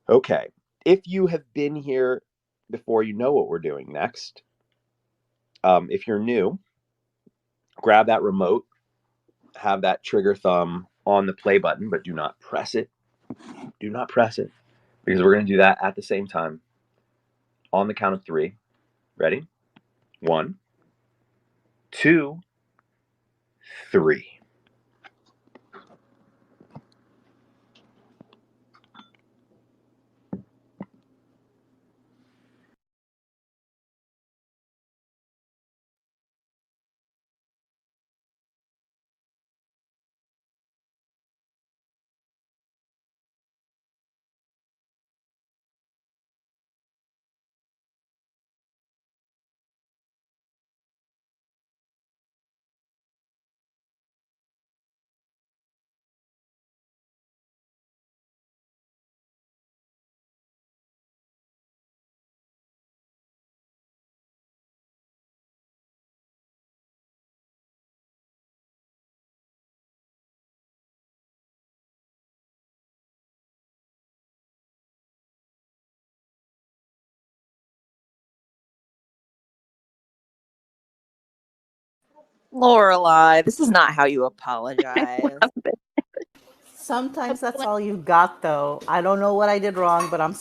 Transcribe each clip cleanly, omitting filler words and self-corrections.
Okay. If you have been here before, you know what we're doing next. If you're new, grab that remote, have that trigger thumb on the play button, but do not press it. Do not press it because we're going to do that at the same time on the count of three. Ready? One, two, three. Lorelai, this is not how you apologize. Sometimes that's all you got, though. I don't know what I did wrong, but I'm.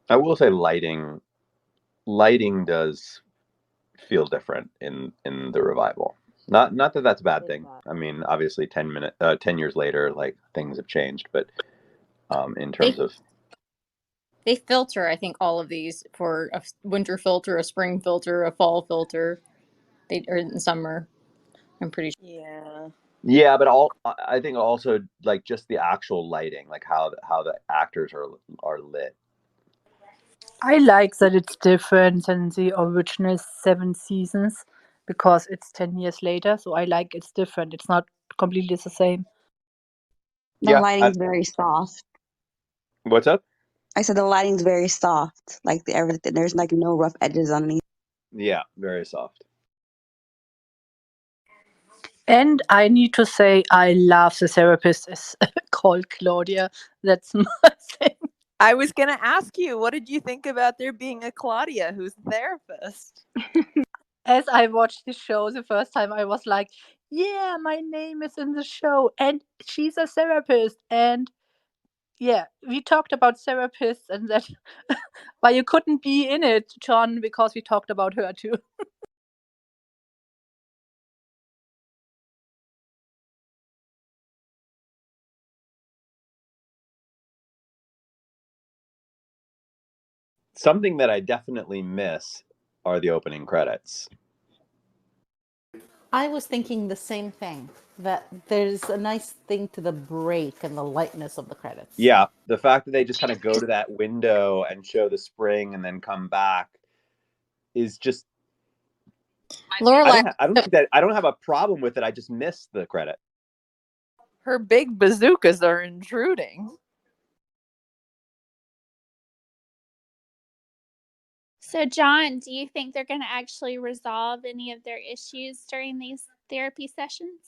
I will say lighting does feel different in the revival. Not that that's a bad thing. I mean, obviously 10 years later, like things have changed, but in terms of They filter, I think, all of these for a winter filter, a spring filter, a fall filter. They are in summer. I'm pretty sure. Yeah. yeah, but I think also like just the actual lighting, like how the actors are lit. I like that it's different than the original 7 seasons because it's 10 years later. So I like it's different. It's not completely the same. The Yeah, lighting's very soft. what's up? I said the lighting's very soft. Like everything, there's like no rough edges on anything. Yeah, very soft. And I need to say, I love the therapist is called Claudia. That's my thing. I was going to ask you, what did you think about there being a Claudia who's the therapist? As I watched the show the first time, I was like, yeah, my name is in the show and she's a therapist. And yeah, we talked about therapists and that, but you couldn't be in it, John, because we talked about her too. Something that I definitely miss are the opening credits. I was thinking the same thing. That there's a nice thing to the break and the lightness of the credits. Yeah, the fact that they just kind of go to that window and show the spring and then come back is just. Lorelai. I don't think that I don't have a problem with it. I just miss the credit. Her big bazookas are intruding. So, John, do you think they're going to actually resolve any of their issues during these therapy sessions?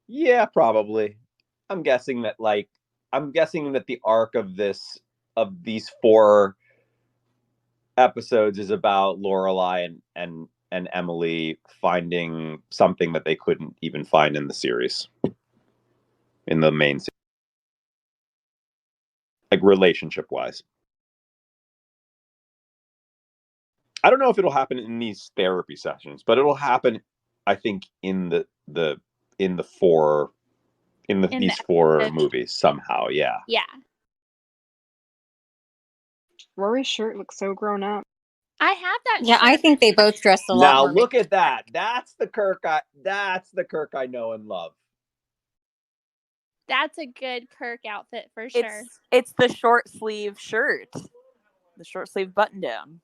Yeah, probably. I'm guessing that the arc of these four episodes is about Lorelai and Emily finding something that they couldn't even find in the series, in the main series, like relationship wise. I don't know if it'll happen in these therapy sessions, but it'll happen, I think, in the four these four episode. movies somehow. Yeah. Yeah. Rory's shirt looks so grown up. I have that Yeah, I shirt. think they both dressed a lot Now more. look at that. That's the Kirk I know and love. That's a good Kirk outfit for sure. It's the short sleeve shirt. The short sleeve button down.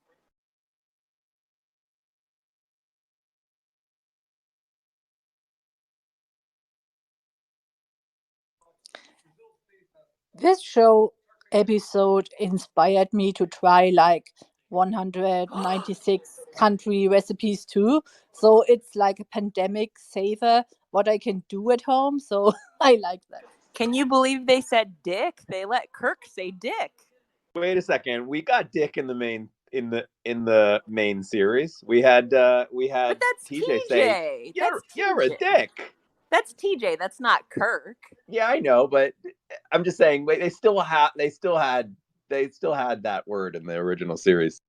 This show episode inspired me to try like 196 country recipes too. So it's like a pandemic saver what I can do at home. So I like that. Can you believe they said dick? They let Kirk say dick. Wait a second. We got Dick in the main series. We had But that's TJ say you're a dick. That's TJ. That's not Kirk. Yeah, I know, but I'm just saying they still had that word in the original series.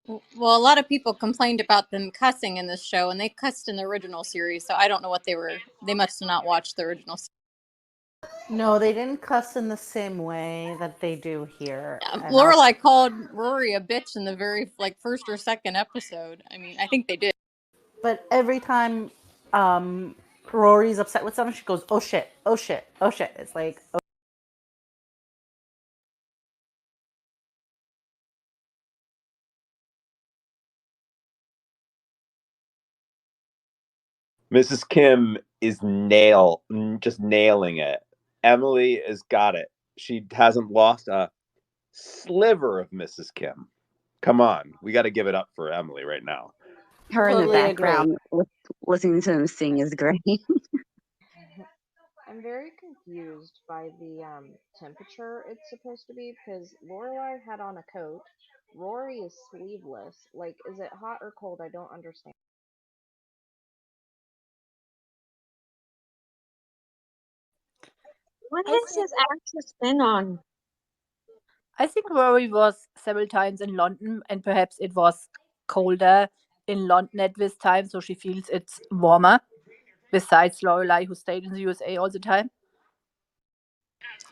Well, a lot of people complained about them cussing in this show, and they cussed in the original series, so I don't know what they were. They must have not watched the original series. No, they didn't cuss in the same way that they do here. And Lorelai called Rory a bitch in the very first or second episode. I mean, I think they did. But every time Rory's upset with someone, she goes, "Oh shit, oh shit, oh shit." It's like, oh. Mrs. Kim is just nailing it. Emily has got it. She hasn't lost a sliver of Mrs. Kim. Come on, we got to give it up for Emily right now. Her in the Totally background listening to him sing is great. I'm very confused by the temperature it's supposed to be because Lorelai had on a coat. Rory is sleeveless. Like, is it hot or cold? I don't understand. What has this actress been on? I think Rory was several times in London, and perhaps it was colder in London at this time, so she feels it's warmer. Besides Lorelai, who stayed in the USA all the time.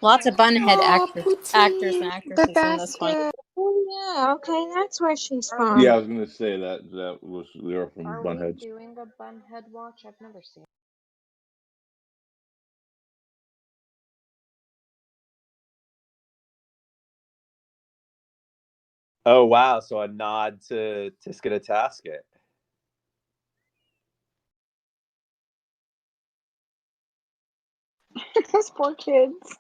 Lots of bunhead actors Poutine, and actresses in this one. Oh yeah, okay, that's where she's from. Yeah, I was gonna say that they were from Are Bunheads. we doing a bunhead watch? I've never seen. Oh wow! So a nod to Tiskett Tasket. Those poor kids.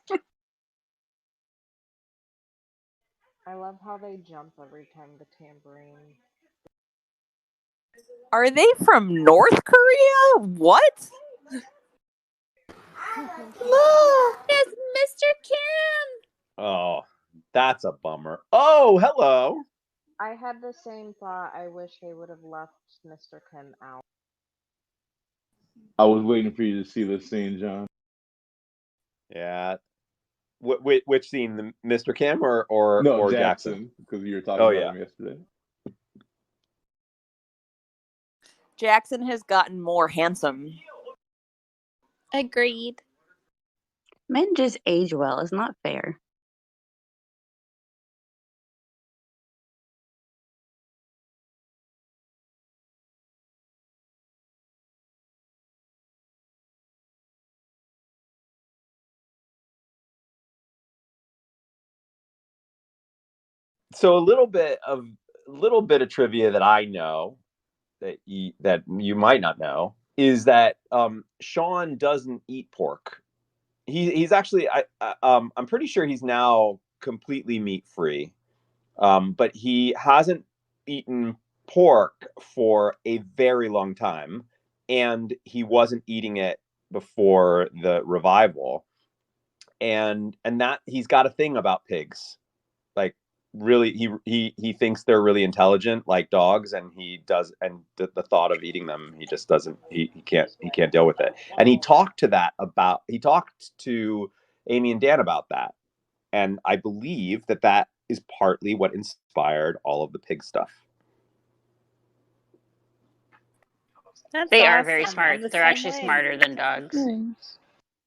I love how they jump every time the tambourine. Are they from North Korea? What? It's Mr. Kim. Oh, that's a bummer. Oh, hello. I had the same thought. I wish they would have left Mr. Kim out. I was waiting for you to see this scene, John. Yeah. Which scene, Mr. Kim or Jackson? Because you were talking about him yesterday. Jackson has gotten more handsome. Agreed. Men just age well. It's not fair. So a little bit of trivia that I know that you might not know is that Sean doesn't eat pork. He's actually I'm pretty sure he's now completely meat free, but he hasn't eaten pork for a very long time, and he wasn't eating it before the revival, and that he's got a thing about pigs, like really he thinks they're really intelligent like dogs, and he does, and the thought of eating them, he just doesn't, he can't deal with it. And he talked to Amy and Dan about that, and I believe that is partly what inspired all of the pig stuff. That's They are awesome. very I'm smart. the They're same actually way. smarter than dogs. Nice.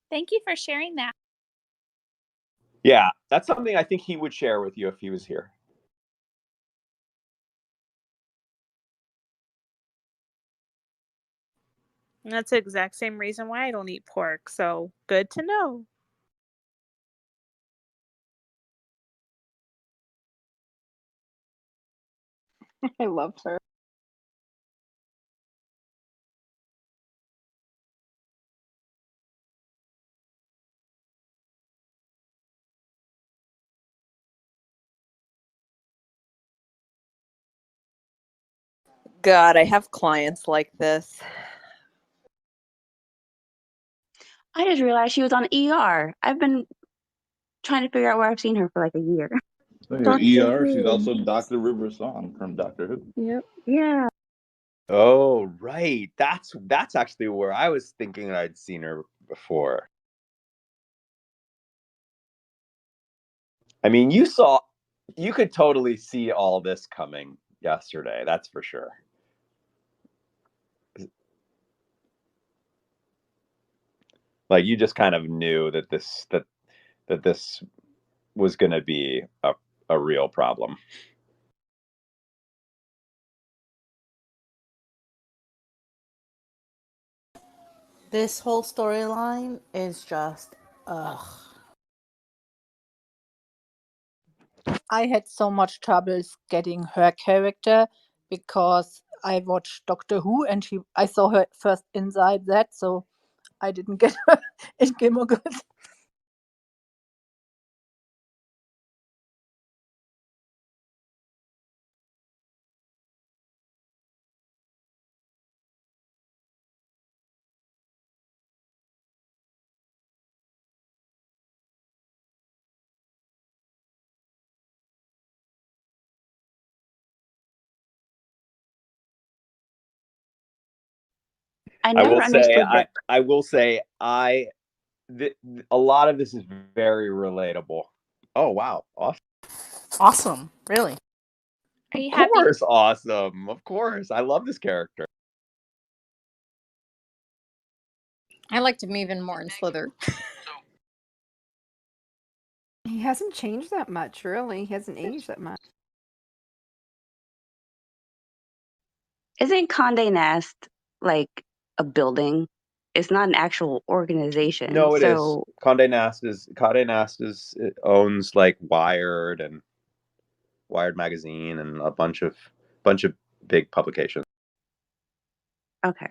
Thank you for sharing that. Yeah, that's something I think he would share with you if he was here. And that's the exact same reason why I don't eat pork. So good to know. I love her. God, I have clients like this. I just realized she was on ER. I've been trying to figure out where I've seen her for like a year. Speaking of ER, she's Who. also Dr. River Song from Doctor Who. Yep. Yeah. Oh, right. That's actually where I was thinking I'd seen her before. I mean, you could totally see all this coming yesterday. That's for sure. Like you just kind of knew that this was going to be a real problem. This whole storyline is just ugh. I had so much troubles getting her character because I watched Doctor Who and I saw her first inside that, so I didn't get her in Gilmore Girls. I I never will say understood that. I will say a lot of this is very relatable. Oh wow, awesome. Awesome, really. Are you Of happy? course, awesome. Of course. I love this character. I liked him even more in Slither. He hasn't changed that much, really. He hasn't aged that much. Isn't Condé Nast like a building? It's not an actual organization. No, it is. So Condé Nast it owns like Wired magazine and a bunch of big publications. okay.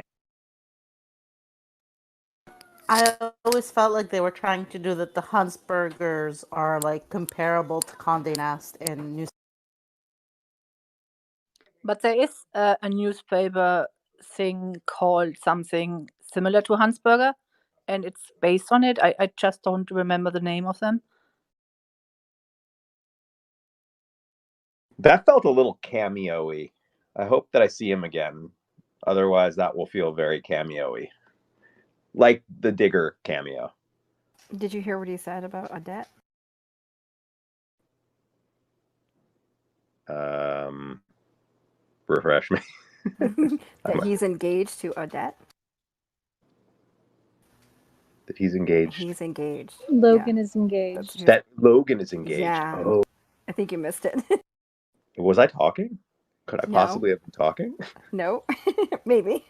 I always felt like they were trying to do that. The Huntsburgers are like comparable to Condé Nast in New. But there is a newspaper thing called something similar to Hansburger, and it's based on it. I just don't remember the name of them. That felt a little cameo-y. I hope that I see him again. Otherwise, that will feel very cameo-y. Like the Digger cameo. Did you hear what he said about Odette? Refresh me. That he's engaged to Odette? That he's engaged. He's engaged. Logan Yeah. is engaged. That Logan is engaged. Yeah. Oh. I think you missed it. Was I talking? Could I No. possibly have been talking? No. Maybe.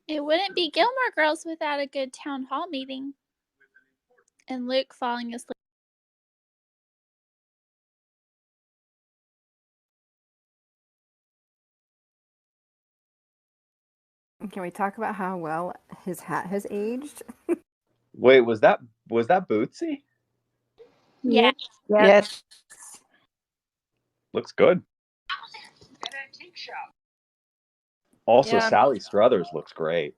It wouldn't be Gilmore Girls without a good town hall meeting. And Luke falling asleep. Can we talk about how well his hat has aged? Wait, was that Bootsy? Yeah. Yep. Yes. Looks good. Also, Yeah. Sally Struthers looks great.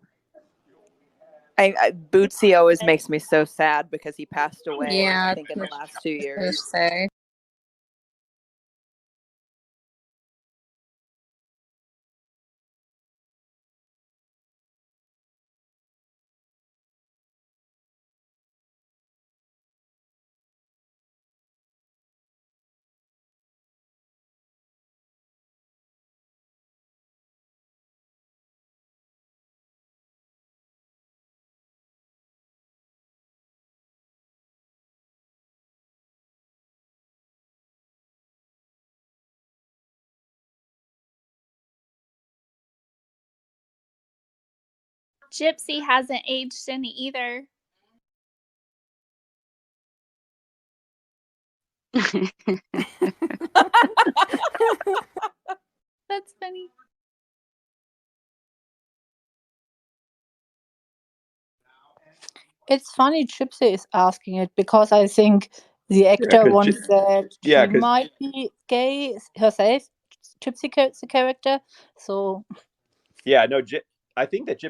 Bootsy always makes me so sad because he passed away, Yeah, I think, in the last 2 I years. say. Gypsy hasn't aged any either. That's funny. It's funny Gypsy is asking it because I think the actor 'cause once said yeah, she 'cause might be gay herself, the character. So yeah, no, I think that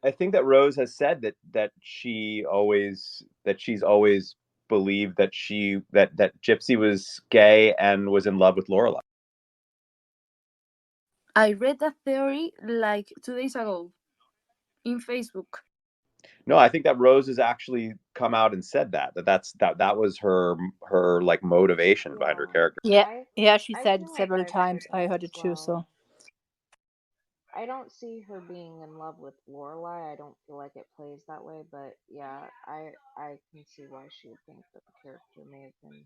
I think that Rose has said that she's always believed that that Gypsy was gay and was in love with Lorelai. I read that theory like 2 days ago in Facebook. No, I think that Rose has actually come out and said that was her like motivation behind her character. yeah, she I said feel it like several I agree times. with I that heard as it too. well. So I don't see her being in love with Lorelai. I don't feel like it plays that way, but yeah, I can see why she would think that the character may have been.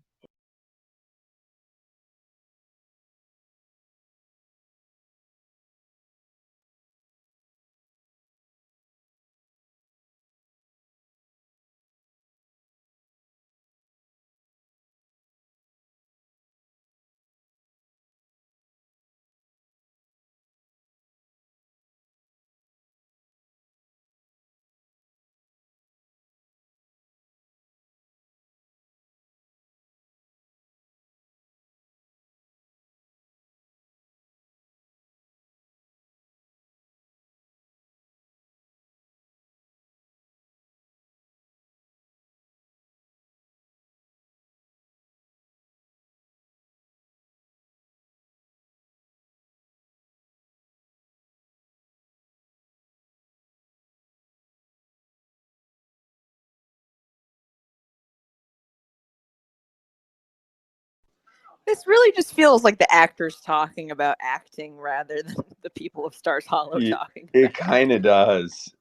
This really just feels like the actors talking about acting rather than the people of Stars Hollow talking. It kind of does.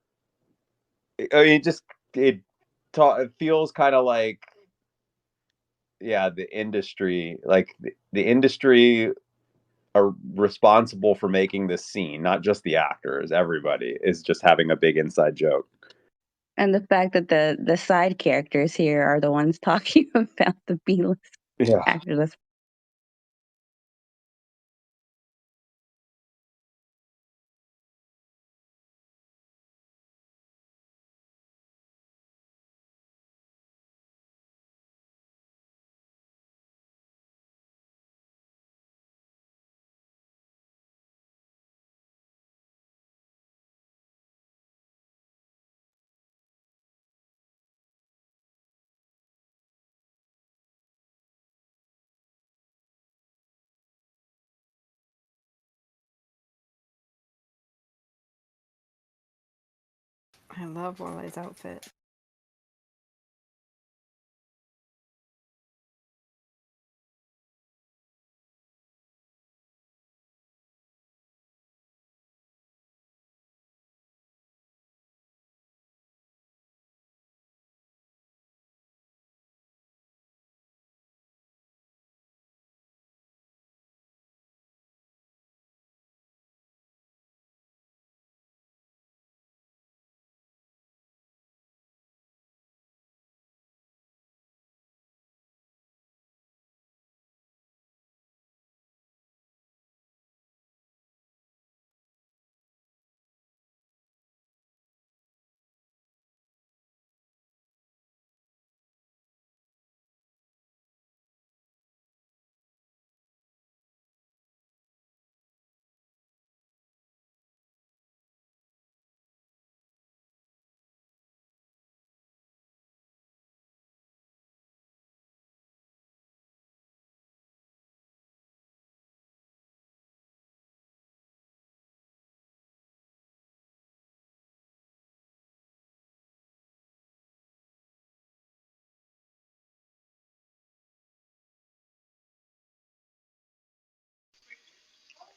I mean, it feels kind of like, yeah, the industry, like the industry are responsible for making this scene, not just the actors. Everybody is just having a big inside joke. And the fact that the side characters here are the ones talking about the B-list actors. I love Lorelai's outfit.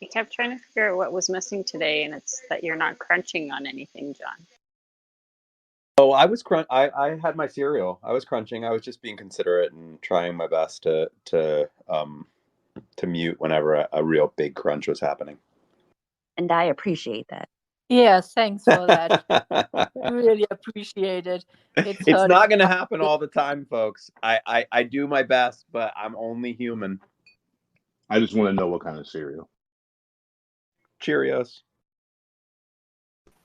I kept trying to figure out what was missing today, and it's that you're not crunching on anything, John. Oh, I was I had my cereal. I was crunching. I was just being considerate and trying my best to mute whenever a real big crunch was happening. And I appreciate that. Yeah, thanks for that. Really appreciate it. It's It's hurting. not going to happen all the time, folks. I do my best, but I'm only human. I just want to know what kind of cereal. Cheerios.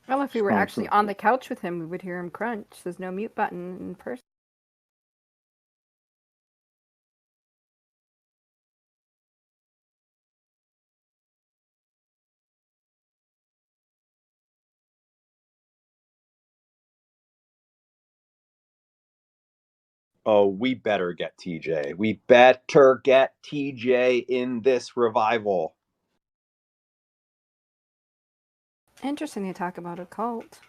Well, if we were Oh, actually so on the couch with him, we would hear him crunch. There's no mute button in person. Oh, we better get TJ. We better get TJ in this revival. Interesting to talk about a cult.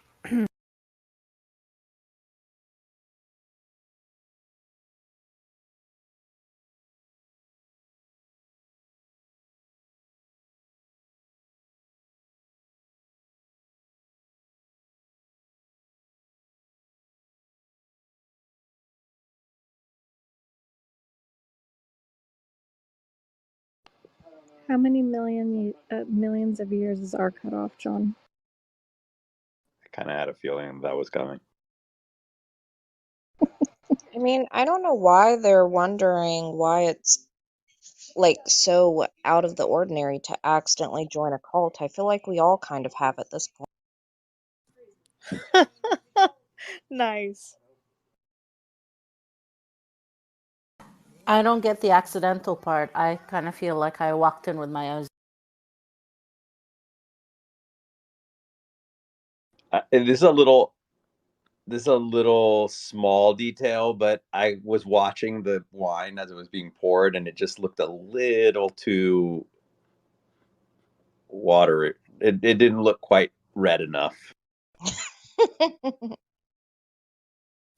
How many millions of years is our cutoff, John? I kind of had a feeling that was coming. I mean, I don't know why they're wondering why it's like so out of the ordinary to accidentally join a cult. I feel like we all kind of have at this point. Nice. I don't get the accidental part. I kind of feel like I walked in with my eyes. This is a little small detail, but I was watching the wine as it was being poured, and it just looked a little too watery. It didn't look quite red enough.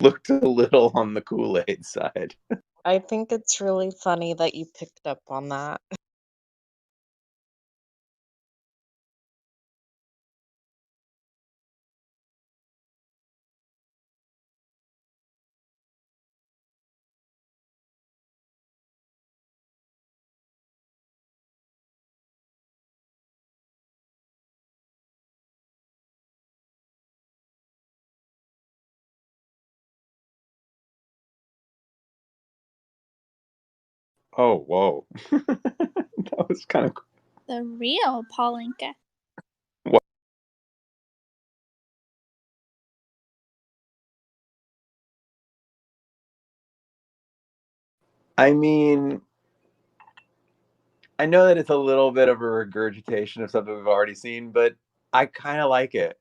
Looked a little on the Kool-Aid side. I think it's really funny that you picked up on that. Oh, whoa. That was kind of The real Paulinka. what? I mean, I know that it's a little bit of a regurgitation of something we've already seen, but I kind of like it.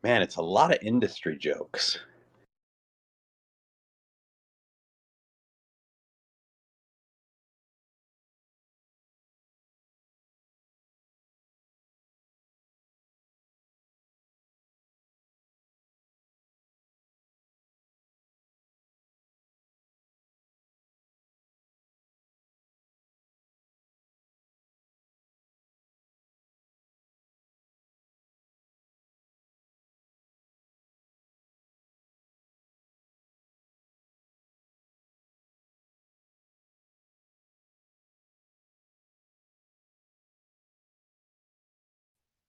Man, it's a lot of industry jokes.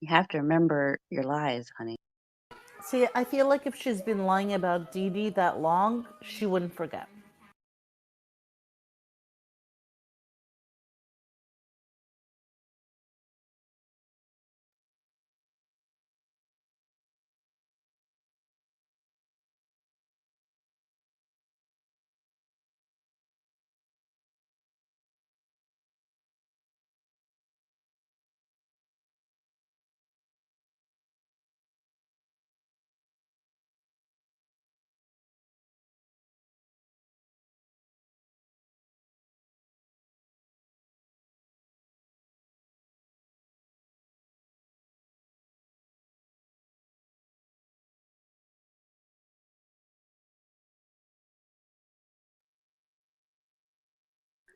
You have to remember your lies, honey. See, I feel like if she's been lying about Dee Dee that long, she wouldn't forget.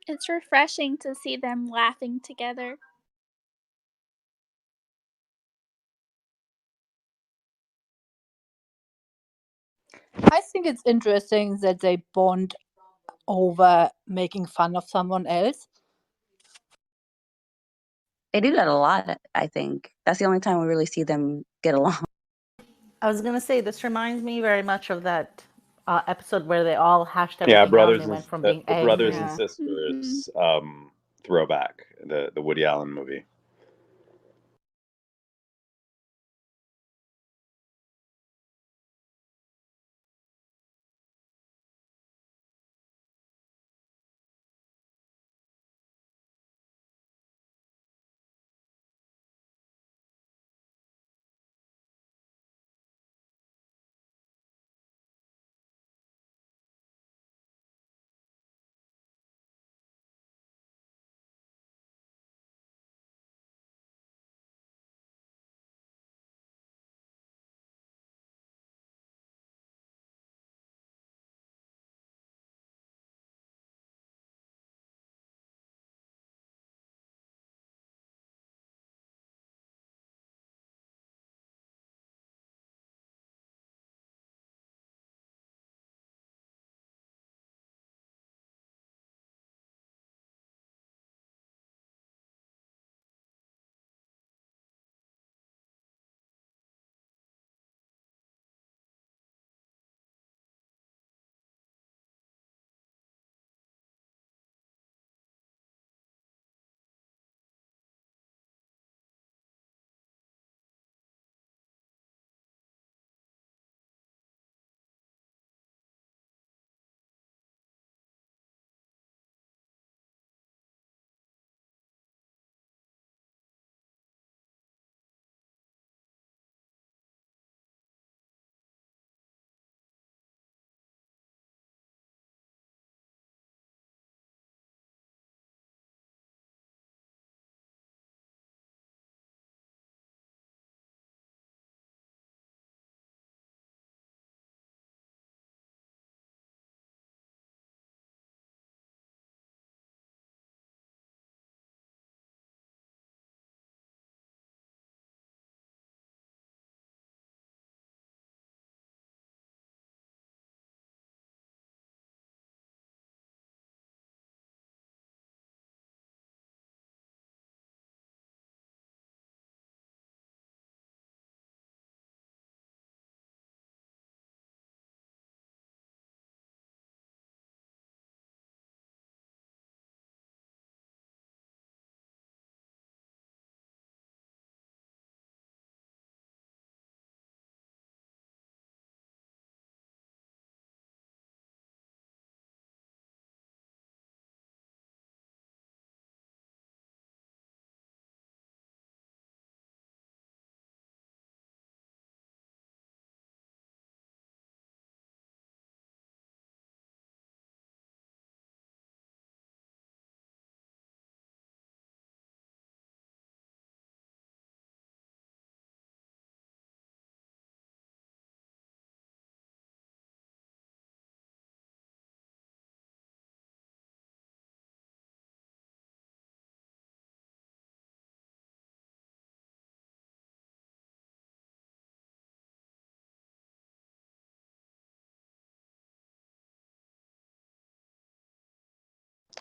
It's refreshing to see them laughing together. I think it's interesting that they bond over making fun of someone else. They do that a lot, I think. That's the only time we really see them get along. I was gonna say this reminds me very much of that episode where they all hashed Yeah, everything out and they went from being the brothers angry. and Yeah. sisters throwback, the Woody Allen movie.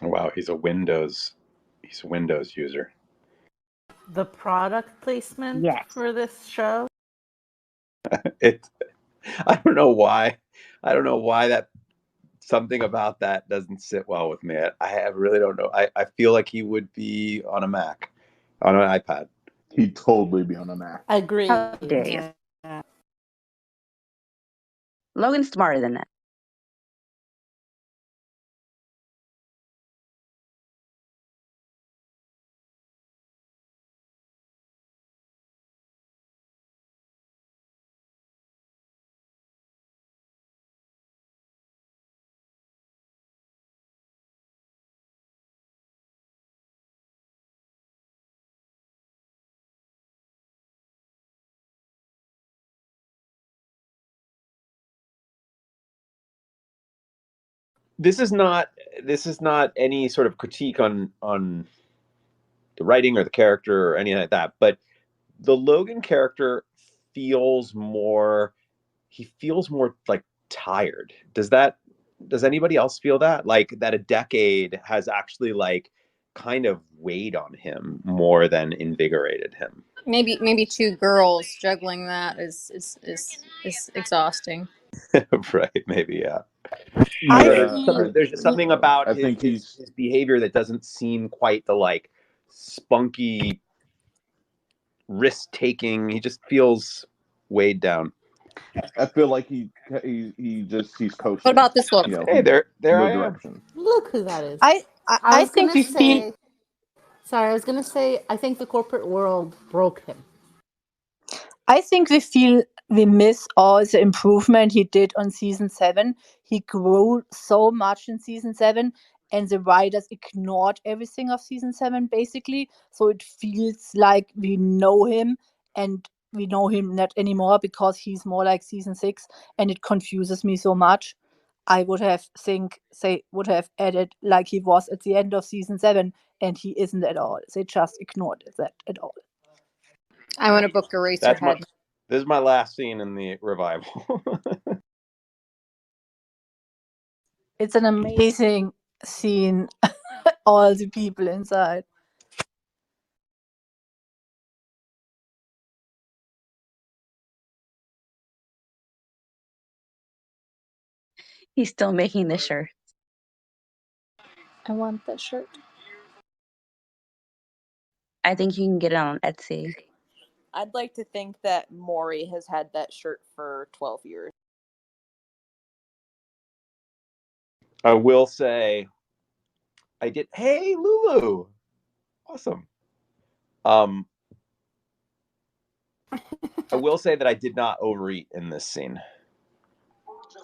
Wow, he's a Windows user. The product placement Yes. for this show. It I don't know why. I don't know why that something about that doesn't sit well with me. I really don't know. I feel like he would be on a Mac, on an iPad. He'd totally be on a Mac. Agree. How dare you? Yeah. Logan's smarter than that. this is not any sort of critique on the writing or the character or anything like that, but the Logan character feels more like tired. Does anybody else feel that? Like that a decade has actually like kind of weighed on him more than invigorated him. Maybe two girls juggling that is exhausting. Right, maybe, yeah. I Yeah, feel There's just something about I think he's. his behavior that doesn't seem quite the like spunky risk taking. He just feels weighed down. I feel like he's What coasting. about this look? Hey, there No I am. direction. look who that is. I I I was think gonna we feel say. Sorry, I was gonna say. I think the corporate world broke him. I think we miss all the improvement he did on season 7. He grew so much in season 7, and the writers ignored everything of season 7 basically. So it feels like we know him, and we know him not anymore because he's more like season 6, and it confuses me so much. I would have would have added like he was at the end of season 7, and he isn't at all. They just ignored that at all. I want to book Eraserhead. This is my last scene in the revival. It's an amazing scene. All the people inside. He's still making the shirt. I want that shirt. I think you can get it on Etsy. I'd like to think that Maury has had that shirt for 12 years. I will say I did. Hey, Lulu. Awesome. I will say that I did not overeat in this scene.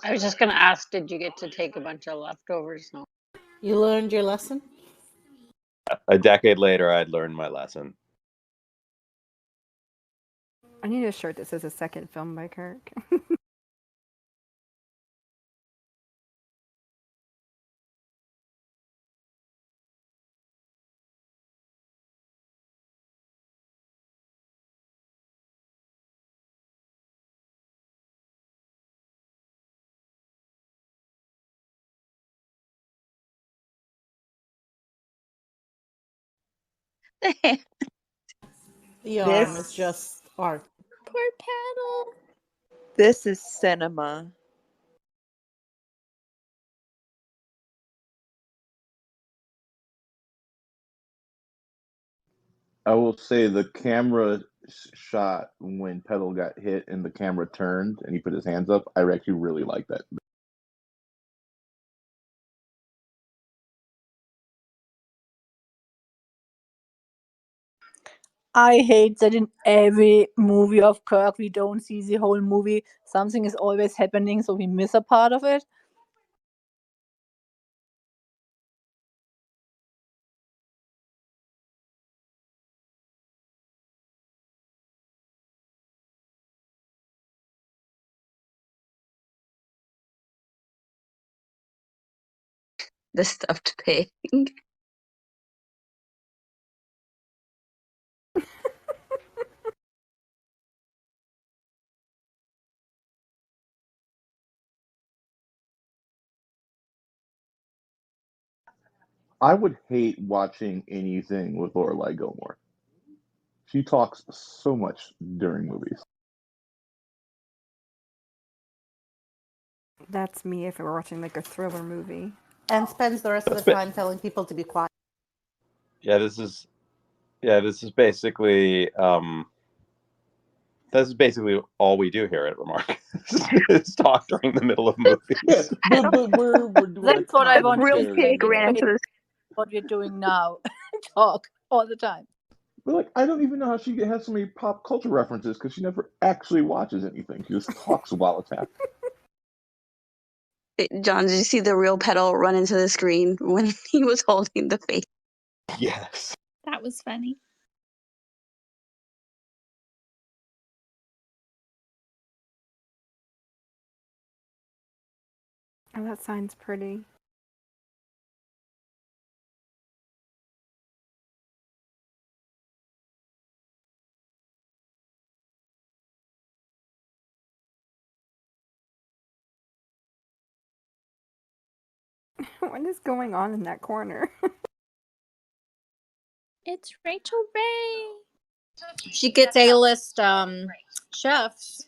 I was just going to ask, did you get to take a bunch of leftovers? No. You learned your lesson? A decade later, I'd learned my lesson. I need a shirt that says a second film by Kirk. The arm is This just art. Poor Paddle. this is cinema. I will say the camera shot when Petal got hit and the camera turned and he put his hands up. I actually really like that. I hate that in every movie of Kirk we don't see the whole movie. Something is always happening, so we miss a part of it. The stuffed pig. I would hate watching anything with Lorelai Gilmore. She talks so much during movies. That's me if we're watching like a thriller movie. And spends the rest of the time telling people to be quiet. Yeah, this is basically all we do here at Remark. is talk during the middle of movies. Yeah, but we're doing That's what I want to Real see. pig ran into this. What we're doing now. Talk all the time. But like, I don't even know how she has so many pop culture references because she never actually watches anything. She just talks while it's happening. John, did you see the real Petal run into the screen when he was holding the face? Yes. That was funny. Oh, that sign's pretty. What is going on in that corner? It's Rachel Ray. She gets A-list chefs.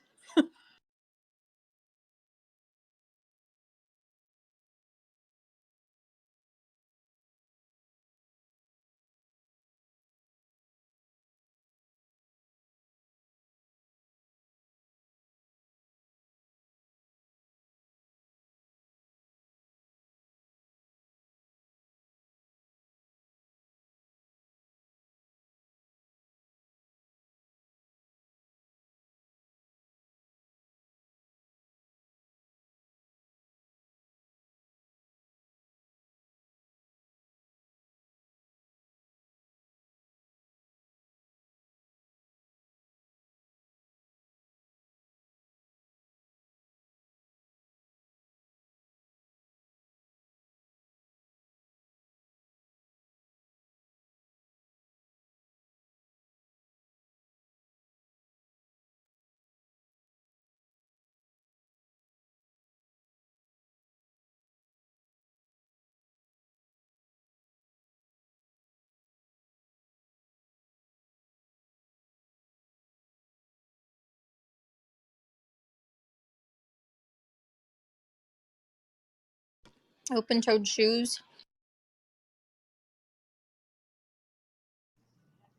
Open-toed shoes.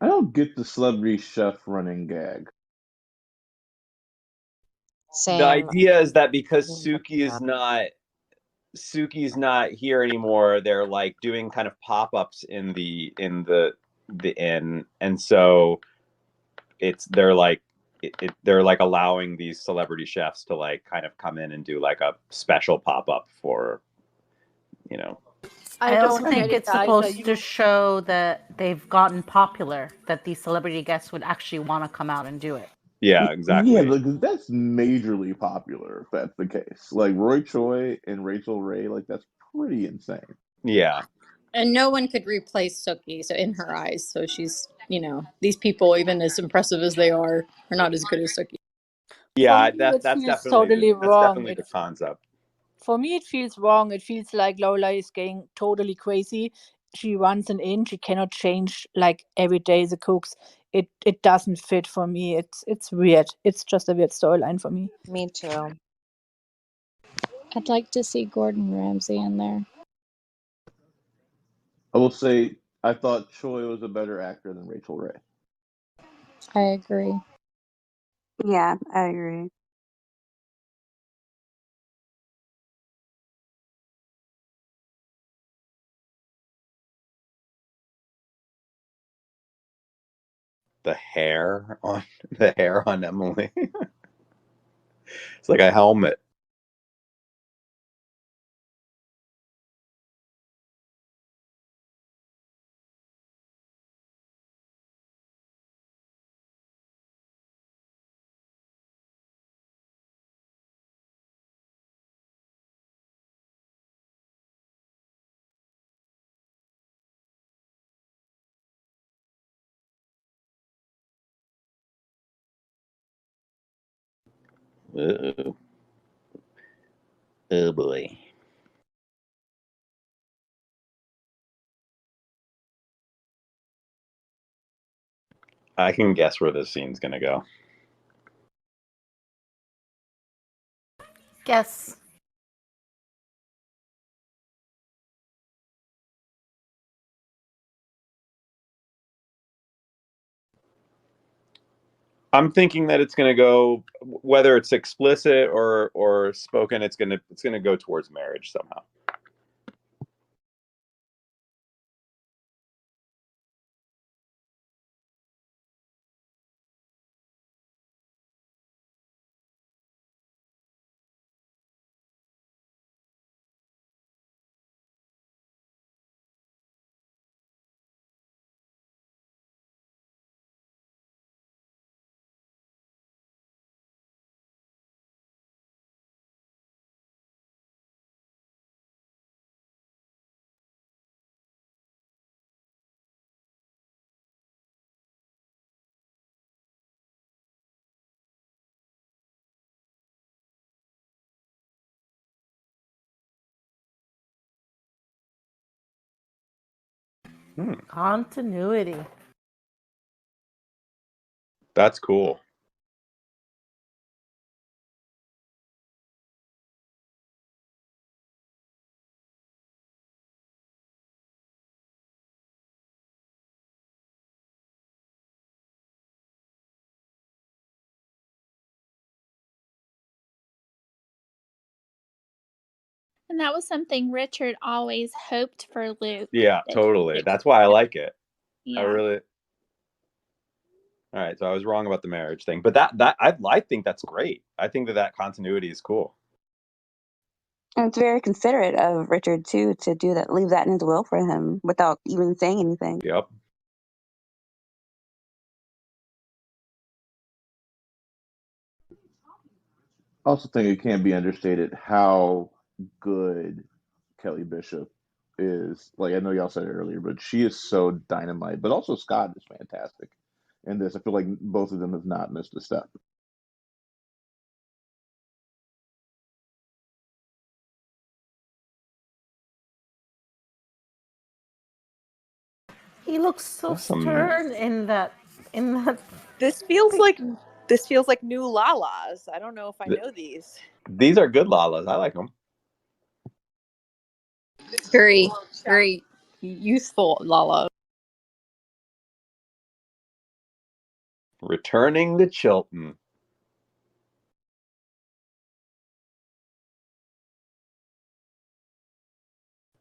I don't get the celebrity chef running gag. The Same. idea is that because Suki's not here anymore, they're like doing kind of pop-ups in the inn, and so they're like they're like allowing these celebrity chefs to like kind of come in and do like a special pop-up for, you know. I also don't get think it it's either. supposed to show that they've gotten popular, that these celebrity guests would actually want to come out and do it. Yeah, Yeah, exactly. that's majorly popular if that's the case. Like Roy Choi and Rachel Ray, like that's pretty insane. Yeah. And no one could replace Sookie, so in her eyes. So she's, these people, even as impressive as they are not as good as Sookie. For Yeah, me, it that's feels definitely totally wrong. the concept. For me, it feels wrong. It feels like Lola is getting totally crazy. She runs an inn. She cannot change like every day the cooks. It doesn't fit for me. It's weird. It's just a weird storyline for me. Me too. I'd like to see Gordon Ramsay in there. I will say I thought Choi was a better actor than Rachel Ray. I agree. Yeah, I agree. The hair on Emily. It's like a helmet. Uh-oh. Oh boy. I can guess where this scene's gonna go. Guess. I'm thinking that it's gonna go, whether it's explicit or spoken, it's gonna go towards marriage somehow. Continuity. That's cool. And that was something Richard always hoped for Luke. Yeah, totally. That's why I like it. Yeah. I really. All right, so I was wrong about the marriage thing, but that I think that's great. I think that continuity is cool. And it's very considerate of Richard too to do that, leave that in his will for him without even saying anything. Yep. I also think it can't be understated how good Kelly Bishop is. Like, I know y'all said it earlier, but she is so dynamite. But also Scott is fantastic in this. I feel like both of them have not missed a step. He looks so Awesome. stern in that. This feels like new Lalas. I don't know if I know these. These are good Lalas. I like them. Very, very youthful Lala. Returning to Chilton.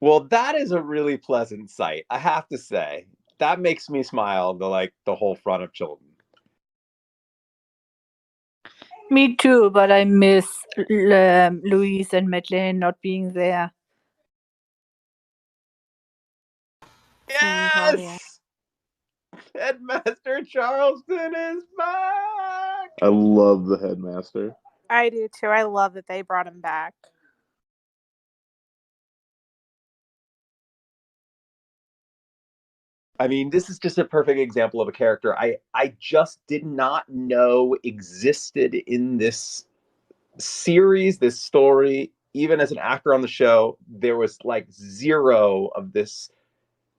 Well, that is a really pleasant sight, I have to say. That makes me smile, the whole front of Chilton. Me too, but I miss Louise and Madeleine not being there. Yes! Headmaster Charleston is back! I love the headmaster. I do too. I love that they brought him back. I mean, this is just a perfect example of a character I just did not know existed in this series, this story. Even as an actor on the show, there was like zero of this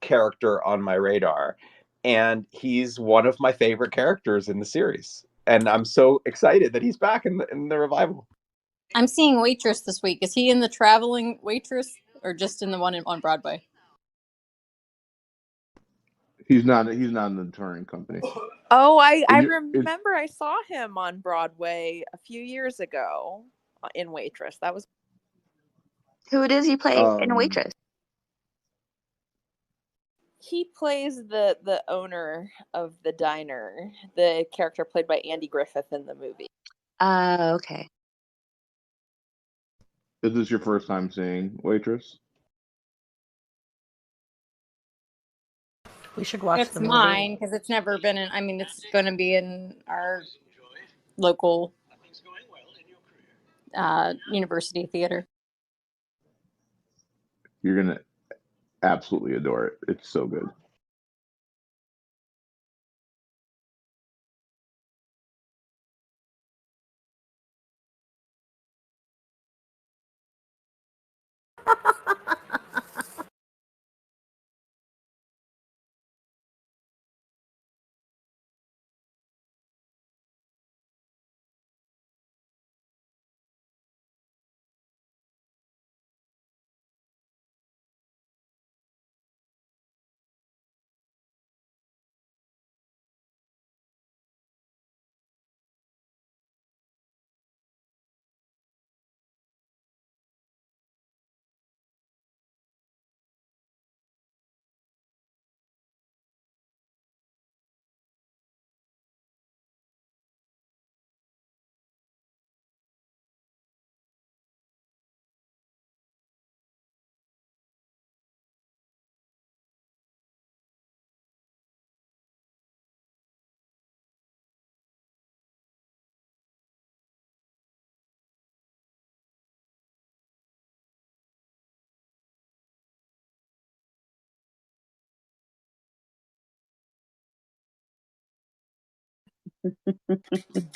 character on my radar. And he's one of my favorite characters in the series. And I'm so excited that he's back in the revival. I'm seeing Waitress this week. Is he in the Traveling Waitress or just in the one on Broadway? He's not in the touring company. Oh, I remember I saw him on Broadway a few years ago in Waitress. That was. Who does he play in Waitress? He plays the owner of the diner, the character played by Andy Griffith in the movie. Okay. Is this your first time seeing Waitress? We should watch It's the movie. mine because it's never been in. I mean, it's going to be in our local university theater. You're gonna absolutely adore it. It's so good.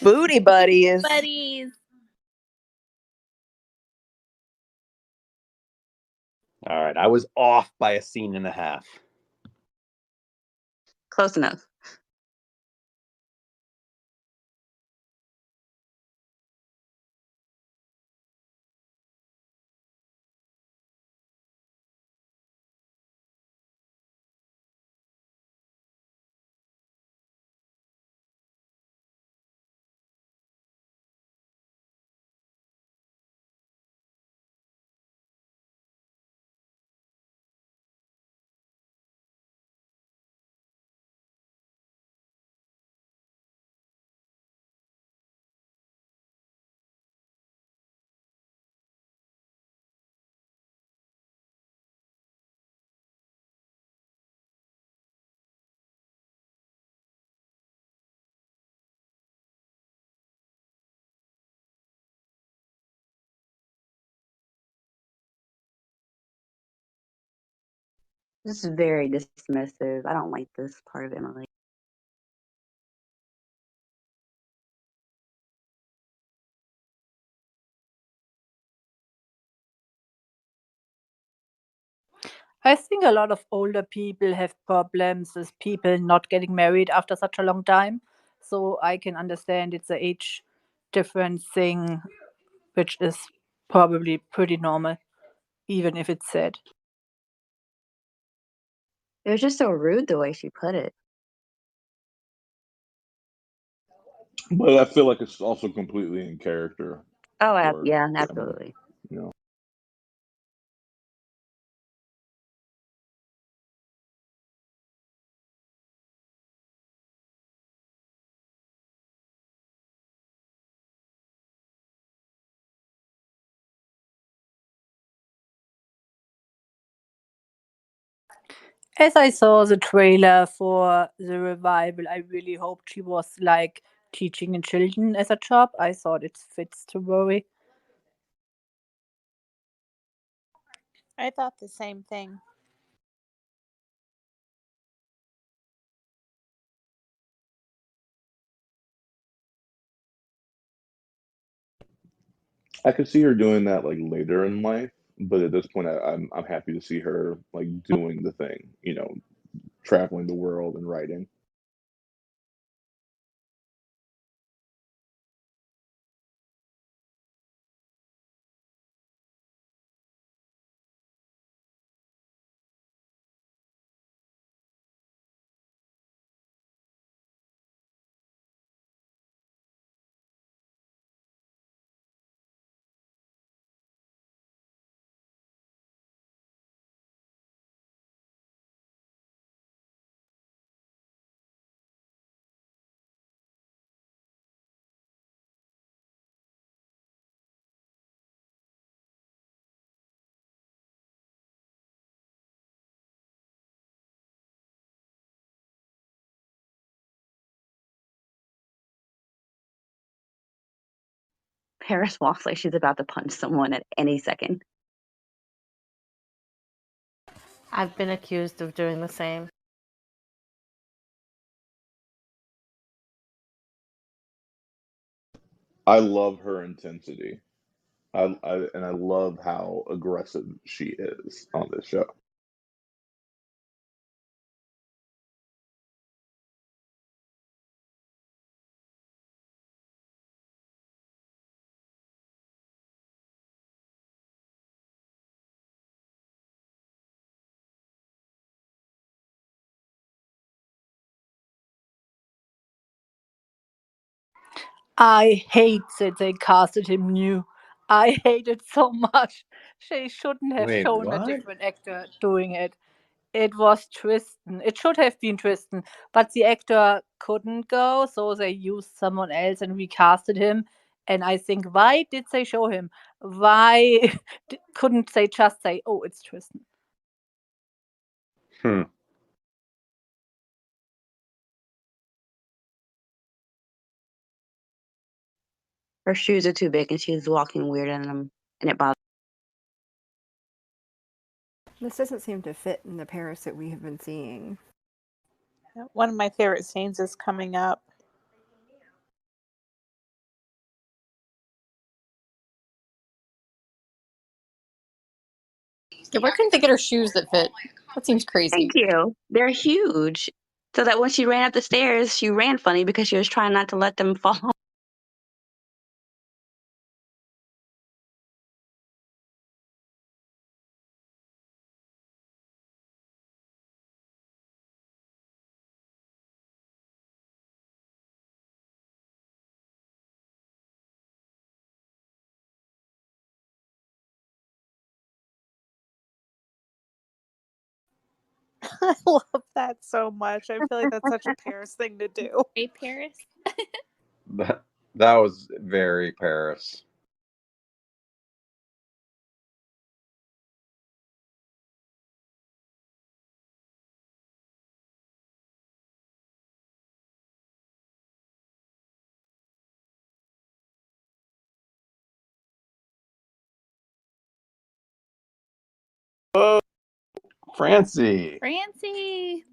Booty buddies. Buddies. All right, I was off by a scene and a half. Close enough. This is very dismissive. I don't like this part of Emily. I think a lot of older people have problems with people not getting married after such a long time. So I can understand it's a age difference thing, which is probably pretty normal, even if it's sad. It was just so rude the way she put it. But I feel like it's also completely in character Oh, for yeah, Emily. absolutely. You know. As I saw the trailer for the revival, I really hoped she was like teaching in children as a job. I thought it fits to Rory. I thought the same thing. I could see her doing that like later in life, but at this point, I'm happy to see her like doing the thing, you know, traveling the world and writing. Paris walks like she's about to punch someone at any second. I've been accused of doing the same. I love her intensity. And I love how aggressive she is on this show. I hate that they casted him new. I hate it so much. They shouldn't have Wait, shown a what? different actor doing it. It was Tristan. It should have been Tristan, but the actor couldn't go, so they used someone else and recasted him. And I think, why did they show him? Why couldn't they just say, "Oh, it's Tristan"? Hmm. Her shoes are too big and she's walking weird in them, and it bothers. This doesn't seem to fit in the Paris that we have been seeing. One of my favorite scenes is coming up. Yeah, why couldn't they get her shoes that fit? That seems crazy. Thank you. They're huge. So that when she ran up the stairs, she ran funny because she was trying not to let them fall. I love that so much. I feel like that's such a Paris thing to do. Hey, Paris. That was very Paris. Oh, Francie. Francie.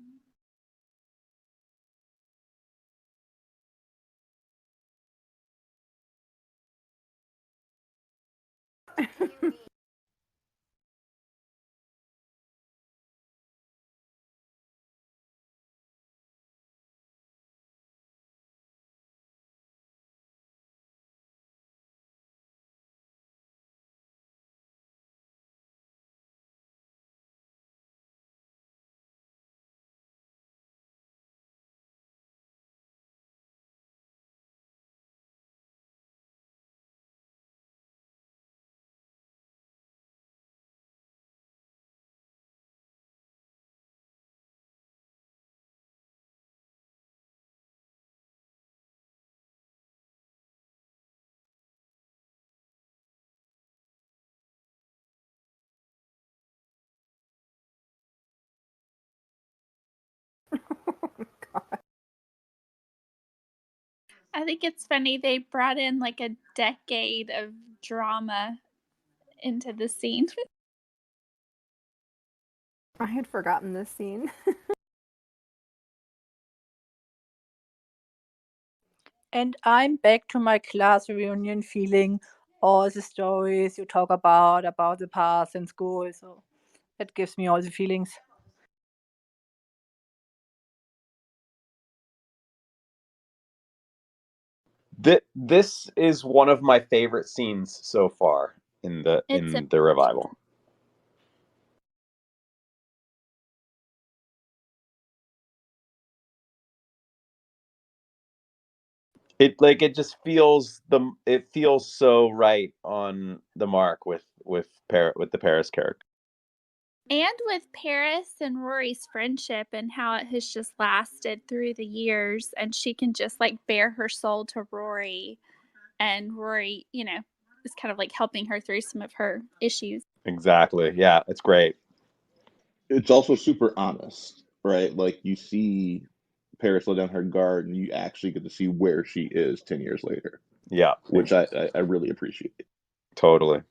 I think it's funny they brought in like a decade of drama into the scene. I had forgotten this scene. And I'm back to my class reunion feeling all the stories you talk about the past in school. So that gives me all the feelings. This is one of my favorite scenes so far in the revival. It just feels it feels so right on the mark with the Paris character. And with Paris and Rory's friendship and how it has just lasted through the years, and she can just like bare her soul to Rory, and Rory, is kind of like helping her through some of her issues. Exactly. Yeah, it's great. It's also super honest, right? Like you see Paris let down her guard, and you actually get to see where she is 10 years later. Yeah, which I really appreciate. Totally.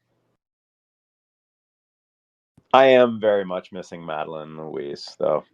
I am very much missing Madeline and Louise, though.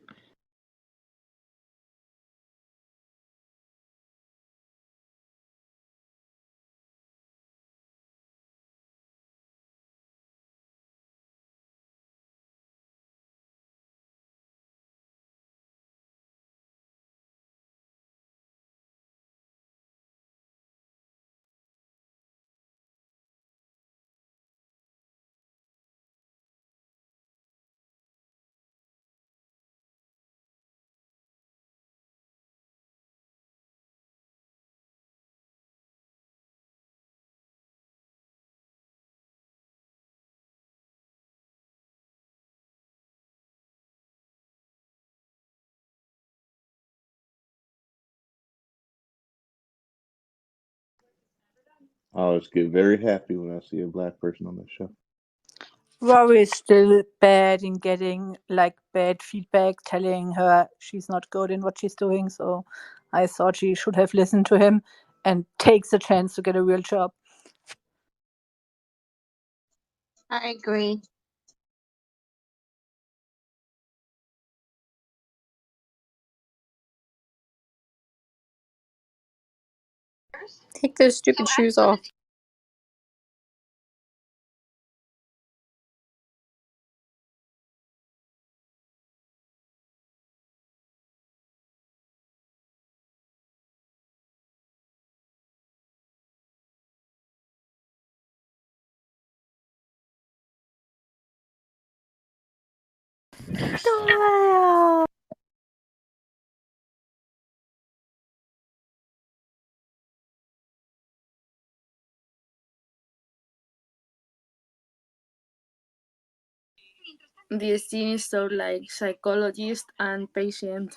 I always get very happy when I see a black person on the show. Rory is still bad in getting like bad feedback, telling her she's not good in what she's doing. So I thought she should have listened to him and takes the chance to get a real job. I agree. Take those stupid shoes off. Doyle! The scene is so like psychologist and patient.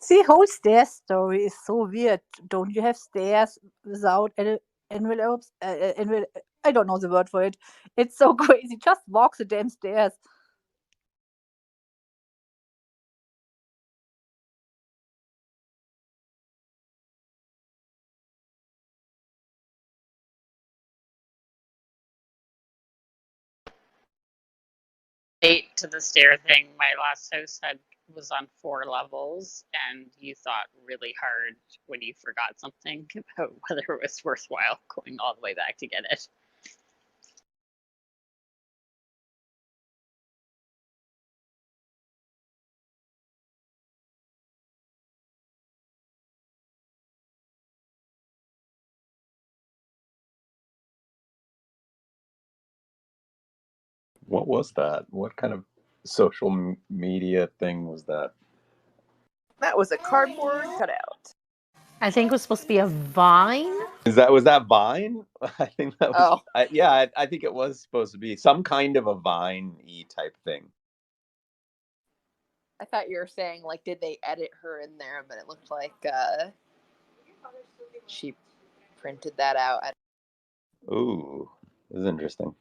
The whole stairs story is so weird. Don't you have stairs without envelopes? I don't know the word for it. It's so crazy. Just walk the damn stairs. To the stair thing, my last house was on 4 levels, and you thought really hard when you forgot something about whether it was worthwhile going all the way back to get it. What was that? What kind of social media thing was that? That was a cardboard cutout. I think it was supposed to be a vine. Was that Vine? I think that was. Oh. I think it was supposed to be some kind of a Vine-y type thing. I thought you were saying, like, did they edit her in there? But it looked like she printed that out. Ooh, this is interesting.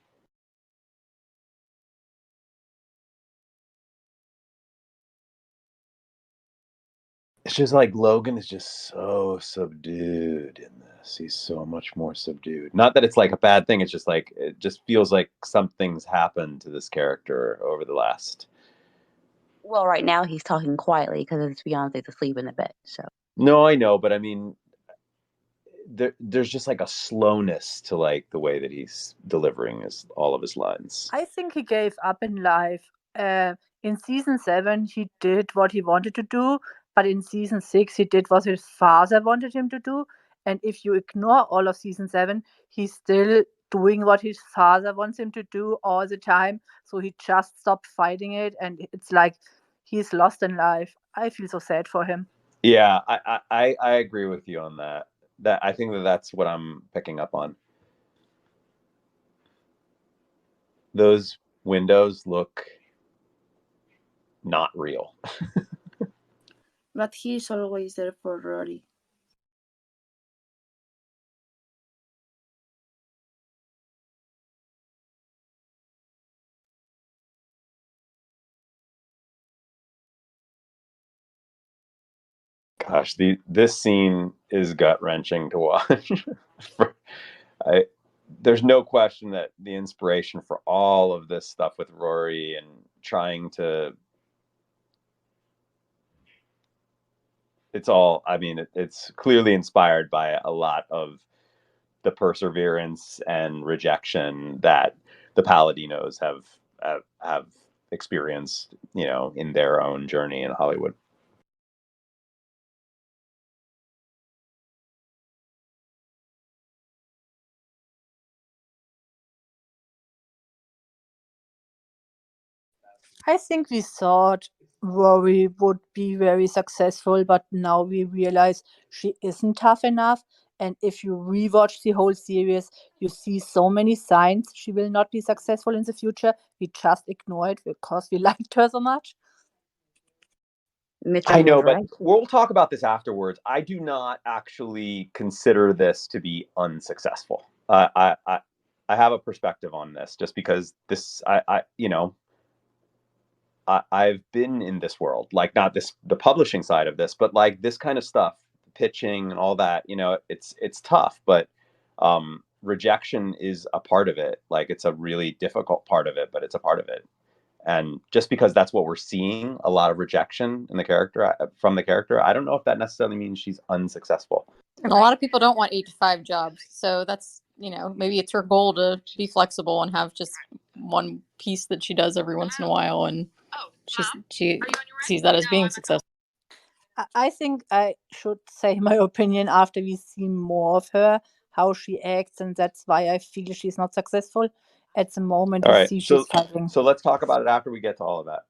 It's just like Logan is just so subdued in this. He's so much more subdued. Not that it's like a bad thing. It's just like it just feels like something's happened to this character over the last. Well, right now he's talking quietly because it's Beyonce's asleep in the bed. So No, I know, but I mean, there's just like a slowness to like the way that he's delivering all of his lines. I think he gave up in life. In season 7, he did what he wanted to do, but in season 6, he did what his father wanted him to do. And if you ignore all of season 7, he's still doing what his father wants him to do all the time. So he just stopped fighting it, and it's like he's lost in life. I feel so sad for him. Yeah, I agree with you on that. I think that's what I'm picking up on. Those windows look not real. But he's always there for Rory. Gosh, this scene is gut wrenching to watch. There's no question that the inspiration for all of this stuff with Rory and trying to, it's all. I mean, it's clearly inspired by a lot of the perseverance and rejection that the Paladinos have experienced, in their own journey in Hollywood. I think we thought Rory would be very successful, but now we realize she isn't tough enough. And if you rewatch the whole series, you see so many signs she will not be successful in the future. We just ignore it because we liked her so much. Mitchell I know, was but right. we'll talk about this afterwards. I do not actually consider this to be unsuccessful. I have a perspective on this, just because this, I've been in this world, like not this, the publishing side of this, but like this kind of stuff, pitching and all that. It's tough, but rejection is a part of it. Like it's a really difficult part of it, but it's a part of it. And just because that's what we're seeing, a lot of rejection in the character from the character, I don't know if that necessarily means she's unsuccessful. And a lot of people don't want 8 to 5 jobs, so that's, maybe it's her goal to be flexible and have just one piece that she does every once in a while, and she sees that as being successful. I think I should say my opinion after we see more of her, how she acts, and that's why I feel she's not successful. At the moment, All we right, see she's fighting. so let's talk about it after we get to all of that.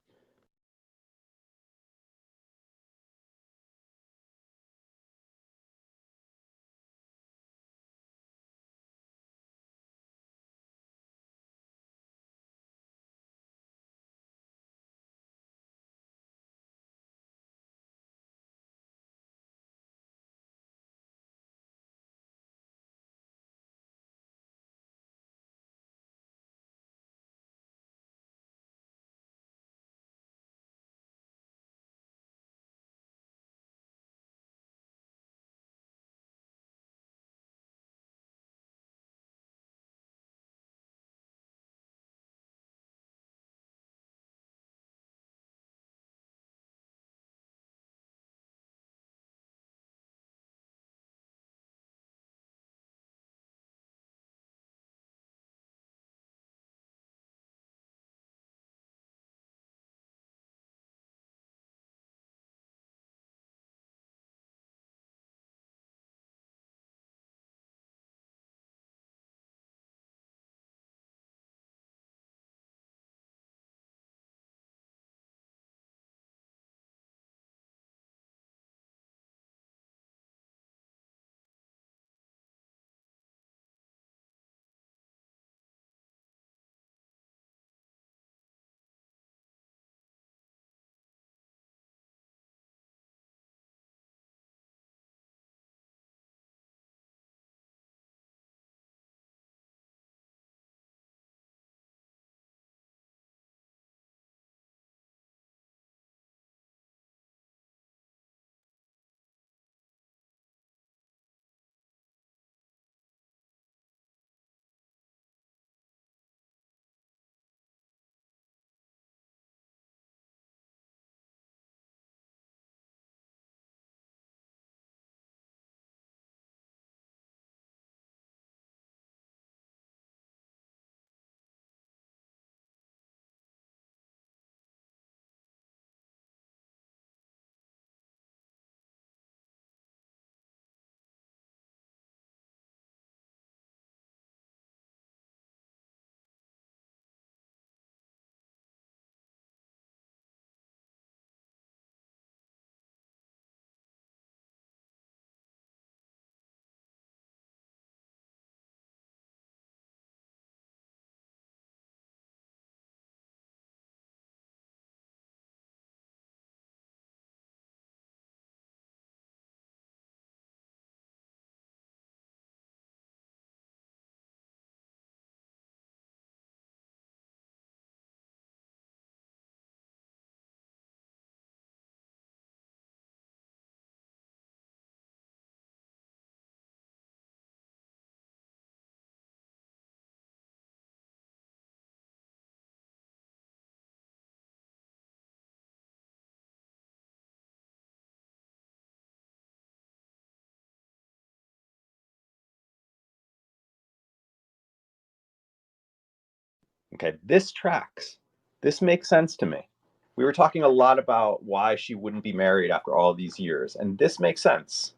Okay, this tracks. This makes sense to me. We were talking a lot about why she wouldn't be married after all these years, and this makes sense.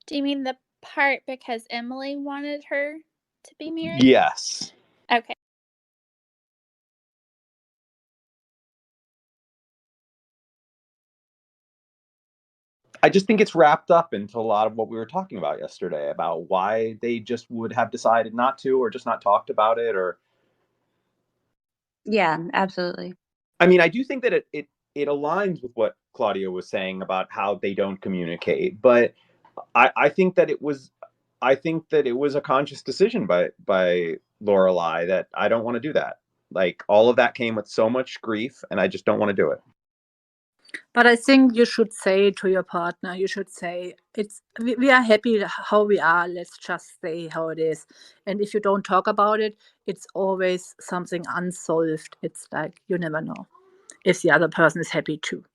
Do you mean the part because Emily wanted her to be married? Yes. Okay. I just think it's wrapped up into a lot of what we were talking about yesterday about why they just would have decided not to, or just not talked about it, or Yeah, absolutely. I mean, I do think that it aligns with what Claudia was saying about how they don't communicate, but I think that it was a conscious decision by Lorelai that I don't want to do that. Like all of that came with so much grief, and I just don't want to do it. But I think you should say to your partner, you should say, we are happy how we are, let's just say how it is. And if you don't talk about it, it's always something unsolved. It's like you never know if the other person is happy too.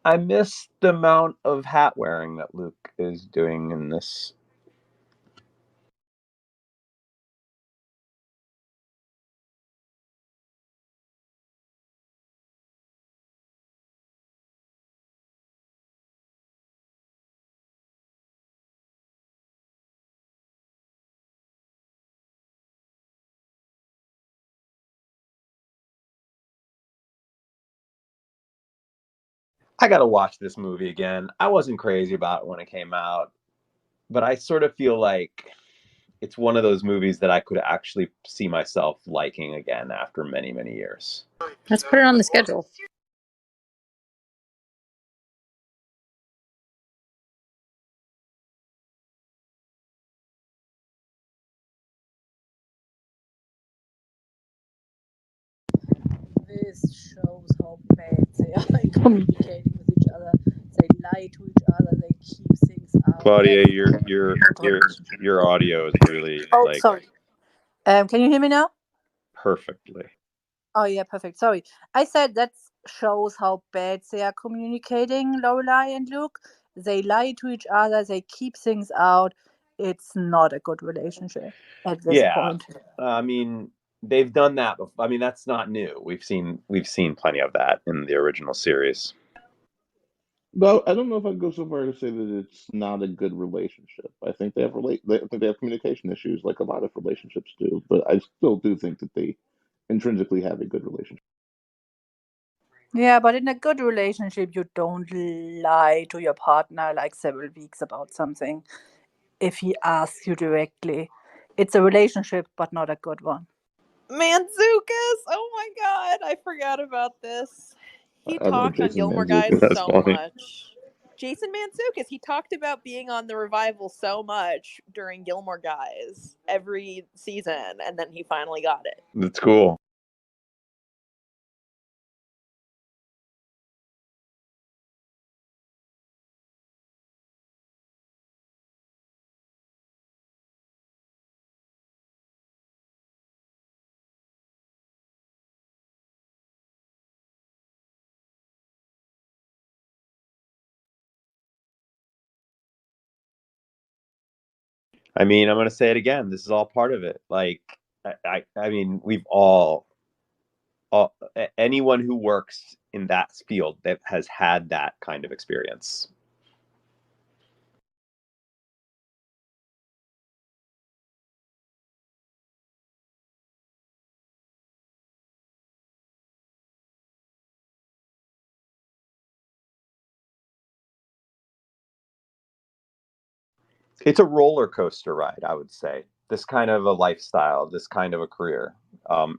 I miss the amount of hat wearing that Luke is doing in this. I gotta watch this movie again. I wasn't crazy about it when it came out, but I sort of feel like it's one of those movies that I could actually see myself liking again after many, many years. Let's put it on the schedule. This shows how bad they are like communicating with each other. They lie to each other. They keep things out. Claudia, That's your audio is really oh, like sorry. Can you hear me now? perfectly. Oh yeah, perfect. Sorry, I said that shows how bad they are communicating. Lorelai and Luke. They lie to each other. They keep things out. It's not a good relationship at this Yeah, point. I mean they've done that before. I mean that's not new. We've seen plenty of that in the original series. But I don't know if I'd go so far to say that it's not a good relationship. I think I think they have communication issues like a lot of relationships do, but I still do think that they intrinsically have a good relationship. Yeah, but in a good relationship, you don't lie to your partner like several weeks about something. If he asks you directly, It's a relationship, but not a good one. Mantzoukas! Oh my god, I forgot about this. He I love talked on Jason Gilmore Guys Mantzoukas. That's so funny. much. Jason Mantzoukas, he talked about being on the revival so much during Gilmore Guys every season, and then he finally got it. That's cool. I mean, I'm going to say it again. This is all part of it. Like, I mean, we've all, anyone who works in that field that has had that kind of experience. It's a roller coaster ride, I would say. This kind of a lifestyle, this kind of a career.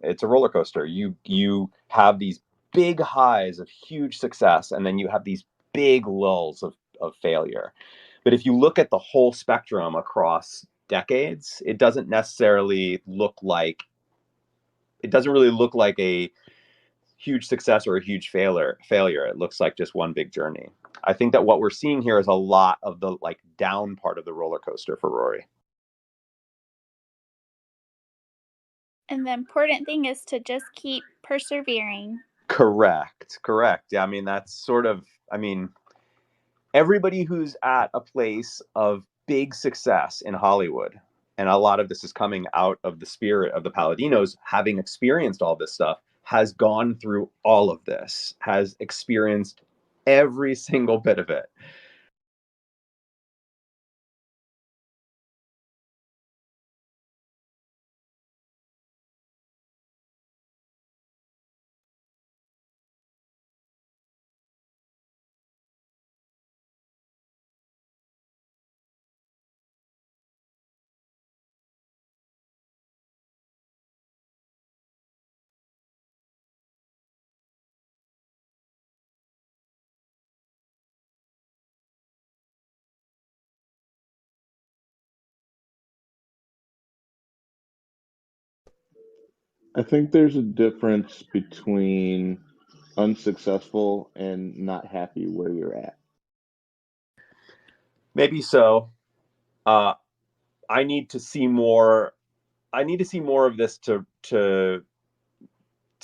It's a roller coaster. You have these big highs of huge success, and then you have these big lulls of failure. But if you look at the whole spectrum across decades, it doesn't necessarily look like it doesn't really look like a huge success or a huge failure. It looks like just one big journey. I think that what we're seeing here is a lot of the like down part of the roller coaster for Rory. And the important thing is to just keep persevering. Correct. Yeah, I mean that's sort of everybody who's at a place of big success in Hollywood, and a lot of this is coming out of the spirit of the Paladinos, having experienced all this stuff, has gone through all of this, has experienced every single bit of it. I think there's a difference between unsuccessful and not happy where you're at. Maybe so. Uh, I need to see more. I need to see more of this to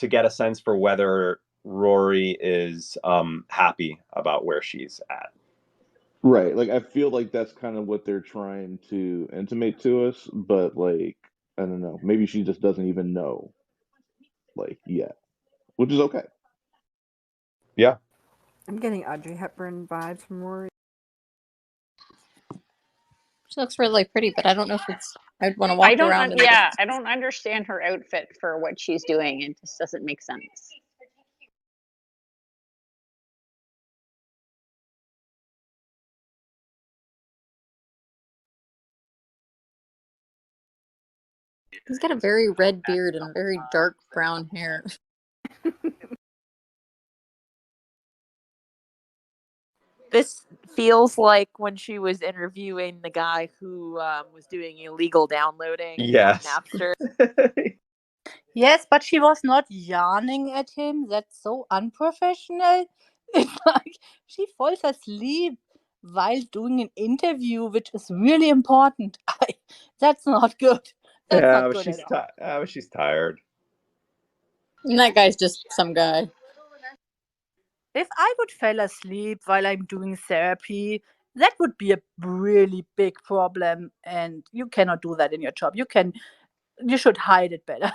get a sense for whether Rory is happy about where she's at. Right. Like I feel like that's kind of what they're trying to intimate to us, but like I don't know, maybe she just doesn't even know like yet, which is okay. Yeah. I'm getting Audrey Hepburn vibes from Rory. She looks really pretty, but I don't know if it's. I'd want to walk around in it. Yeah, I don't understand her outfit for what she's doing. It just doesn't make sense. He's got a very red beard and very dark brown hair. This feels like when she was interviewing the guy who was doing illegal downloading Yes. on Napster. Yes, but she was not yarning at him. That's so unprofessional. It's like she falls asleep while doing an interview, which is really important. That's not good. That's Yeah, not but good at all. she's tired. And that guy's just some guy. If I would fall asleep while I'm doing therapy, that would be a really big problem, and you cannot do that in your job. You should hide it better.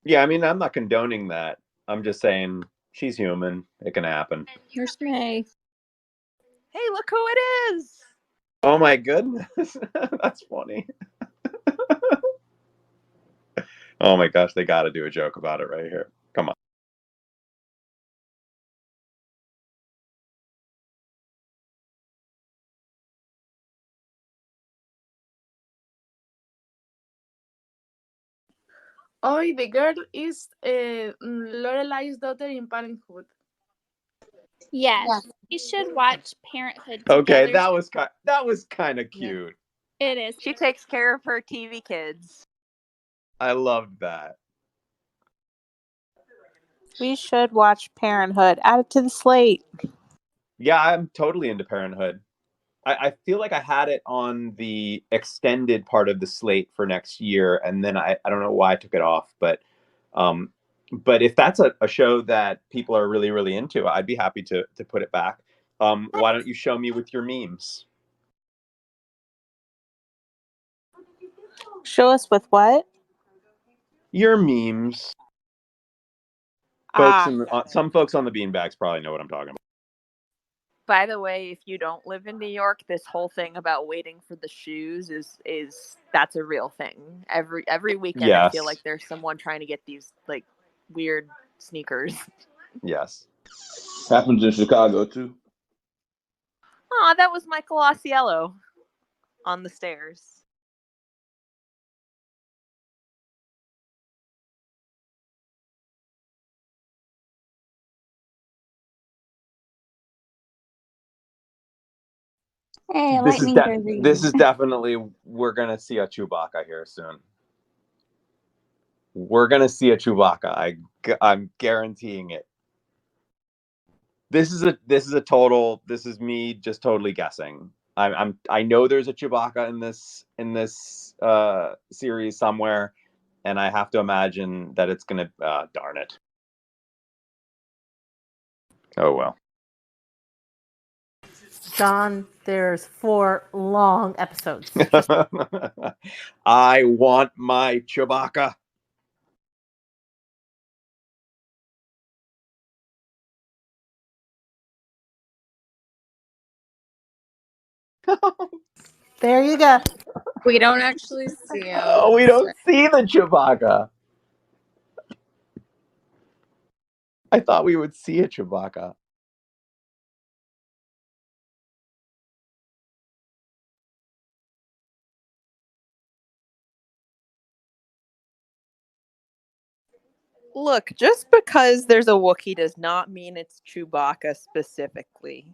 Yeah, I mean, I'm not condoning that. I'm just saying she's human. It can happen. Here's May. Hey, look who it is! Oh my goodness. That's funny. Oh my gosh, they got to do a joke about it right here. Come on. Oh, the girl is Lorelai's daughter in Parenthood. Yes, Yeah. we should watch Parenthood Okay, together. that was kind of Yeah. cute. It is. She takes care of her TV kids. I loved that. We should watch Parenthood. Add it to the slate. Yeah, I'm totally into Parenthood. I feel like I had it on the extended part of the slate for next year, and then I don't know why I took it off, um, but if that's a show that people are really, really into, I'd be happy to put it back. Why don't you show me with your memes? Show us with what? Your memes. Folks some folks on the beanbags probably know what I'm talking about. By the way, if you don't live in New York, this whole thing about waiting for the shoes is that's a real thing. Every weekend I feel Yes. like there's someone trying to get these like weird sneakers. Yes. Happens in Chicago too. Aw, that was Michael Osiello on the stairs. Hey, This is lightning jersey. definitely we're gonna see a Chewbacca here soon. We're gonna see a Chewbacca. I'm guaranteeing it. This is a total. This is me just totally guessing. I know there's a Chewbacca in this series somewhere, and I have to imagine that it's gonna. Darn it. Oh well. John, there's 4 long episodes. I want my Chewbacca. There you go. We don't actually see him. Oh, we That's don't right. see the Chewbacca. I thought we would see a Chewbacca. Look, just because there's a Wookiee does not mean it's Chewbacca specifically.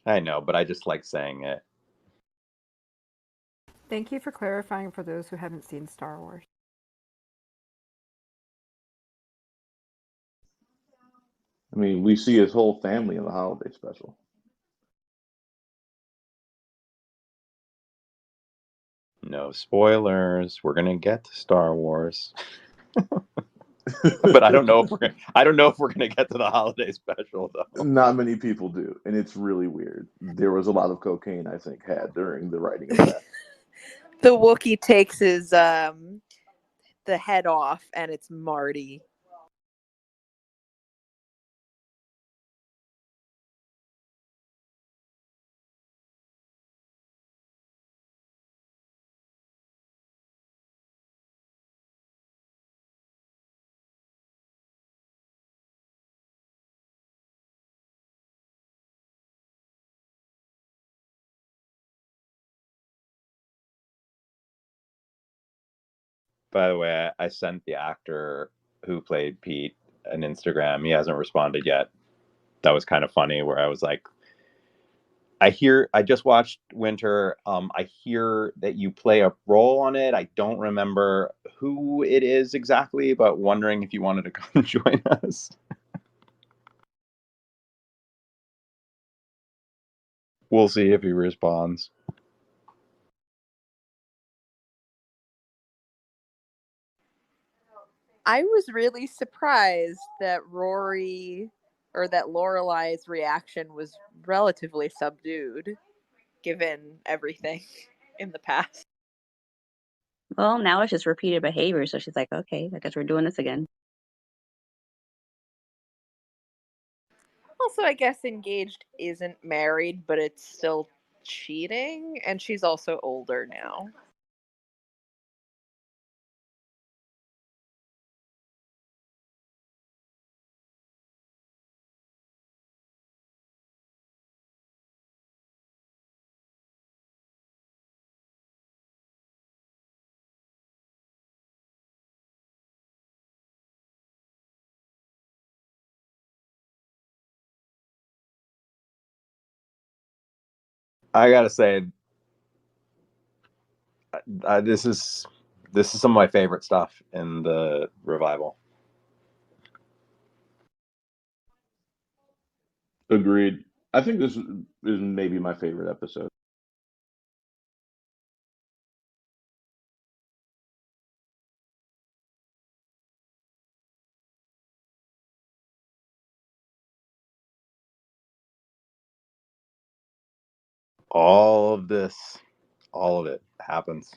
I know, but I just like saying it. Thank you for clarifying for those who haven't seen Star Wars. I mean, we see his whole family in the holiday special. No spoilers. We're gonna get to Star Wars, but I don't know if we're gonna get to the holiday special though. Not many people do, and it's really weird. There was a lot of cocaine, I think, had during the writing of that. The Wookiee takes his the head off, and it's Marty. By the way, I sent the actor who played Pete an Instagram. He hasn't responded yet. That was kind of funny. Where I was like, I just watched Winter. I hear that you play a role on it. I don't remember who it is exactly, but wondering if you wanted to come join us. We'll see if he responds. I was really surprised that Rory or that Lorelai's reaction was relatively subdued, given everything in the past. Well, now it's just repeated behavior, so she's like, okay, I guess we're doing this again. Also, I guess engaged isn't married, but it's still cheating, and she's also older now. I gotta say, this is some of my favorite stuff in the revival. Agreed. I think this is maybe my favorite episode. All of it happens.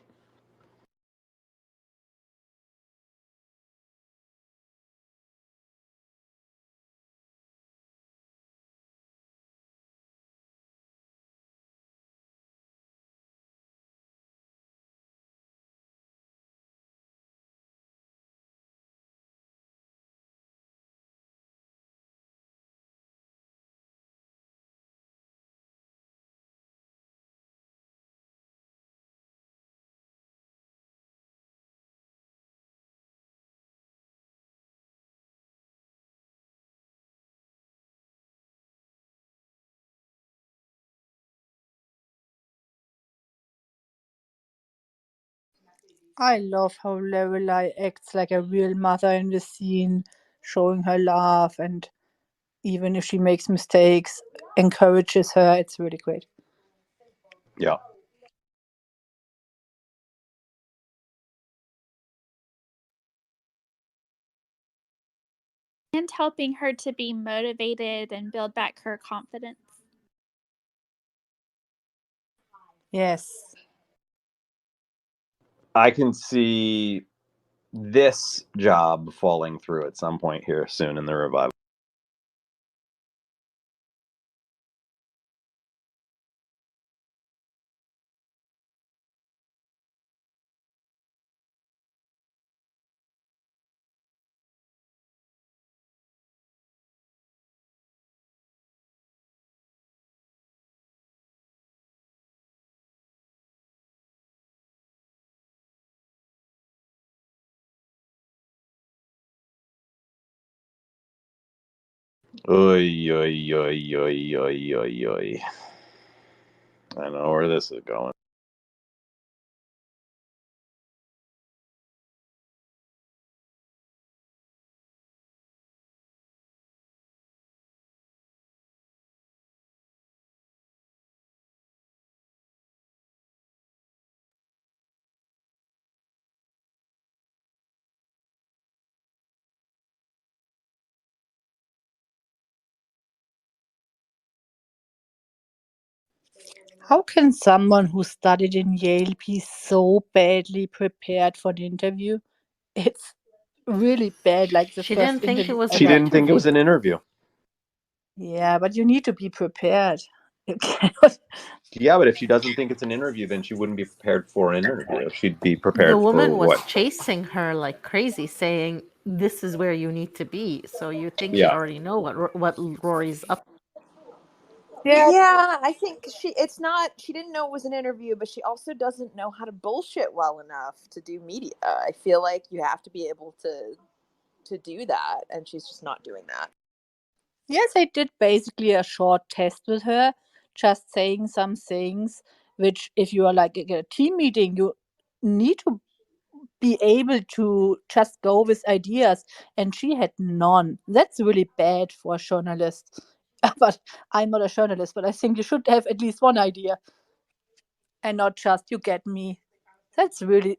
I love how Lorelai acts like a real mother in the scene, showing her love, and even if she makes mistakes, encourages her. It's really great. Yeah. And helping her to be motivated and build back her confidence. Yes. I can see this job falling through at some point here soon in the revival. Oy, oy, oy, oy, oy, oy, oy. I know where this is going. How can someone who studied in Yale be so badly prepared for the interview? It's really bad, like the She first didn't think it interview was She an ever. didn't think it interview. was an interview. Yeah, but you need to be prepared. You cannot. Yeah, but if she doesn't think it's an interview, then she wouldn't be prepared for an interview. She'd be The prepared for woman was what? chasing her like crazy, saying, "This is where you need to be." So you think you Yeah. already know what Rory's up. Yeah, I think it's not, she didn't know it was an interview, but she also doesn't know how to bullshit well enough to do media. I feel like you have to be able to do that, and she's just not doing that. Yes, I did basically a short test with her, just saying some things which, if you are like at a team meeting, you need to be able to just go with ideas, and she had none. That's really bad for a journalist. But I'm not a journalist, but I think you should have at least one idea and not just, you get me. That's really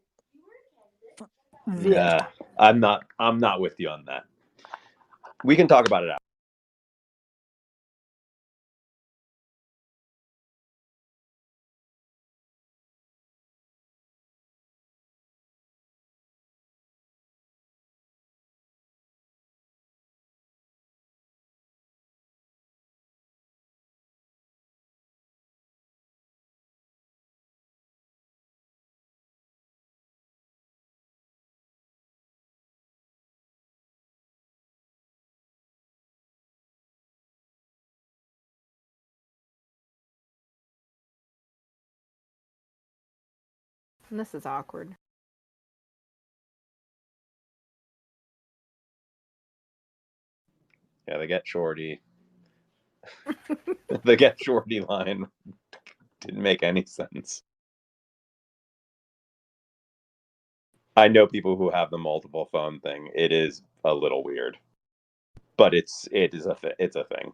weird. Yeah. I'm not with you on that. We can talk about it after. This is awkward. Yeah, they get Shorty. They get Shorty line. Didn't make any sense. I know people who have the multiple phone thing. It is a little weird, but it's a thing.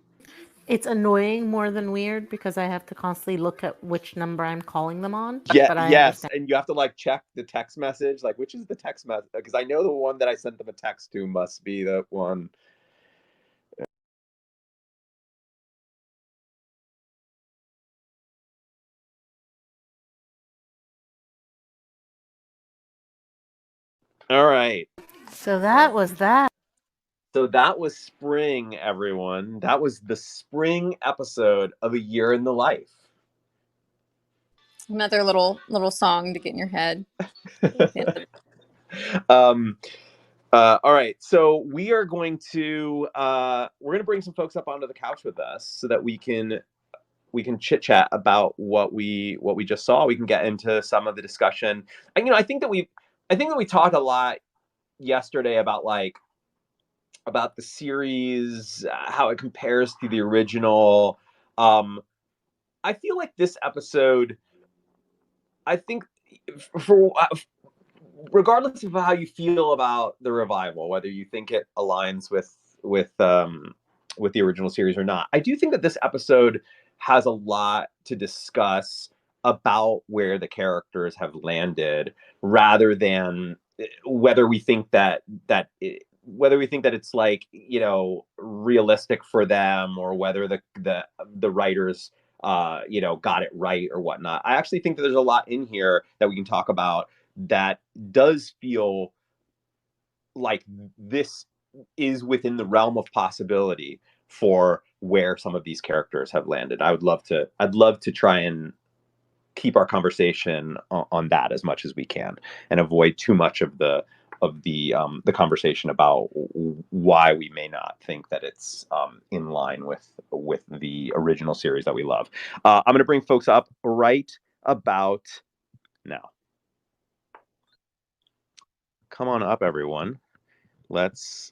It's annoying more than weird because I have to constantly look at which number I'm calling them on. Yeah, But I yes, understand. and you have to like check the text message, like which is the text message, because I know the one that I sent them a text to must be the one. All right. So that was that. So that was spring, everyone. That was the spring episode of A Year in the Life. Another little song to get in your head. All right, so we are going to bring some folks up onto the couch with us so that we can chit chat about what we just saw. We can get into some of the discussion. And I think that we talked a lot yesterday about the series, how it compares to the original. I feel like this episode, I think for regardless of how you feel about the revival, whether you think it aligns with the original series or not, I do think that this episode has a lot to discuss about where the characters have landed, rather than whether we think that it's like realistic for them, or whether the writers got it right or whatnot. I actually think that there's a lot in here that we can talk about that does feel like this is within the realm of possibility for where some of these characters have landed. I'd love to try and keep our conversation on that as much as we can, and avoid too much of the conversation about why we may not think that it's in line with the original series that we love. I'm going to bring folks up right about now. Come on up, everyone. Let's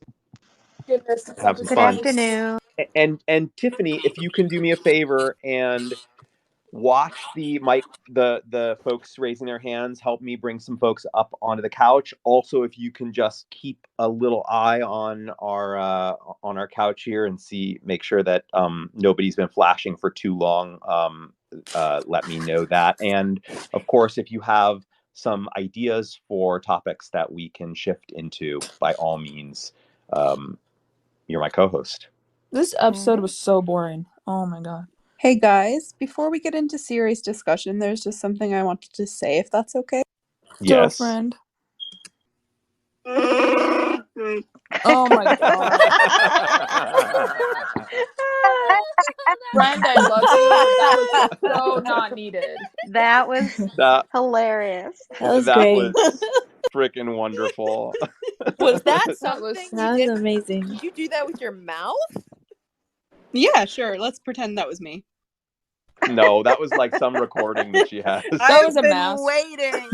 have some Good fun. afternoon. And Tiffany, if you can do me a favor and watch the folks raising their hands, help me bring some folks up onto the couch. Also, if you can just keep a little eye on our couch here and make sure that nobody's been flashing for too long, let me know that. And of course, if you have some ideas for topics that we can shift into, by all means, you're my co-host. This episode was so boring. Oh my god. Hey guys, before we get into serious discussion, there's just something I wanted to say, if that's okay. Yes. Girlfriend. Oh my god. Friend, I love you. That was so not needed. That was hilarious. That was great. Was freaking wonderful. Was that That was something That you was did? amazing. Did you do that with your mouth? Yeah, sure. Let's pretend that was me. No, that was like some recording that she has. That was a been mask. waiting.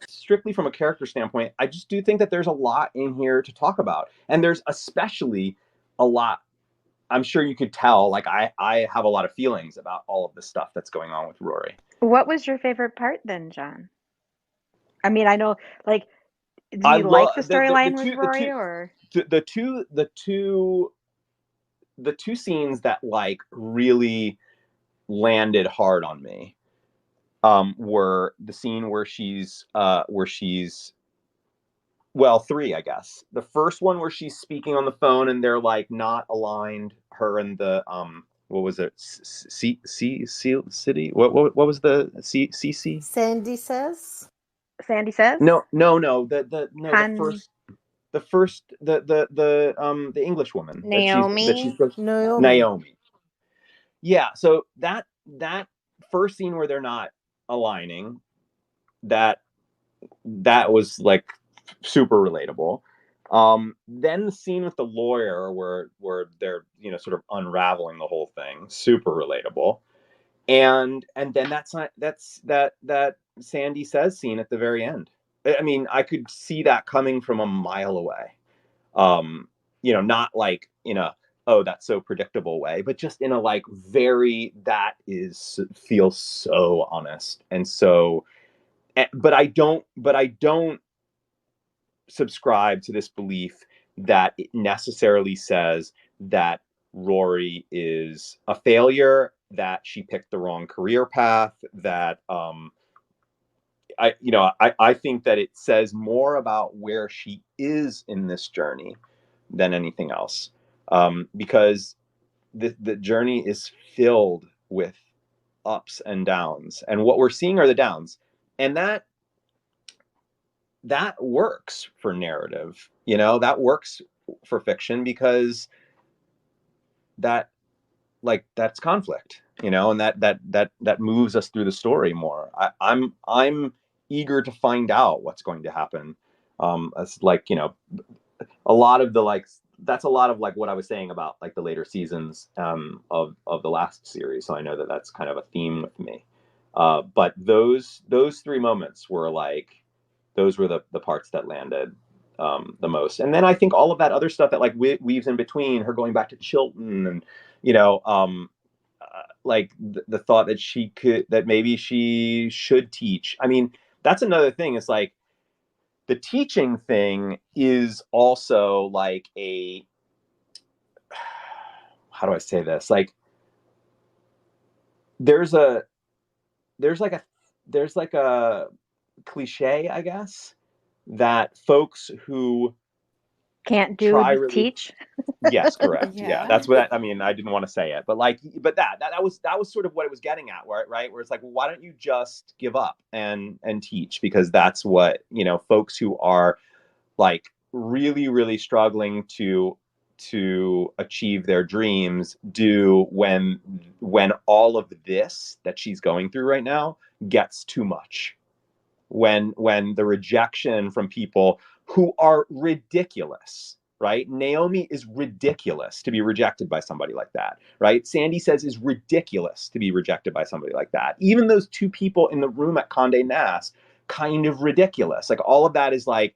Strictly from a character standpoint, I just do think that there's a lot in here to talk about. And there's especially a lot, I'm sure you could tell, like I have a lot of feelings about all of the stuff that's going on with Rory. What was your favorite part then, John? I mean, I know, like, do you like the storyline with Rory, or the two scenes that like really landed hard on me were the scene where she's well, three, I guess. The first one where she's speaking on the phone and they're like not aligned, her and the what was it? City? What was the CC? Sandy says. Sandy says? No. The first the English woman. Naomi. Naomi. Yeah, so that first scene where they're not aligning, that was like super relatable. Then the scene with the lawyer where they're sort of unraveling the whole thing, super relatable. And then that Sandy says scene at the very end. I mean, I could see that coming from a mile away. Not like in a oh, that's so predictable way, but just in a like feels so honest. And so, but I don't subscribe to this belief that it necessarily says that Rory is a failure, that she picked the wrong career path, that I think that it says more about where she is in this journey than anything else. Because the journey is filled with ups and downs, and what we're seeing are the downs, and that works for narrative. That works for fiction because that that's conflict, and that moves us through the story more. I'm eager to find out what's going to happen. As like a lot of the like that's a lot of like what I was saying about like the later seasons of the last series. So I know that that's kind of a theme with me. But those three moments were like those were the parts that landed the most. And then I think all of that other stuff that like weaves in between, her going back to Chilton, and like the thought that maybe she should teach. I mean, that's another thing. It's like the teaching thing is also like how do I say this? Like there's a there's like a there's like a cliche, I guess, that folks who Can't do try the really. teach. Yes, correct. Yeah, Yeah. that's what I mean. I didn't want to say it, but like, but that was sort of what it was getting at, right? Where it's like, well, why don't you just give up and teach? Because that's what folks who are like really, really struggling to achieve their dreams do when all of this that she's going through right now gets too much, when the rejection from people who are ridiculous, right? Naomi is ridiculous to be rejected by somebody like that, right? Sandy says is ridiculous to be rejected by somebody like that. Even those two people in the room at Condé Nast, kind of ridiculous. Like all of that is like,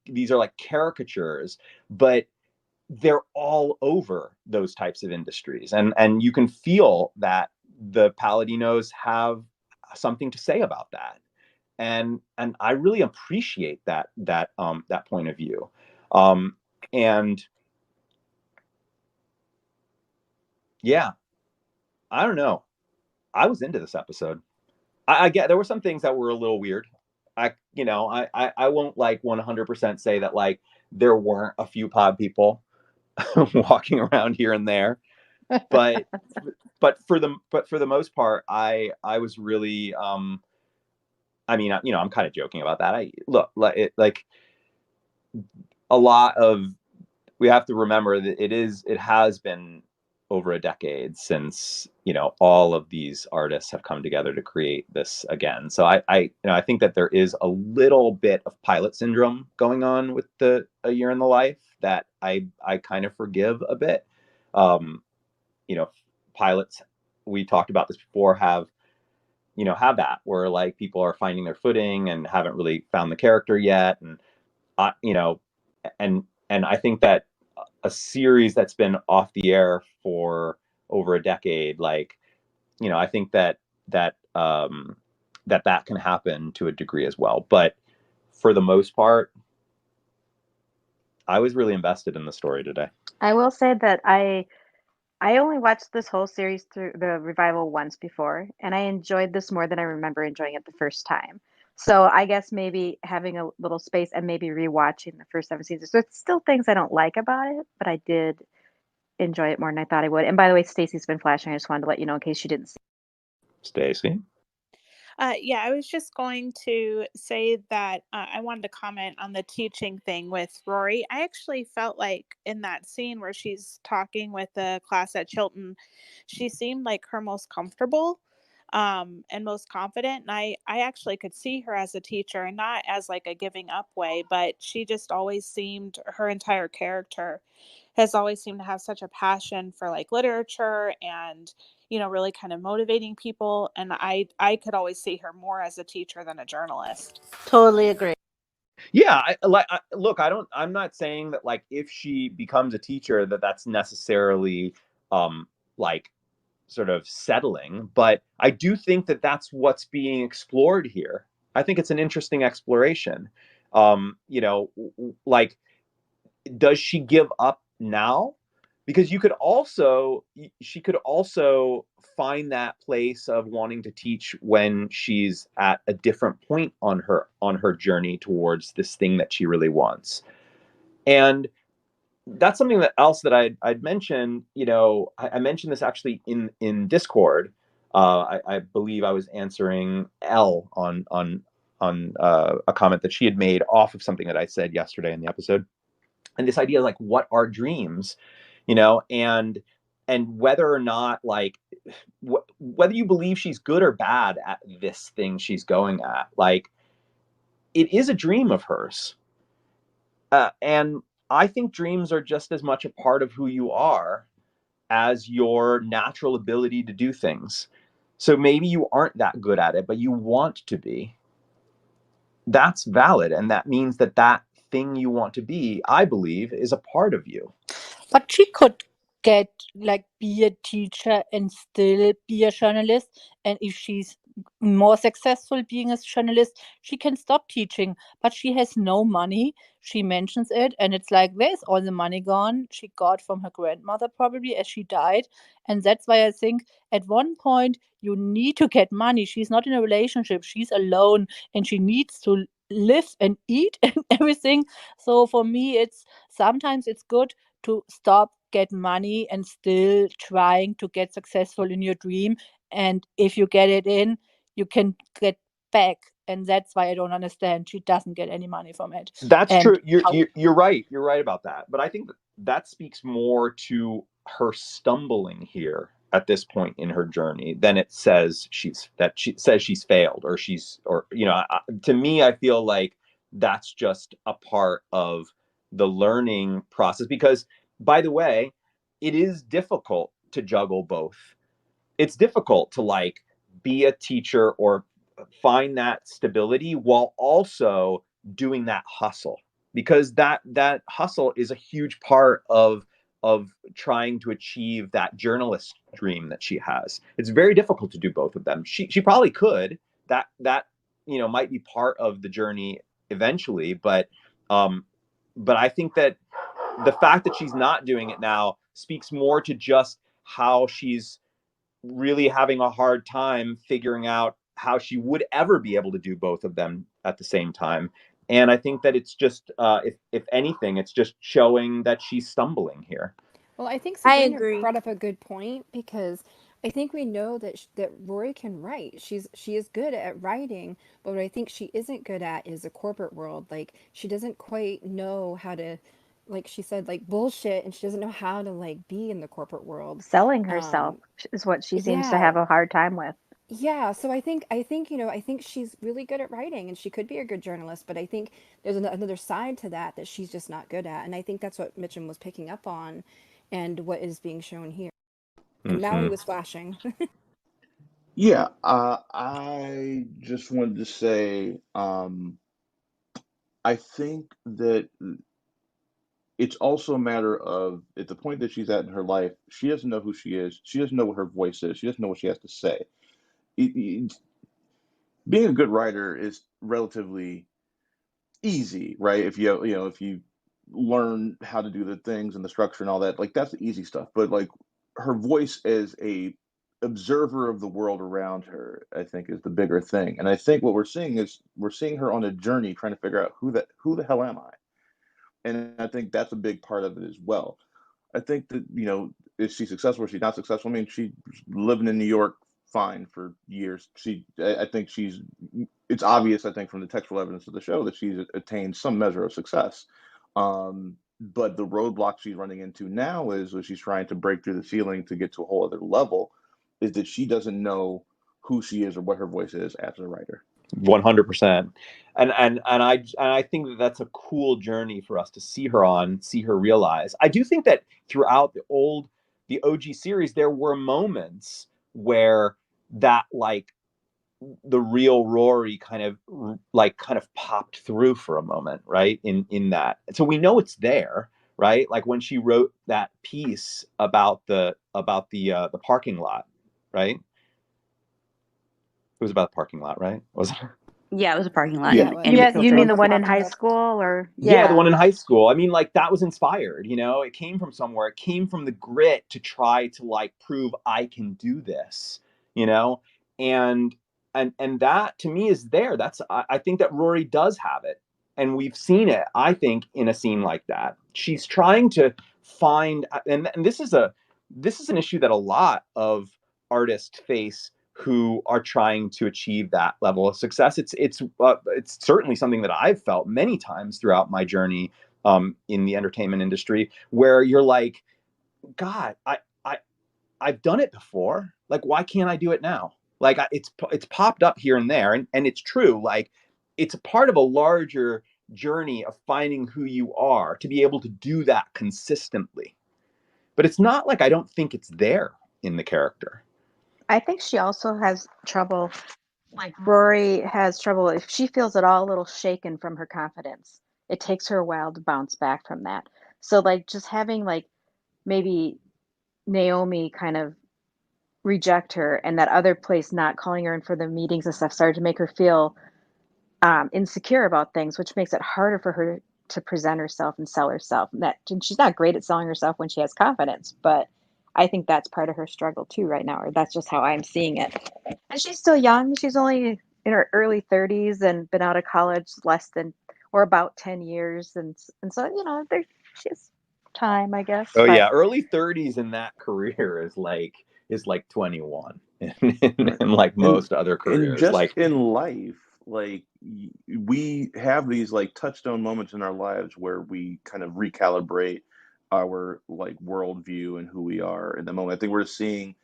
these are like caricatures, but they're all over those types of industries. And you can feel that the Paladinos have something to say about that, and I really appreciate that point of view. And yeah, I don't know. I was into this episode. I get there were some things that were a little weird. I won't like 100% say that like there weren't a few pod people walking around here and there, but for the most part, I was really I mean, I'm kind of joking about that. I look like a lot of we have to remember that it has been over a decade since all of these artists have come together to create this again. So I think that there is a little bit of pilot syndrome going on with the A Year in the Life that I kind of forgive a bit. um Pilots, we talked about this before, have that where like people are finding their footing and haven't really found the character yet. And I you know and I think that a series that's been off the air for over a decade, like I think that can happen to a degree as well. But for the most part, I was really invested in the story today. I will say that I only watched this whole series through the revival once before, and I enjoyed this more than I remember enjoying it the first time. So I guess maybe having a little space and maybe rewatching the first 7 seasons. So it's still things I don't like about it, but I did enjoy it more than I thought I would. And by the way, Stacey's been flashing. I just wanted to let you know in case you didn't see. Stacey? Yeah, I was just going to say that I wanted to comment on the teaching thing with Rory. I actually felt like in that scene where she's talking with the class at Chilton, she seemed like her most comfortable and most confident. And I actually could see her as a teacher, and not as like a giving up way, but she just always seemed, her entire character has always seemed to have such a passion for like literature and really kind of motivating people. And I could always see her more as a teacher than a journalist. Totally agree. Yeah, look, I'm not saying that like if she becomes a teacher that's necessarily like sort of settling, but I do think that that's what's being explored here. I think it's an interesting exploration. Like, does she give up now? Because she could also find that place of wanting to teach when she's at a different point on her journey towards this thing that she really wants. And that's something that I'd mentioned. I mentioned this actually in Discord. I believe I was answering L on a comment that she had made off of something that I said yesterday in the episode. And this idea, like, what are dreams, and whether or not, like, whether you believe she's good or bad at this thing she's going at, like, it is a dream of hers. And I think dreams are just as much a part of who you are as your natural ability to do things. So maybe you aren't that good at it, but you want to be. That's valid. And that means that thing you want to be, I believe, is a part of you. But she could get like be a teacher and still be a journalist. And if she's more successful being a journalist, she can stop teaching. But she has no money. She mentions it, and it's like, where's all the money gone? She got from her grandmother probably as she died. And that's why I think at one point you need to get money. She's not in a relationship, she's alone, and she needs to live and eat and everything. So for me, it's sometimes it's good to stop, get money, and still trying to get successful in your dream. And if you get it in, you can get back. And that's why I don't understand she doesn't get any money from it. That's And true. You're right. You're right about that. But I think that speaks more to her stumbling here at this point in her journey than it says she says she's failed, or to me, I feel like that's just a part of the learning process. Because, by the way, it is difficult to juggle both. It's difficult to, like, be a teacher or find that stability while also doing that hustle, because that hustle is a huge part of trying to achieve that journalist dream that she has. It's very difficult to do both of them. She probably could. That might be part of the journey eventually, but I think that the fact that she's not doing it now speaks more to just how she's really having a hard time figuring out how she would ever be able to do both of them at the same time. And I think that it's just, if anything, it's just showing that she's stumbling here. Well, I think I Sabrina agree. brought up a good point because I think we know that that Rory can write. She is good at writing, but what I think she isn't good at is the corporate world. Like she doesn't quite know how to, like she said, like bullshit, and she doesn't know how to like be in the corporate world. Selling herself is what she seems to Yeah, have a hard time with. yeah, so I think she's really good at writing and she could be a good journalist, but I think there's another side to that she's just not good at. And I think that's what Mitchum was picking up on and what is being shown here. And Maui Mm-hmm. was flashing. Yeah, I just wanted to say, I think that it's also a matter of at the point that she's at in her life, she doesn't know who she is. She doesn't know what her voice is. She doesn't know what she has to say. Being a good writer is relatively easy, right? If if you learn how to do the things and the structure and all that, like that's the easy stuff. But like her voice as a observer of the world around her, I think is the bigger thing. And I think what we're seeing is we're seeing her on a journey trying to figure out who the hell am I? And I think that's a big part of it as well. I think that, is she successful or she's not successful? I mean, she's living in New York fine for years. I think it's obvious, I think, from the textual evidence of the show that she's attained some measure of success. But the roadblock she's running into now is when she's trying to break through the ceiling to get to a whole other level, is that she doesn't know who she is or what her voice is as a writer. 100%. And I think that that's a cool journey for us to see her on, see her realize. I do think that throughout the OG series, there were moments where that, like, the real Rory kind of popped through for a moment, right? In that. So we know it's there, right? Like when she wrote that piece about the parking lot, right? It was about the parking lot, right? Was it? Yeah, it was a parking lot Yeah. Yeah, it in, was. in Yeah, you mean Chilton. the one in Parking high lot. school or Yeah, the yeah. one in high school. I mean, like that was inspired, it came from somewhere. It came from the grit to try to like prove I can do this, you know? And and that to me is there. I think that Rory does have it. And we've seen it, I think, in a scene like that. She's trying to find and this is an issue that a lot of artists face who are trying to achieve that level of success. It's certainly something that I've felt many times throughout my journey in the entertainment industry, where you're like, God, I've done it before. Like, why can't I do it now? Like, it's popped up here and there, and it's true. Like, it's a part of a larger journey of finding who you are to be able to do that consistently. But it's not like I don't think it's there in the character. I think she also has trouble, like Rory has trouble if she feels at all a little shaken from her confidence. It takes her a while to bounce back from that. So like just having like maybe Naomi kind of reject her and that other place not calling her in for the meetings and stuff started to make her feel insecure about things, which makes it harder for her to present herself and sell herself. And she's not great at selling herself when she has confidence, but I think that's part of her struggle too right now, or that's just how I'm seeing it. And she's still young. She's only in her early 30s and been out of college less than or about 10 years. And so, she has time, I guess. Oh But yeah, early 30s in that career is like 21 in, Right. like And most other and careers. just Like, in life, like we have these like touchstone moments in our lives where we kind of recalibrate our like worldview and who we are in the moment. I think we're seeing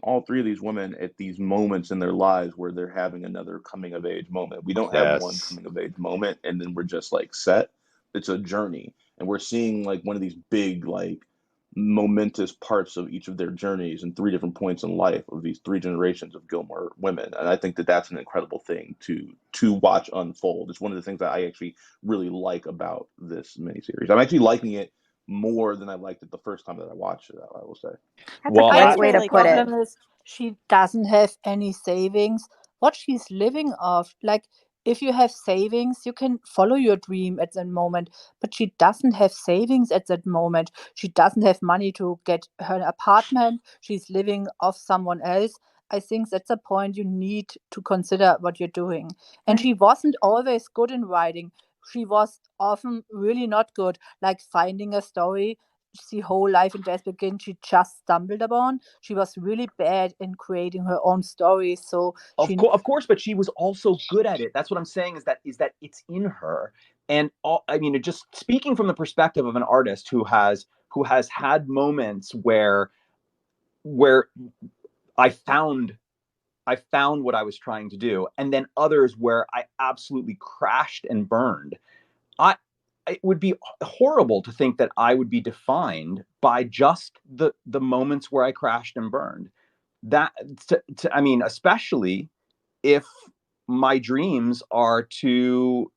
all three of these women at these moments in their lives where they're having another coming of age moment. We don't have one yes. coming of age moment and then we're just like set. It's a journey. And we're seeing like one of these big like momentous parts of each of their journeys and three different points in life of these three generations of Gilmore women. And I think that that's an incredible thing to watch unfold. It's one of the things that I actually really like about this miniseries. I'm actually liking it more than I liked it the first time that I watched it, I will say. that's a Well, I great I way think to the really put good. it. problem is she doesn't have any savings. What she's living off, like if you have savings, you can follow your dream at that moment. But she doesn't have savings at that moment. She doesn't have money to get her apartment. She's living off someone else. I think that's a point you need to consider what you're doing. And Right. she wasn't always good in writing. She was often really not good, like finding a story the whole life in Jazz Begin she just stumbled upon. She was really bad in creating her own stories. So she of course, but she was also good at it. That's what I'm saying is that it's in her. And I mean, just speaking from the perspective of an artist who has had moments where I found I found what I was trying to do, and then others where I absolutely crashed and burned. I It would be horrible to think that I would be defined by just the moments where I crashed and burned. That I mean, especially if my dreams are to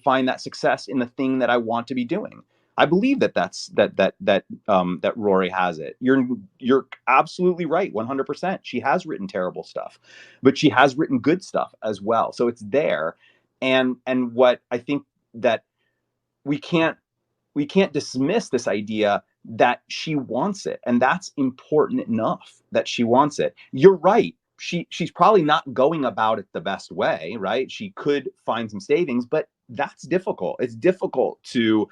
find that success in the thing that I want to be doing. I believe that Rory has it. You're absolutely right, 100%. She has written terrible stuff, but she has written good stuff as well. So it's there, and what I think that we can't we can't dismiss this idea that she wants it, and that's important enough that she wants it. You're right, she's probably not going about it the best way, right? She could find some savings, but that's difficult. It's difficult to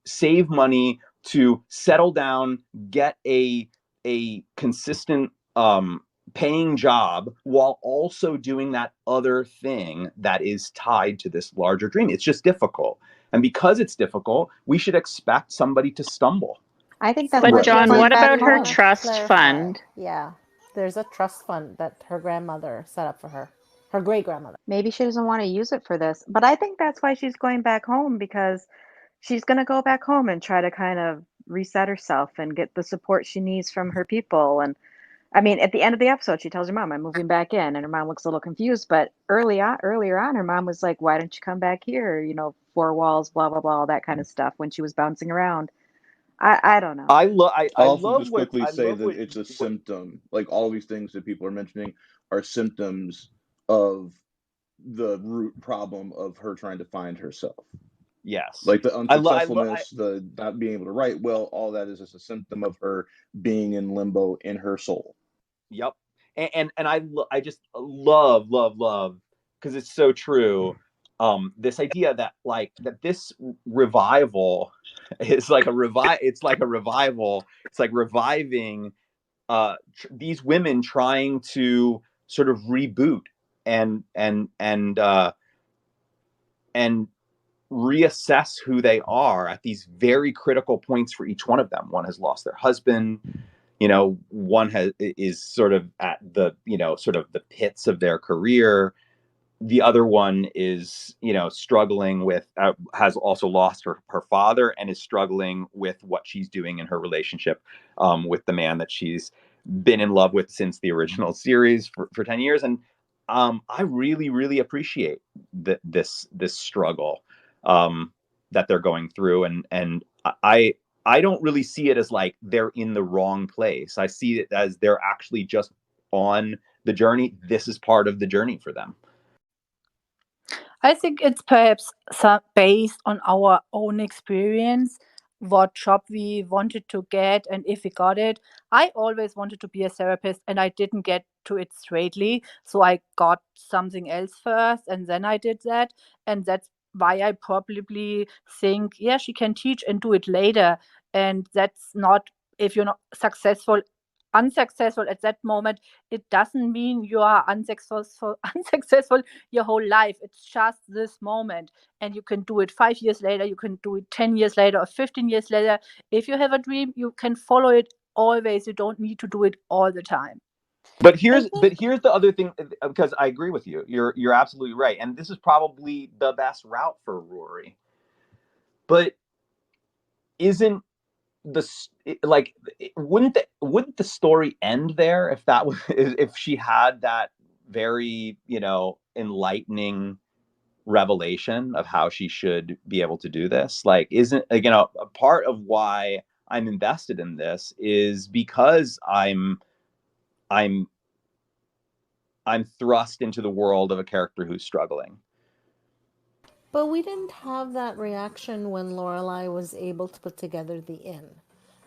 save money, to settle down, get a consistent paying job while also doing that other thing that is tied to this larger dream. It's just difficult, and because it's difficult, we should expect somebody to stumble. I think So that's But why what she's John, Rory, going what back about we her want home. to trust clarify. fund? Yeah, there's a trust fund that her grandmother set up for her great grandmother. Maybe she doesn't want to use it for this, but I think that's why she's going back home because she's going to go back home and try to kind of reset herself and get the support she needs from her people. And I mean, at the end of the episode, she tells her mom, "I'm moving back in," and her mom looks a little confused. But earlier on, her mom was like, "Why don't you come back here? You know, four walls, blah blah blah, all that kind of stuff." When she was bouncing around, I don't know. I I'll also love just what quickly say that it's a symptom. Like all these things that people are mentioning are symptoms of the root problem of her trying to find herself. yes. Like the I unsuccessfulness, the not being able to write well, all that is just a symptom of her being in limbo in her soul. Yep. And I just love because it's so true. This idea that like that this revival is like a it's like a revival. It's like reviving these women trying to sort of reboot and and reassess who they are at these very critical points for each one of them. One has lost their husband, one is sort of at the sort of the pits of their career. The other one is struggling with has also lost her father and is struggling with what she's doing in her relationship with the man that she's been in love with since the original series for 10 years. And I really appreciate this struggle that they're going through. And I don't really see it as like they're in the wrong place. I see it as they're actually just on the journey. This is part of the journey for them. I think it's perhaps based on our own experience, what job we wanted to get, and if we got it. I always wanted to be a therapist, and I didn't get to it straightly. So I got something else first, and then I did that. And that's why I probably think, yeah, she can teach and do it later. And that's not, if you're not unsuccessful at that moment, it doesn't mean you are unsuccessful your whole life. It's just this moment, and you can do it 5 years later, you can do it 10 years later, or 15 years later. If you have a dream, you can follow it always. You don't need to do it all the time. But here's the other thing, because I agree with you. You're absolutely right, and this is probably the best route for Rory. But isn't the like wouldn't the story end there if that was if she had that very enlightening revelation of how she should be able to do this? Like, isn't a part of why I'm invested in this is because I'm thrust into the world of a character who's struggling. But we didn't have that reaction when Lorelai was able to put together the inn.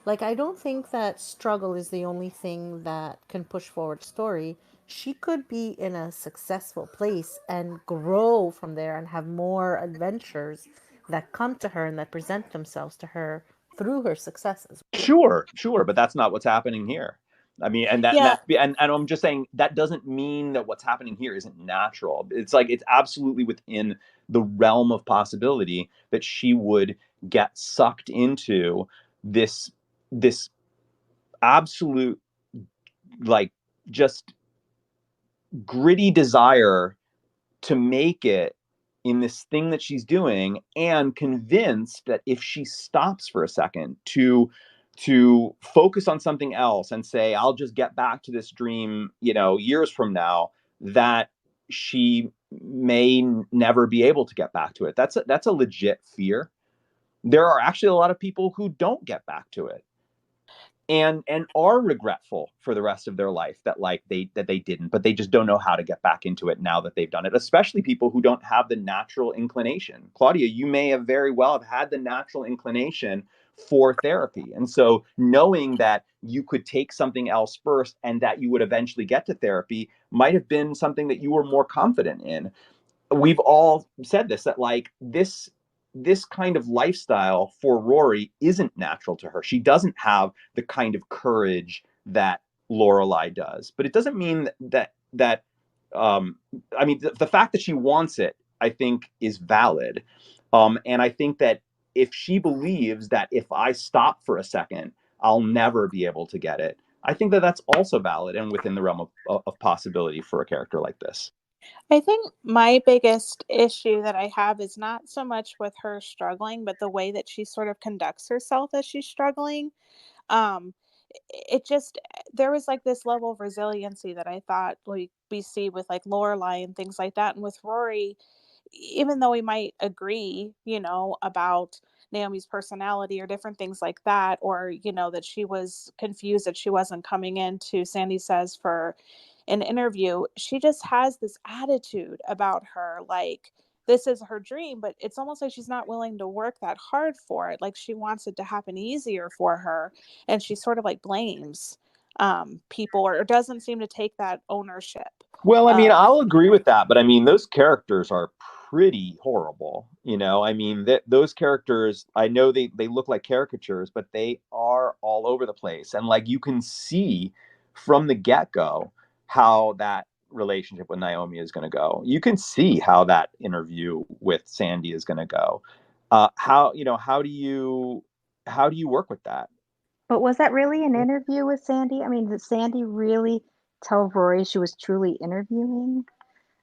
Like, I don't think that struggle is the only thing that can push forward story. She could be in a successful place and grow from there and have more adventures that come to her and that present themselves to her through her successes. Sure, but that's not what's happening here. I mean, Yeah. and I'm just saying that doesn't mean that what's happening here isn't natural. It's like it's absolutely within the realm of possibility that she would get sucked into this absolute, like, just gritty desire to make it in this thing that she's doing, and convinced that if she stops for a second to focus on something else and say, I'll just get back to this dream years from now, that she may never be able to get back to it. That's a legit fear. There are actually a lot of people who don't get back to it and are regretful for the rest of their life that they didn't, but they just don't know how to get back into it now that they've done it, especially people who don't have the natural inclination. Claudia, you may have very well have had the natural inclination for therapy, and so knowing that you could take something else first and that you would eventually get to therapy might have been something that you were more confident in. We've all said this, that like this kind of lifestyle for Rory isn't natural to her. She doesn't have the kind of courage that Lorelai does. But it doesn't mean that um I mean the fact that she wants it, I think, is valid. And I think that if she believes that if I stop for a second, I'll never be able to get it, I think that that's also valid and within the realm of possibility for a character like this. I think my biggest issue that I have is not so much with her struggling, but the way that she sort of conducts herself as she's struggling. Um, it just, there was like this level of resiliency that I thought like we see with like Lorelai and things like that, and with Rory, even though we might agree, about Naomi's personality or different things like that, or that she was confused that she wasn't coming into Sandy Says for an interview, she just has this attitude about her, like this is her dream, but it's almost like she's not willing to work that hard for it. Like she wants it to happen easier for her, and she sort of like blames people, or doesn't seem to take that ownership. Well, I mean, I'll agree with that, but I mean, those characters are pretty horrible. I mean, those characters, I know they look like caricatures, but they are all over the place. And like you can see from the get-go how that relationship with Naomi is going to go. You can see how that interview with Sandy is going to go. How do you work with that? But was that really an interview with Sandy? I mean, did Sandy really tell Rory she was truly interviewing?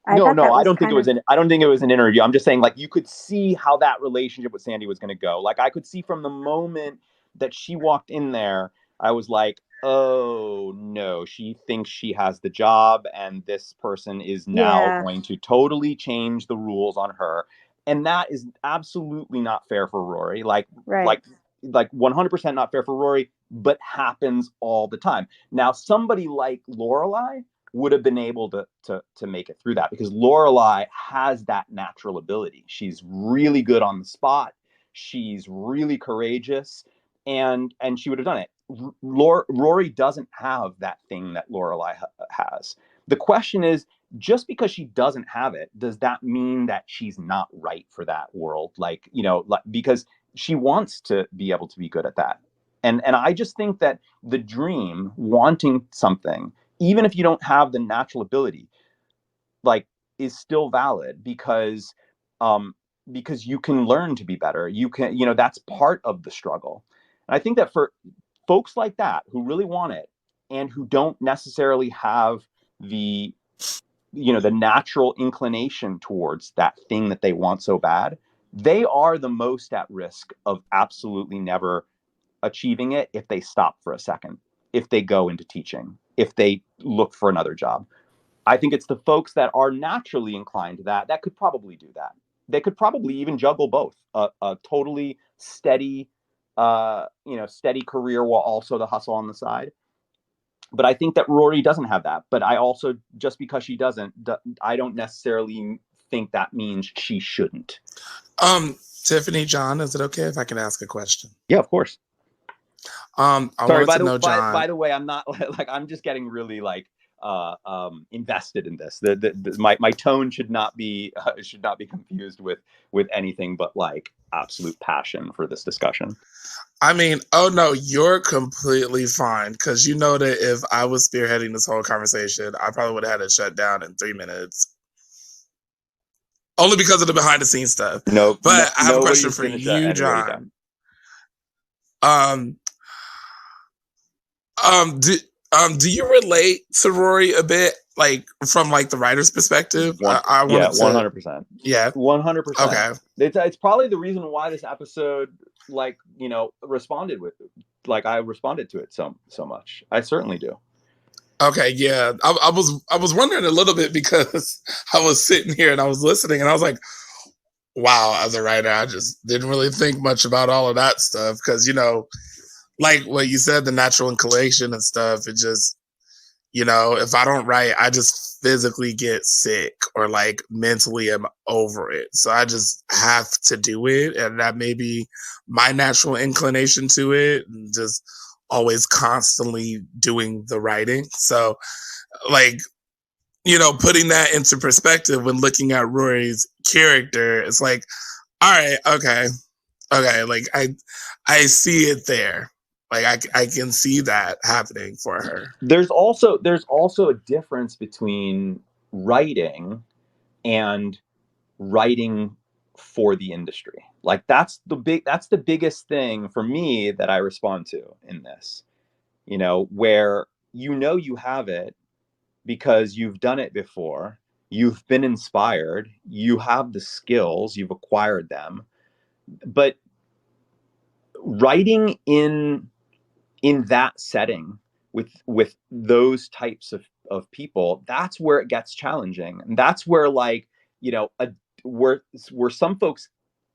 I No, thought no, that I was don't think it kind was of, an I don't think it was an interview. I'm just saying like you could see how that relationship with Sandy was going to go. Like I could see from the moment that she walked in there, I was like, "Oh, no, she thinks she has the job and this person is now yeah, going to totally change the rules on her." And that is absolutely not fair for Rory. Like right. like like 100% not fair for Rory, but happens all the time. Now, somebody like Lorelai would have been able to make it through that because Lorelai has that natural ability. She's really good on the spot. She's really courageous, and she would have done it. Rory doesn't have that thing that Lorelai has. The question is, just because she doesn't have it, does that mean that she's not right for that world? Because she wants to be able to be good at that. And I just think that the dream, wanting something, even if you don't have the natural ability, like is still valid um because you can learn to be better. You can, that's part of the struggle. And I think that for folks like that who really want it and who don't necessarily have the the natural inclination towards that thing that they want so bad, they are the most at risk of absolutely never achieving it if they stop for a second, if they go into teaching, if they look for another job. I think it's the folks that are naturally inclined to that could probably do that. They could probably even juggle both a totally steady, steady career while also the hustle on the side. But I think that Rory doesn't have that. But I also, just because she doesn't, I don't necessarily think that means she shouldn't. Tiffany, John, is it okay if I can ask a question? Yeah, of course. I Sorry, wanted to know, John. by the way, I'm not like I'm just getting really like invested in this. My tone should not be confused with anything but like absolute passion for this discussion. I mean, oh no, you're completely fine because you know that if I was spearheading this whole conversation, I probably would have had it shut down in 3 minutes. Only because of the behind the scenes stuff. No, but I have a question for gonna you, shut anybody John. down. Do you relate to Rory a bit, like from like the writer's perspective? I wanted 100%. Yeah, 100%. Okay, it's probably the reason why this episode, like I responded to it so much. I certainly do. Okay, yeah, I was wondering a little bit because I was sitting here and I was listening and I was like, wow, as a writer, I just didn't really think much about all of that stuff because like what you said, the natural inclination and stuff, it just, if I don't write, I just physically get sick or like mentally am over it. So I just have to do it. And that may be my natural inclination to it, and just always constantly doing the writing. So like, putting that into perspective when looking at Rory's character, it's like, all right, okay. Like I see it there. Like I can see that happening for her. There's also a difference between writing and writing for the industry. Like that's the biggest thing for me that I respond to in this. Where you have it because you've done it before, you've been inspired, you have the skills, you've acquired them. But writing in in that setting with those types of people, that's where it gets challenging. And that's where, like, you know, where some folks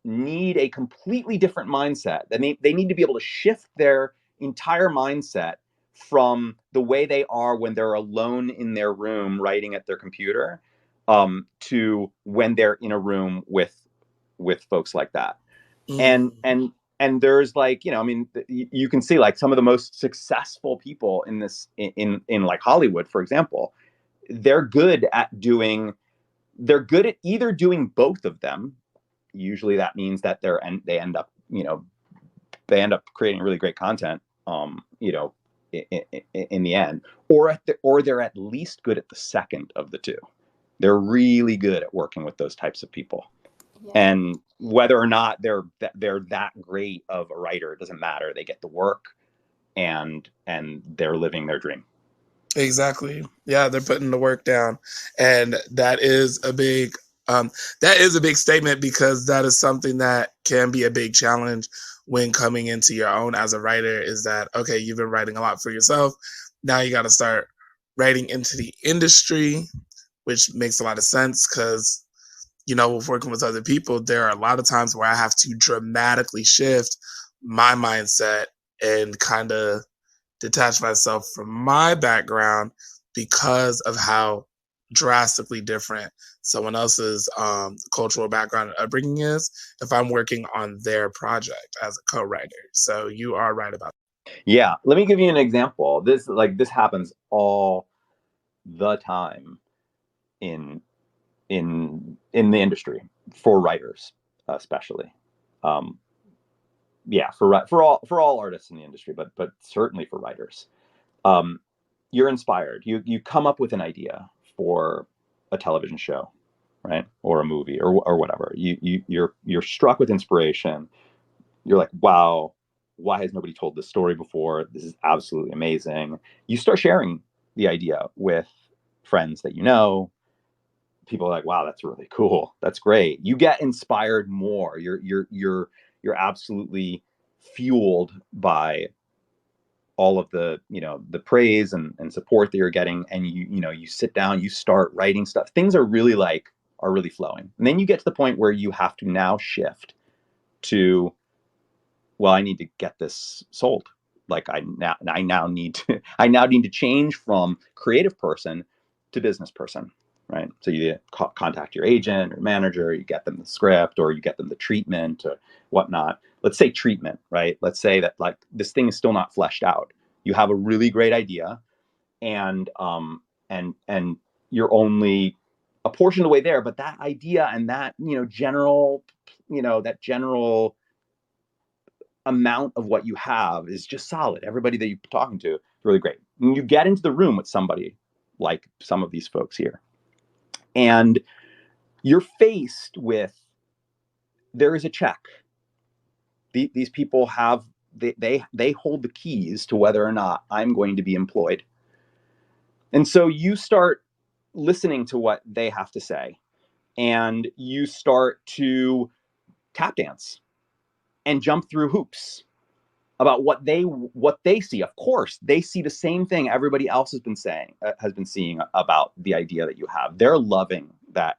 need a completely different mindset. They need to be able to shift their entire mindset from the way they are when they're alone in their room writing at their computer, to when they're in a room with folks like that. and Mm. and and there's, like, you know, I mean, you can see, like, some of the most successful people in this, in like Hollywood, for example, they're good at doing they're good at either doing both of them. Usually that means that they end up, you know, they end up creating really great content, you know, in the end, or they're at least good at the second of the two. They're really good at working with those types of people. Yeah. And whether or not they're that great of a writer, it doesn't matter. They get the work, and they're living their dream. Exactly. Yeah, they're putting the work down, and that is a big statement, because that is something that can be a big challenge when coming into your own as a writer. Is that, okay, you've been writing a lot for yourself, now you got to start writing into the industry, which makes a lot of sense, because, you know, with working with other people, there are a lot of times where I have to dramatically shift my mindset and kind of detach myself from my background because of how drastically different someone else's cultural background and upbringing is if I'm working on their project as a co-writer. So you are right about that. Yeah, let me give you an example. This happens all the time in the industry, for writers especially. um yeah, for all artists in the industry, but certainly for writers. um you're inspired, you come up with an idea for a television show, right, or a movie, or whatever. You're struck with inspiration. You're like, wow, why has nobody told this story before? This is absolutely amazing. You start sharing the idea with friends that you know. People are like, wow, that's really cool, that's great. You get inspired more. You're absolutely fueled by all of the, you know, the praise and support that you're getting. And you know, you sit down, you start writing stuff. Things are really flowing. And then you get to the point where you have to now shift to, well, I need to get this sold. Like, I now need to I now need to change from creative person to business person, right? So you contact your agent or manager, you get them the script, or you get them the treatment or whatnot. Let's say treatment, right? Let's say that, like, this thing is still not fleshed out. You have a really great idea, and and you're only a portion of the way there, but that idea and that, you know, that general amount of what you have is just solid. Everybody that you're talking to is really great. When you get into the room with somebody like some of these folks here, and you're faced with, there is a check. These people have, they hold the keys to whether or not I'm going to be employed. And so you start listening to what they have to say, and you start to tap dance and jump through hoops about what they see. Of course, they see the same thing everybody else has been seeing about the idea that you have. They're loving that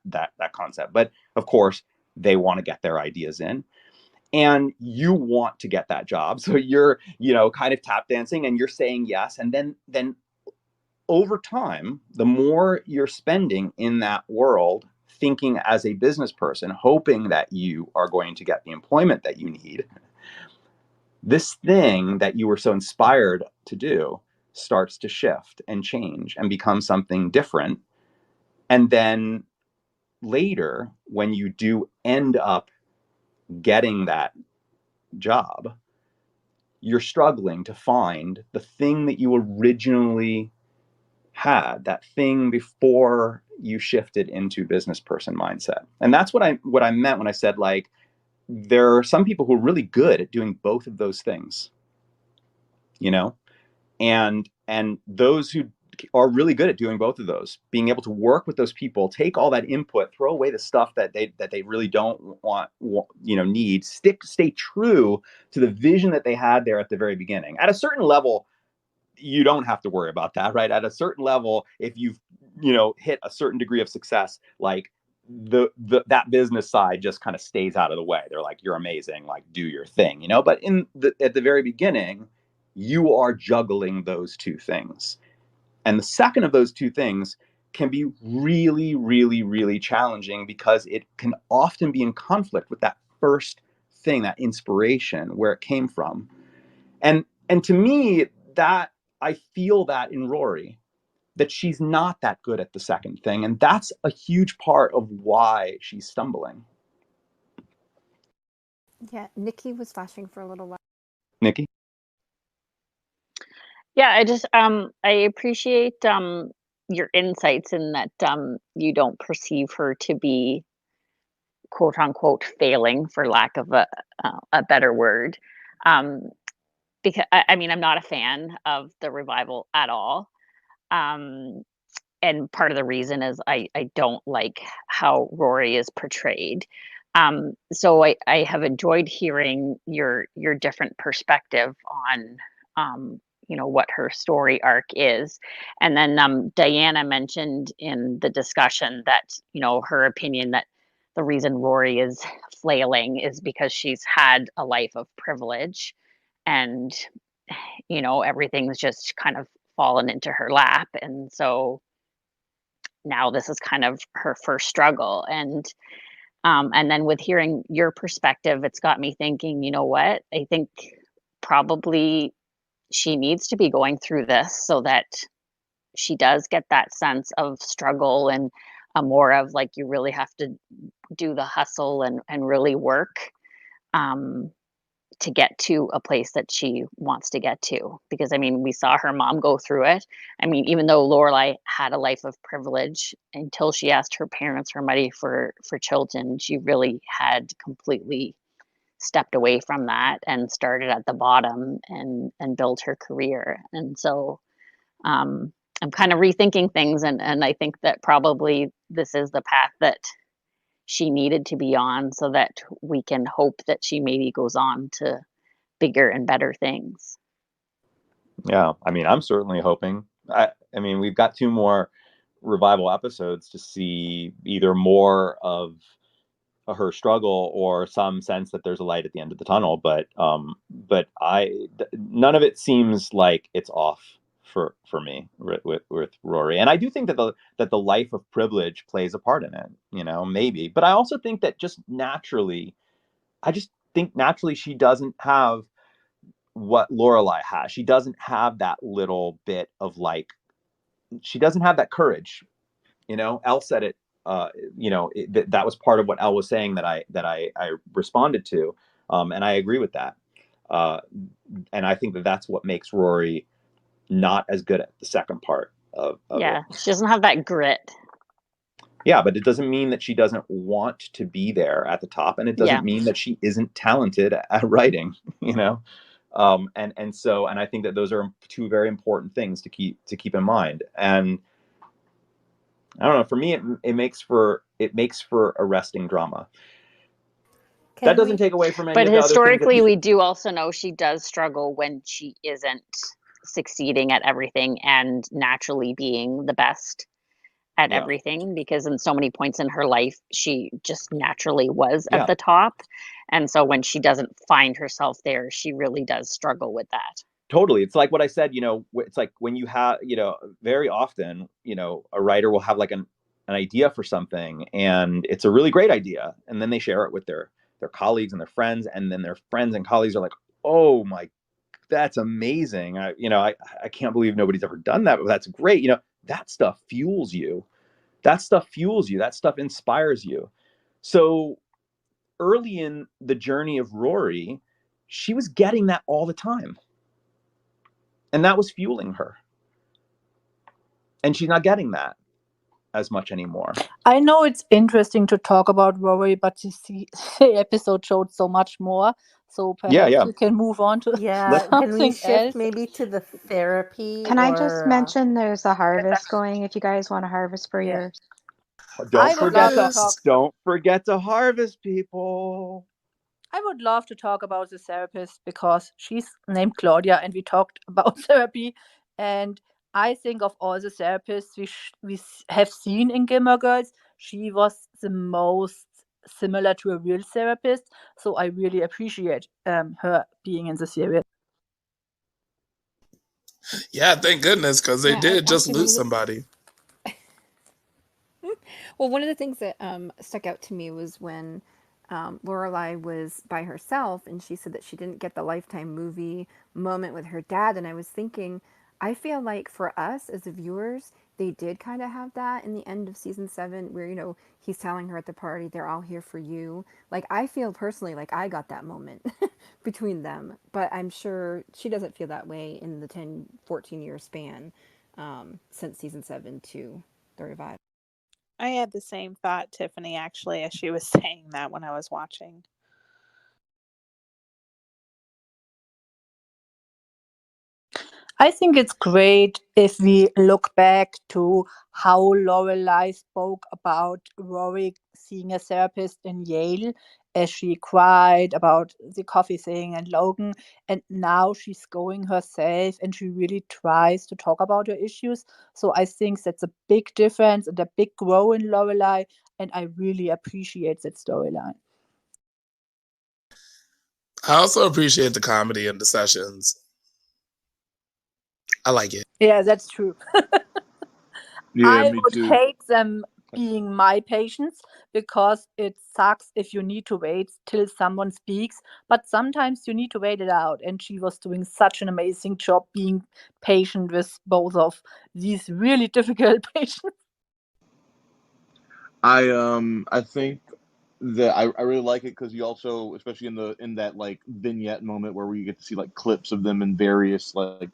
concept, but of course, they want to get their ideas in, and you want to get that job. So you're, you know, kind of tap dancing, and you're saying yes, and then over time, the more you're spending in that world, thinking as a business person, hoping that you are going to get the employment that you need, this thing that you were so inspired to do starts to shift and change and become something different. And then later, when you do end up getting that job, you're struggling to find the thing that you originally had, that thing before you shifted into business person mindset. And that's what I meant when I said, like, there are some people who are really good at doing both of those things, you know, and those are really good at doing both of those, being able to work with those people, take all that input, throw away the stuff that they really don't need, stay true to the vision that they had there at the very beginning. At a certain level, you don't have to worry about that, right? At a certain level, if you've hit a certain degree of success, like that business side just kind of stays out of the way. They're like, you're amazing, like do your thing, But at the very beginning, you are juggling those two things. And the second of those two things can be really, really, really challenging because it can often be in conflict with that first thing, that inspiration, where it came from. And to me, that I feel that in Rory, that she's not that good at the second thing. And that's a huge part of why she's stumbling. Yeah, Nikki was flashing for a little while. Nikki? Yeah, I appreciate your insights in that you don't perceive her to be quote unquote failing, for lack of a better word. Because I mean, I'm not a fan of the revival at all. And part of the reason is I don't like how Rory is portrayed. So I have enjoyed hearing your different perspective on what her story arc is. And then Diana mentioned in the discussion that her opinion that the reason Rory is flailing is because she's had a life of privilege, and everything's just kind of fallen into her lap, and so now this is kind of her first struggle. And then with hearing your perspective, it's got me thinking, you know what? I think probably she needs to be going through this so that she does get that sense of struggle and more of like, you really have to do the hustle and really work to get to a place that she wants to get to. Because I mean, we saw her mom go through it. I mean, even though Lorelai had a life of privilege, until she asked her parents for money for children, she really had completely stepped away from that and started at the bottom and built her career. And so I'm kind of rethinking things, and I think that probably this is the path that she needed to be on, so that we can hope that she maybe goes on to bigger and better things. Yeah, I mean, I'm certainly hoping. I mean, we've got 2 more revival episodes to see either more of her struggle or some sense that there's a light at the end of the tunnel. But none of it seems like it's off for me with Rory. And I do think that the life of privilege plays a part in it, maybe. But I also think that just naturally, she doesn't have what Lorelai has. She doesn't have that little bit of she doesn't have that courage. Elle said it. That was part of what Elle was saying that I responded to, and I agree with that. And I think that that's what makes Rory not as good at the second part of yeah, it. she doesn't have that grit. Yeah, but it doesn't mean that she doesn't want to be there at the top, and it doesn't mean that she isn't talented at writing. And I think that those are 2 very important things to keep in mind. And I don't know. For me, it makes for arresting drama. That doesn't take away from any But of the other things. But historically, we do also know she does struggle when she isn't succeeding at everything and naturally being the best at everything, because in so many points in her life, she just naturally was at the top. And so when she doesn't find herself there, she really does struggle with that. Totally. It's like what I said, it's like when you have, very often, a writer will have like an idea for something, and it's a really great idea. And then they share it with their colleagues and their friends. And then their friends and colleagues are like, oh my, that's amazing. I can't believe nobody's ever done that, but that's great. That stuff fuels you. That stuff inspires you. So early in the journey of Rory, she was getting that all the time. And that was fueling her. And she's not getting that as much anymore. I know it's interesting to talk about Rory, but the episode showed so much more. So Yeah, perhaps yeah. we can move on to Yeah, can we something shift else. maybe to the therapy Can I just or mention there's a harvest going if you guys want to harvest for Yeah. your. I Don't would love forget to to talk. Harvest. don't forget to harvest, people. I would love to talk about the therapist because she's named Claudia and we talked about therapy. And I think of all the therapists we have seen in Gilmore Girls, she was the most similar to a real therapist. So I really appreciate her being in the series. Yeah, thank goodness, because they Yeah, did just actually, one lose of the somebody. well, one of the things that stuck out to me was when Lorelai was by herself, and she said that she didn't get the Lifetime movie moment with her dad. And I was thinking, I feel like for us as the viewers, they did kind of have that in the end of season 7, where he's telling her at the party, "They're all here for you." Like I feel personally like I got that moment between them, but I'm sure she doesn't feel that way in the 10, 14 year span since season 7 to the revival. I had the same thought, Tiffany, actually, as she was saying that when I was watching. I think it's great if we look back to how Lorelai spoke about Rory seeing a therapist in Yale as she cried about the coffee thing and Logan. And now she's going herself and she really tries to talk about her issues. So I think that's a big difference and a big grow in Lorelai. And I really appreciate that storyline. I also appreciate the comedy in the sessions. I like it. Yeah, that's true. Yeah, I me would too. hate them being my patients because it sucks if you need to wait till someone speaks, but sometimes you need to wait it out. And she was doing such an amazing job being patient with both of these really difficult patients. I think that I really like it because you also, especially in that like vignette moment where we get to see like clips of them in various like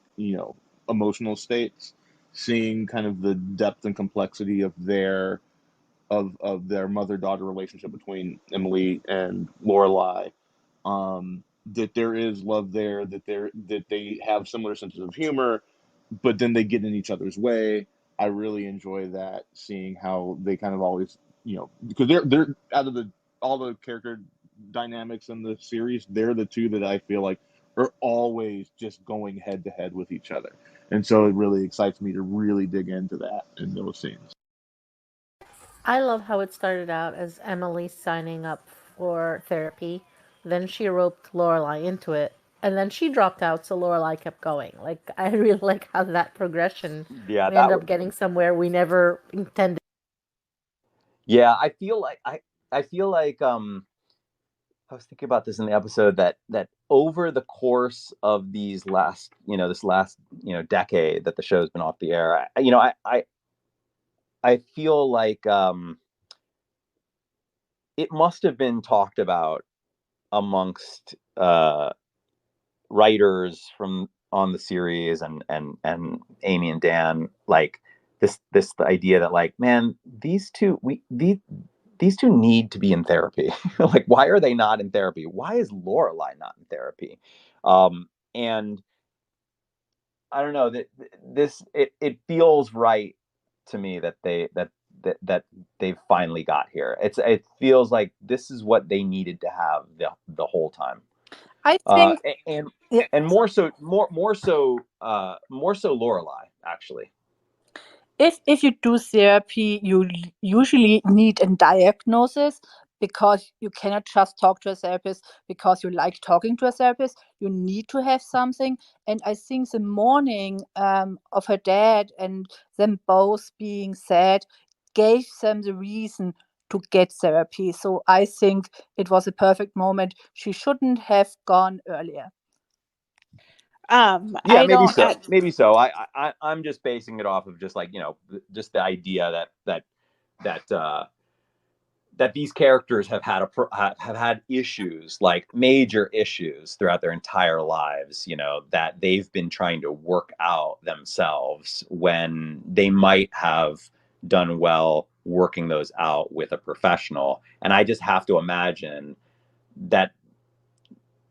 emotional states, seeing kind of the depth and complexity of their mother daughter relationship between Emily and Lorelai. That there is love there, that they have similar senses of humor, but then they get in each other's way. I really enjoy that, seeing how they kind of always, because they're out of all the character dynamics in the series, they're the two that I feel like are always just going head to head with each other, and so it really excites me to really dig into that in those scenes. I love how it started out as Emily signing up for therapy. Then she roped Lorelai into it. And then she dropped out, so Lorelai kept going. Like, I really like how that progression, Yeah, we end up getting somewhere we never intended. yeah, I feel like I was thinking about this in the episode that over the course of these last, this last, decade that the show's been off the air, I feel like it must have been talked about amongst writers from on the series and Amy and Dan, like this the idea that like, man, these two need to be in therapy. Like, why are they not in therapy? Why is Lorelai not in therapy? And I don't know that it feels right to me that that they've finally got here. It feels like this is what they needed to have the whole time. I Uh, think, and yeah, and more so Lorelai, actually. if you do therapy, you usually need a diagnosis because you cannot just talk to a therapist because you like talking to a therapist. You need to have something. And I think the morning of her dad and them both being sad gave them the reason to get therapy. So I think it was a perfect moment. She shouldn't have gone earlier. Yeah, I don't at maybe so. I'm just basing it off of just like just the idea that that these characters have had have had issues, like major issues throughout their entire lives, that they've been trying to work out themselves when they might have done well working those out with a professional. And I just have to imagine that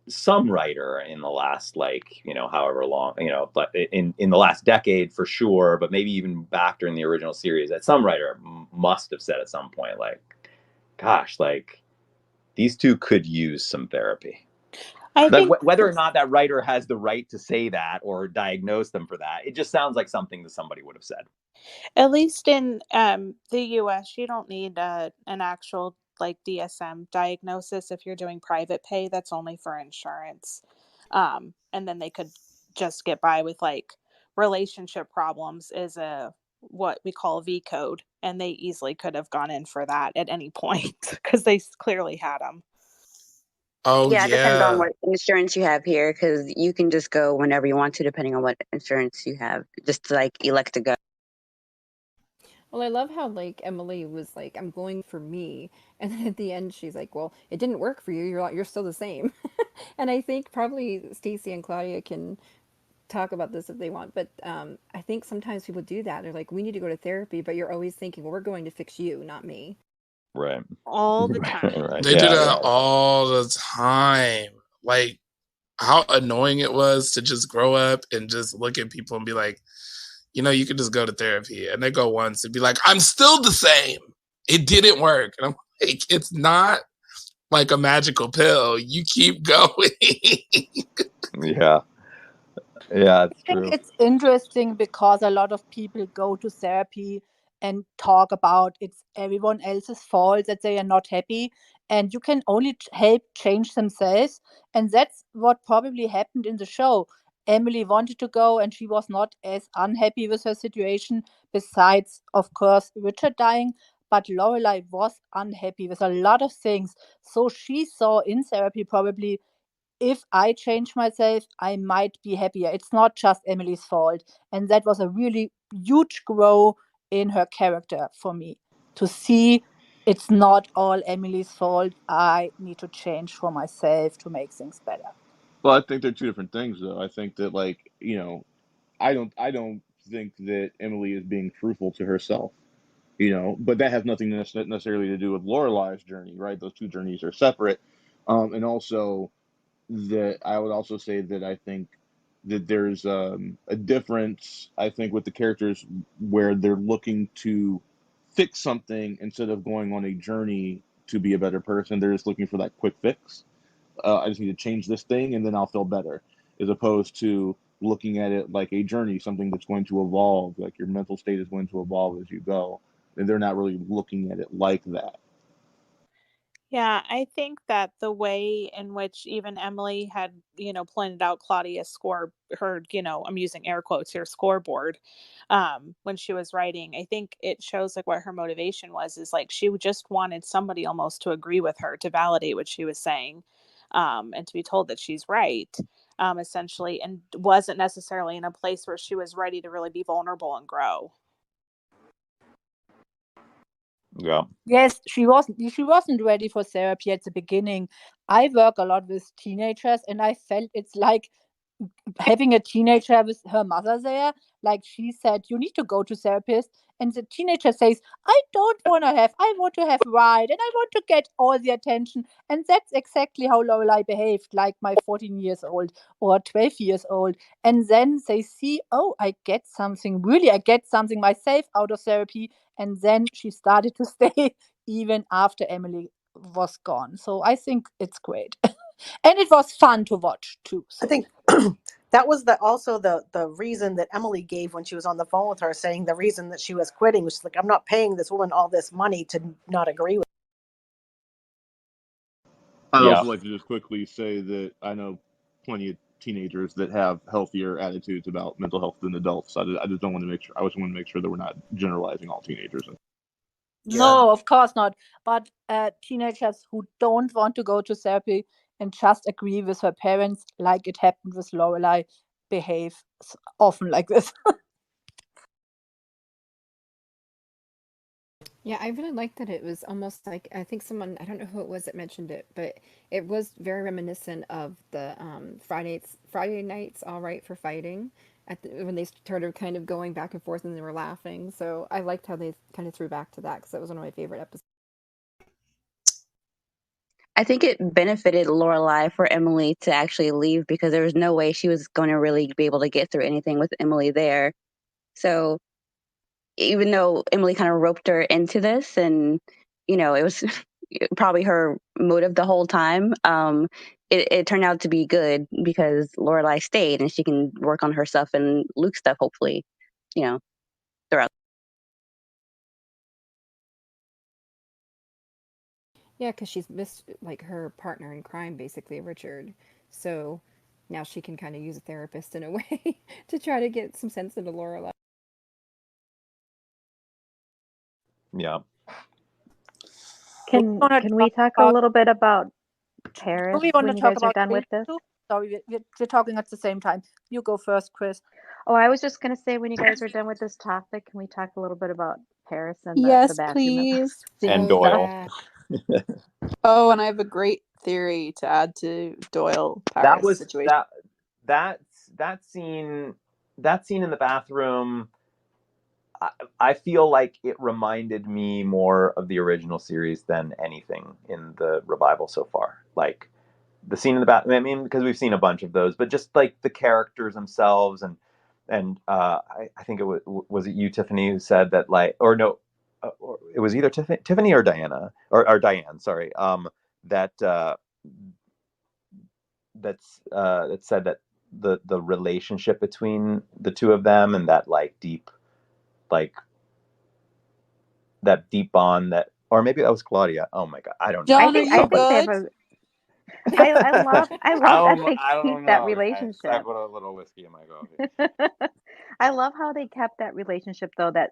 some writer in the last, like, however long, but in the last decade for sure, but maybe even back during the original series, that some writer must have said at some point, like, gosh, like, these two could use some therapy. I Like, think whether or not that writer has the right to say that or diagnose them for that, it just sounds like something that somebody would have said. at least in the US, you don't need an actual like DSM diagnosis if you're doing private pay. That's only for insurance. And then they could just get by with like relationship problems is a what we call a V code, and they easily could have gone in for that at any point because they clearly had them. Oh Yeah, it depends on yeah. what insurance you have here, because you can just go whenever you want to, depending on what insurance you have. Just like elect to go. Well, I love how like Emily was like, "I'm going for me," and then at the end she's like, "Well, it didn't work for you. You're still the same." And I think probably Stacy and Claudia can talk about this if they want, but I think sometimes people do that. They're like, "We need to go to therapy," but you're always thinking, "We're going to fix you, not me." Right. All the time. Right. They do Yeah. that Yeah. all the time. Like how annoying it was to just grow up and just look at people and be like, you could just go to therapy. And they go once and be like, I'm still the same. It didn't work. And I'm like, it's not like a magical pill. You keep going. Yeah. Yeah, it's I think true. it's interesting because a lot of people go to therapy and talk about it's everyone else's fault that they are not happy, and you can only help change themselves. And that's what probably happened in the show. Emily wanted to go and she was not as unhappy with her situation, besides, of course, Richard dying. But Lorelai was unhappy with a lot of things. So she saw in therapy probably if I change myself, I might be happier. It's not just Emily's fault. And that was a really huge grow in her character for me to see it's not all Emily's fault. I need to change for myself to make things better. Well, I think they're two different things, though. I think that, like, I don't think that Emily is being truthful to herself. But that has nothing necessarily to do with Lorelai's journey, right? Those two journeys are separate. And also that I would also say that I think that there's a difference, I think, with the characters where they're looking to fix something instead of going on a journey to be a better person. They're just looking for that quick fix. I just need to change this thing and then I'll feel better, as opposed to looking at it like a journey, something that's going to evolve, like your mental state is going to evolve as you go. And they're not really looking at it like that. Yeah, I think that the way in which even Emily had, pointed out Claudia's score, her, I'm using air quotes here, scoreboard, when she was writing, I think it shows like what her motivation was is like she just wanted somebody almost to agree with her to validate what she was saying, and to be told that she's right, essentially, and wasn't necessarily in a place where she was ready to really be vulnerable and grow. Yeah. Yes, she wasn't ready for therapy at the beginning. I work a lot with teenagers and I felt it's like having a teenager with her mother there. Like she said, you need to go to therapist. And the teenager says, I want to have ride and I want to get all the attention. And that's exactly how Lorelai behaved, like my 14 years old or 12 years old. And then they see, oh, I get something, really, I get something myself out of therapy. And then she started to stay even after Emily was gone. So I think it's great. And it was fun to watch too. I So think that was also the reason that Emily gave when she was on the phone with her, saying the reason that she was quitting was like, I'm not paying this woman all this money to not agree with. I'd Yeah. also like to just quickly say that I know plenty of teenagers that have healthier attitudes about mental health than adults. I just don't want to make sure. I just want to make sure that we're not generalizing all teenagers. Yeah. no, of course not. But teenagers who don't want to go to therapy and just agree with her parents, like it happened with Lorelai, behave often like this. Yeah, I really liked that it was almost like I think someone I don't know who it was that mentioned it, but it was very reminiscent of the Friday nights all right for fighting when they started kind of going back and forth and they were laughing. So I liked how they kind of threw back to that because that was one of my favorite episodes. I think it benefited Lorelai for Emily to actually leave because there was no way she was going to really be able to get through anything with Emily there. So even though Emily kind of roped her into this, and it was probably her motive the whole time, it turned out to be good because Lorelai stayed and she can work on her stuff and Luke's stuff, hopefully, throughout. Yeah, because she's missed like her partner in crime, basically Richard. So now she can kind of use a therapist in a way to try to get some sense into Lorelai. Yeah. Can we talk a little bit about Paris we want when to you talk guys are about done with Paris this? too? Sorry, we're talking at the same time. You go first, Chris. Oh, I was just going to say, when you guys are done with this topic, can we talk a little bit about Paris and the Yes, bathroom please. And Oh Doyle. yeah. Oh, and I have a great theory to add to Doyle That Paris was situation. that scene in the bathroom. I feel like it reminded me more of the original series than anything in the revival so far. Like the scene in the bathroom. I mean, because we've seen a bunch of those, but just like the characters themselves, and I think was it you, Tiffany, who said that, like, or no, or it was either Tiffany or Diana or Diane. Sorry, that that said that the relationship between the two of them and that like that deep bond, that, or maybe that was Claudia. Oh my god, I don't know. John, are I you think they have good? a. I love that they I keep don't that know, guys. I relationship. put a little whiskey in my coffee. I love how they kept that relationship, though, that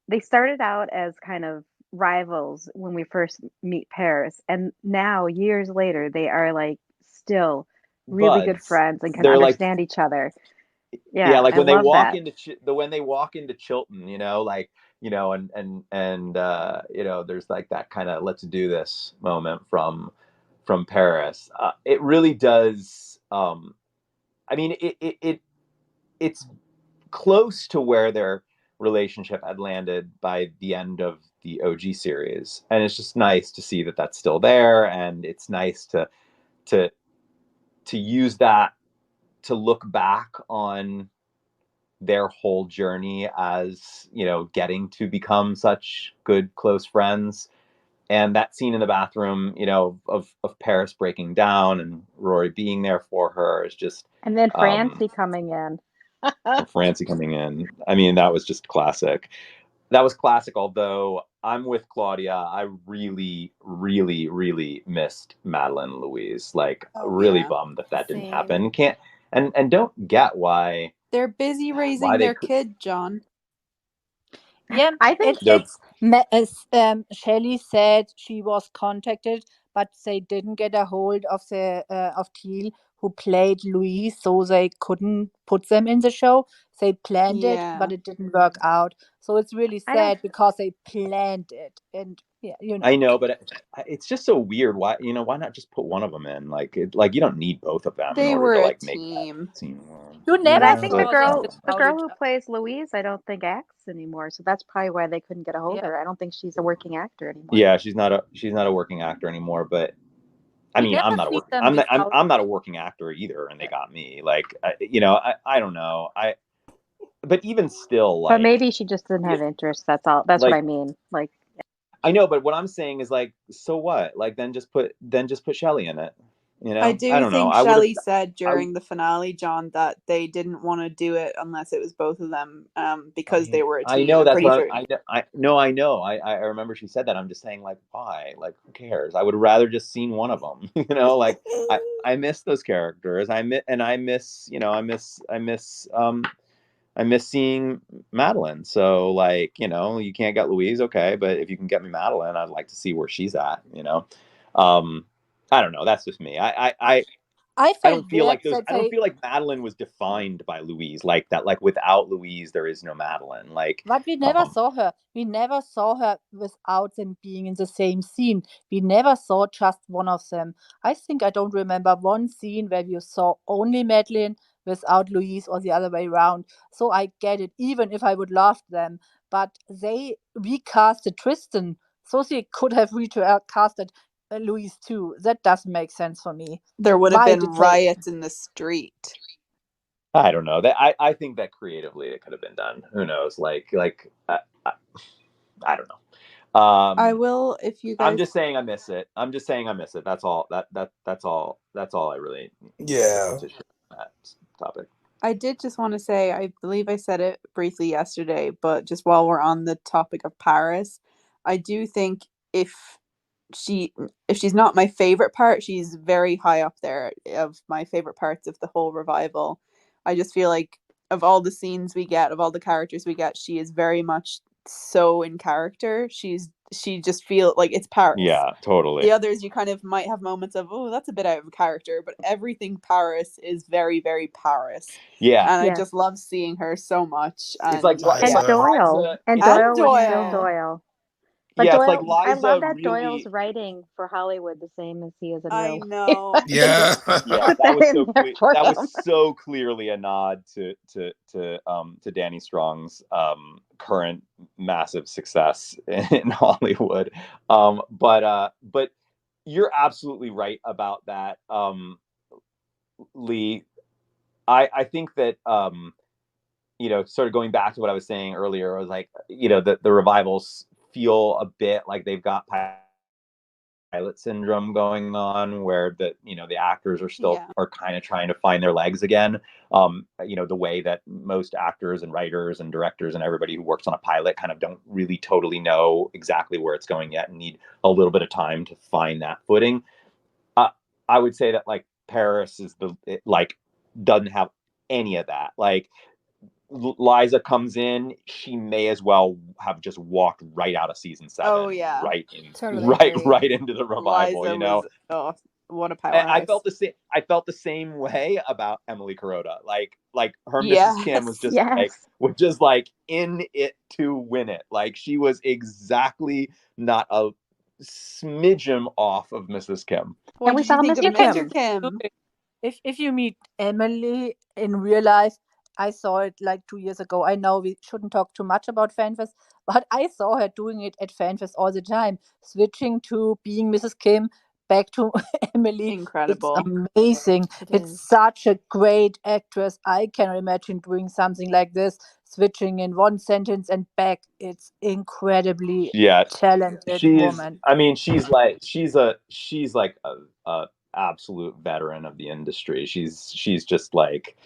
they started out as kind of rivals when we first meet Paris, and now years later they are like still really good Buds. friends and can They're like, understand each other. yeah, Yeah, like I when they love walk that. into when they walk into Chilton, like, and there's like that kind of let's do this moment from Paris. It really does. I mean, it's close to where their relationship had landed by the end of the OG series, and it's just nice to see that that's still there, and it's nice to use that to look back on their whole journey as getting to become such good close friends. And that scene in the bathroom, of Paris breaking down and Rory being there for her is just, And then um Francie coming in. Francie coming in. I mean, that was just classic. That was classic. Although I'm with Claudia, I really, really, really missed Madeline Louise. Like, Oh really yeah. bummed that didn't Same. happen. Can't and don't get why They're busy why raising they their could. kid, John. Yeah, I think They're it's as Shelley said, she was contacted, but they didn't get a hold of the of Teal, who played Louise, so they couldn't put them in the show. They planned it, but Yeah. it didn't work out. So it's really I don't sad because they planned it, and yeah, I know, but it's just so weird. Why not just put one of them in? Like, you don't need both of them in They order were to a like make that team. scene. you But never I Yeah, think the but saw them girl the without girl each who other. plays Louise, I don't think acts anymore. So that's probably why they couldn't get a hold Yeah, of her. I don't think she's a working actor anymore. yeah, she's not a working actor anymore. But I we mean, never see them without. I'm not a working actor either, and they Yeah. got me. Like, I don't know. But even still, But like, maybe she just didn't have interest. That's all. That's what I like mean. Like, I know, but what I'm saying is, like, so what? Like, then just put Shelley in it. I I do don't know. think I would have. Shelley said during the finale, John, that they didn't want to do it unless it was both of them, because they were a I team. know I'm that's pretty what sure. I know. I know. I remember she said that. I'm just saying, like, why? Like, who cares? I would have rather just seen one of them. Like, I miss those characters. I miss I miss seeing Madeline. So, like, you can't get Louise, okay, but if you can get me Madeline, I'd like to see where she's at. Um, I don't know. That's just me. I I felt don't feel weird like those. that I don't they. feel like Madeline was defined by Louise like that. Like, without Louise, there is no Madeline. Like, But we never saw her. We never saw her without them being in the same scene. We never saw just one of them. I don't remember one scene where you saw only Madeline without Louise, or the other way around. So I get it, even if I would love them. But they recasted Tristan, so they could have recasted Louise too. That doesn't make sense for me. There would have Why been did they? riots in the street. I don't know. I think that creatively it could have been done. Who knows? I don't know. I will, if you I'm guys. just saying I miss it. I'm just saying I miss it. That's all. That's all. That's all I really need Yeah. to share on that topic. I did just want to say, I believe I said it briefly yesterday, but just while we're on the topic of Paris, I do think if she's not my favorite part, she's very high up there of my favorite parts of the whole revival. I just feel like of all the scenes we get, of all the characters we get, she is very much so in character. She just feel like it's Paris. Yeah, totally. The others you kind of might have moments of, oh, that's a bit out of character, but everything Paris is very, very Paris. Yeah. And I Yeah. just love seeing her so much. It's like And it's And like Doyle. Liza. And It's like Doyle was still Doyle. Doyle. But yeah. It's like Doyle, I love Liza that Doyle's really. writing for Hollywood the same as he is in I real life. know. They just Yeah, put that was that so in there clear. for That him. was so clearly a nod to Danny Strong's current massive success in Hollywood. But you're absolutely right about that, Lee. I think that sort of going back to what I was saying earlier, I was like, the revivals feel a bit like they've got pilot syndrome going on, where the actors are still Yeah. are kind of trying to find their legs again. The way that most actors and writers and directors and everybody who works on a pilot kind of don't really totally know exactly where it's going yet and need a little bit of time to find that footing. I would say that like Paris doesn't have any of that. Like Liza comes in, she may as well have just walked right out of season 7, Oh yeah. Totally agree. right into the revival. Liza was what a And I powerhouse. felt the same. I felt the same way about Emily Kuroda. Like her Yes. Mrs. Kim was just Yes. like in it to win it. Like she was exactly not a smidgen off of Mrs. Kim. What And we did you saw think of Mr. Mr. Kim. Kim? If you meet Emily in real life, I saw it like 2 years ago. I know we shouldn't talk too much about FanFest, but I saw her doing it at FanFest all the time, switching to being Mrs. Kim, back to Emily. Incredible. It's amazing. It It's is. such a great actress. I can imagine doing something like this, switching in one sentence and back. It's incredibly Yeah, talented woman. I mean, she's like a absolute veteran of the industry. She's just like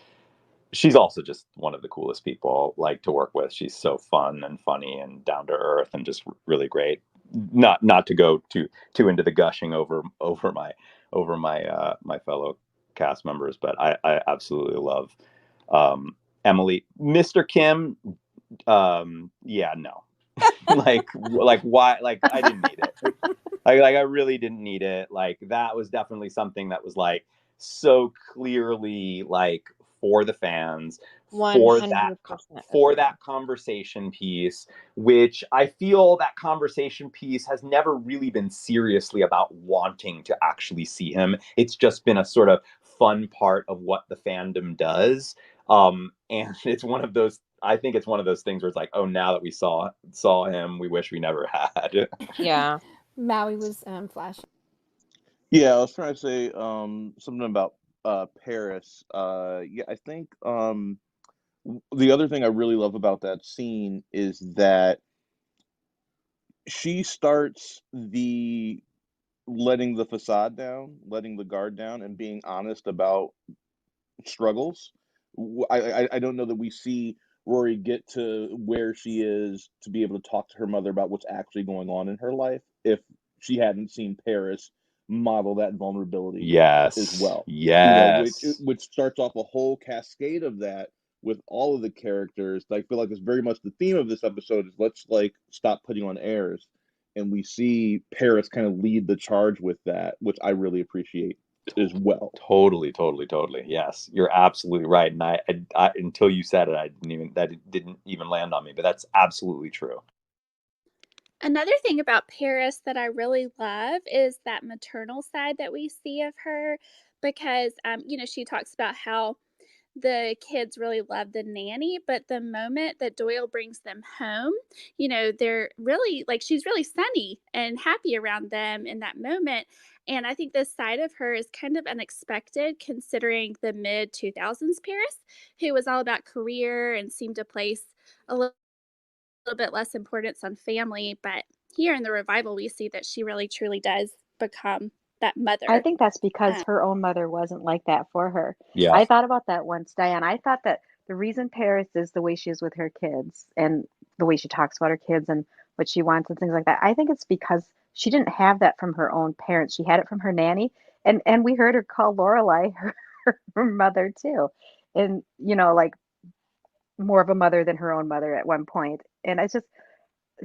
she's also just one of the coolest people like to work with. She's so fun and funny and down to earth and just really great. Not to go too into the gushing over my fellow cast members, but I absolutely love Emily. Mr. Kim, yeah, no. like why, like I didn't need it. Like I really didn't need it. Like that was definitely something that was like so clearly like for the fans, for 100% that conversation piece, which I feel that conversation piece has never really been seriously about wanting to actually see him. It's just been a sort of fun part of what the fandom does. And it's one of those, I think it's one of those things where it's like, oh, now that we saw him, we wish we never had. Yeah. Maui was flashing. Yeah, I was trying to say something about Paris. Yeah, I think the other thing I really love about that scene is that she starts the letting the facade down, letting the guard down, and being honest about struggles. I don't know that we see Rory get to where she is to be able to talk to her mother about what's actually going on in her life if she hadn't seen Paris model that vulnerability as well. Which starts off a whole cascade of that with all of the characters. I feel like it's very much the theme of this episode is let's like stop putting on airs, and we see Paris kind of lead the charge with that, which I really appreciate as well. Totally. Yes, you're absolutely right. And I until you said it, it didn't even land on me, but that's absolutely true. Another thing about Paris that I really love is that maternal side that we see of her because, she talks about how the kids really love the nanny, but the moment that Doyle brings them home, they're really like she's really sunny and happy around them in that moment. And I think this side of her is kind of unexpected considering the mid 2000s Paris, who was all about career and seemed to place a little bit less importance on family. But here in the revival, we see that she really truly does become that I mother. think that's because her own mother wasn't like that for her. Yeah. I thought about that once, Diane. I thought that the reason Paris is the way she is with her kids and the way she talks about her kids and what she wants and things like that, I think it's because she didn't have that from her own parents. She had it from her nanny. And we heard her call Lorelai her mother too. And, like more of a mother than her own mother at one point. And it's just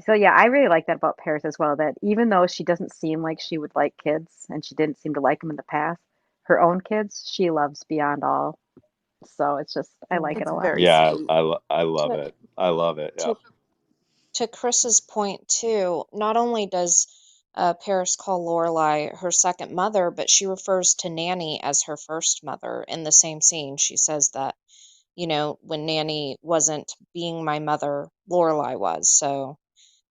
so yeah, I really like that about Paris as well, that even though she doesn't seem like she would like kids and she didn't seem to like them in the past, her own kids she loves beyond all. So it's just I like it It's a lot. very Yeah, sweet. I love To it. I love it. Yeah. to to Chris's point too, not only does Paris call Lorelai her second mother, but she refers to Nanny as her first mother in the same scene. She says that, when Nanny wasn't being my mother, Lorelai was. So,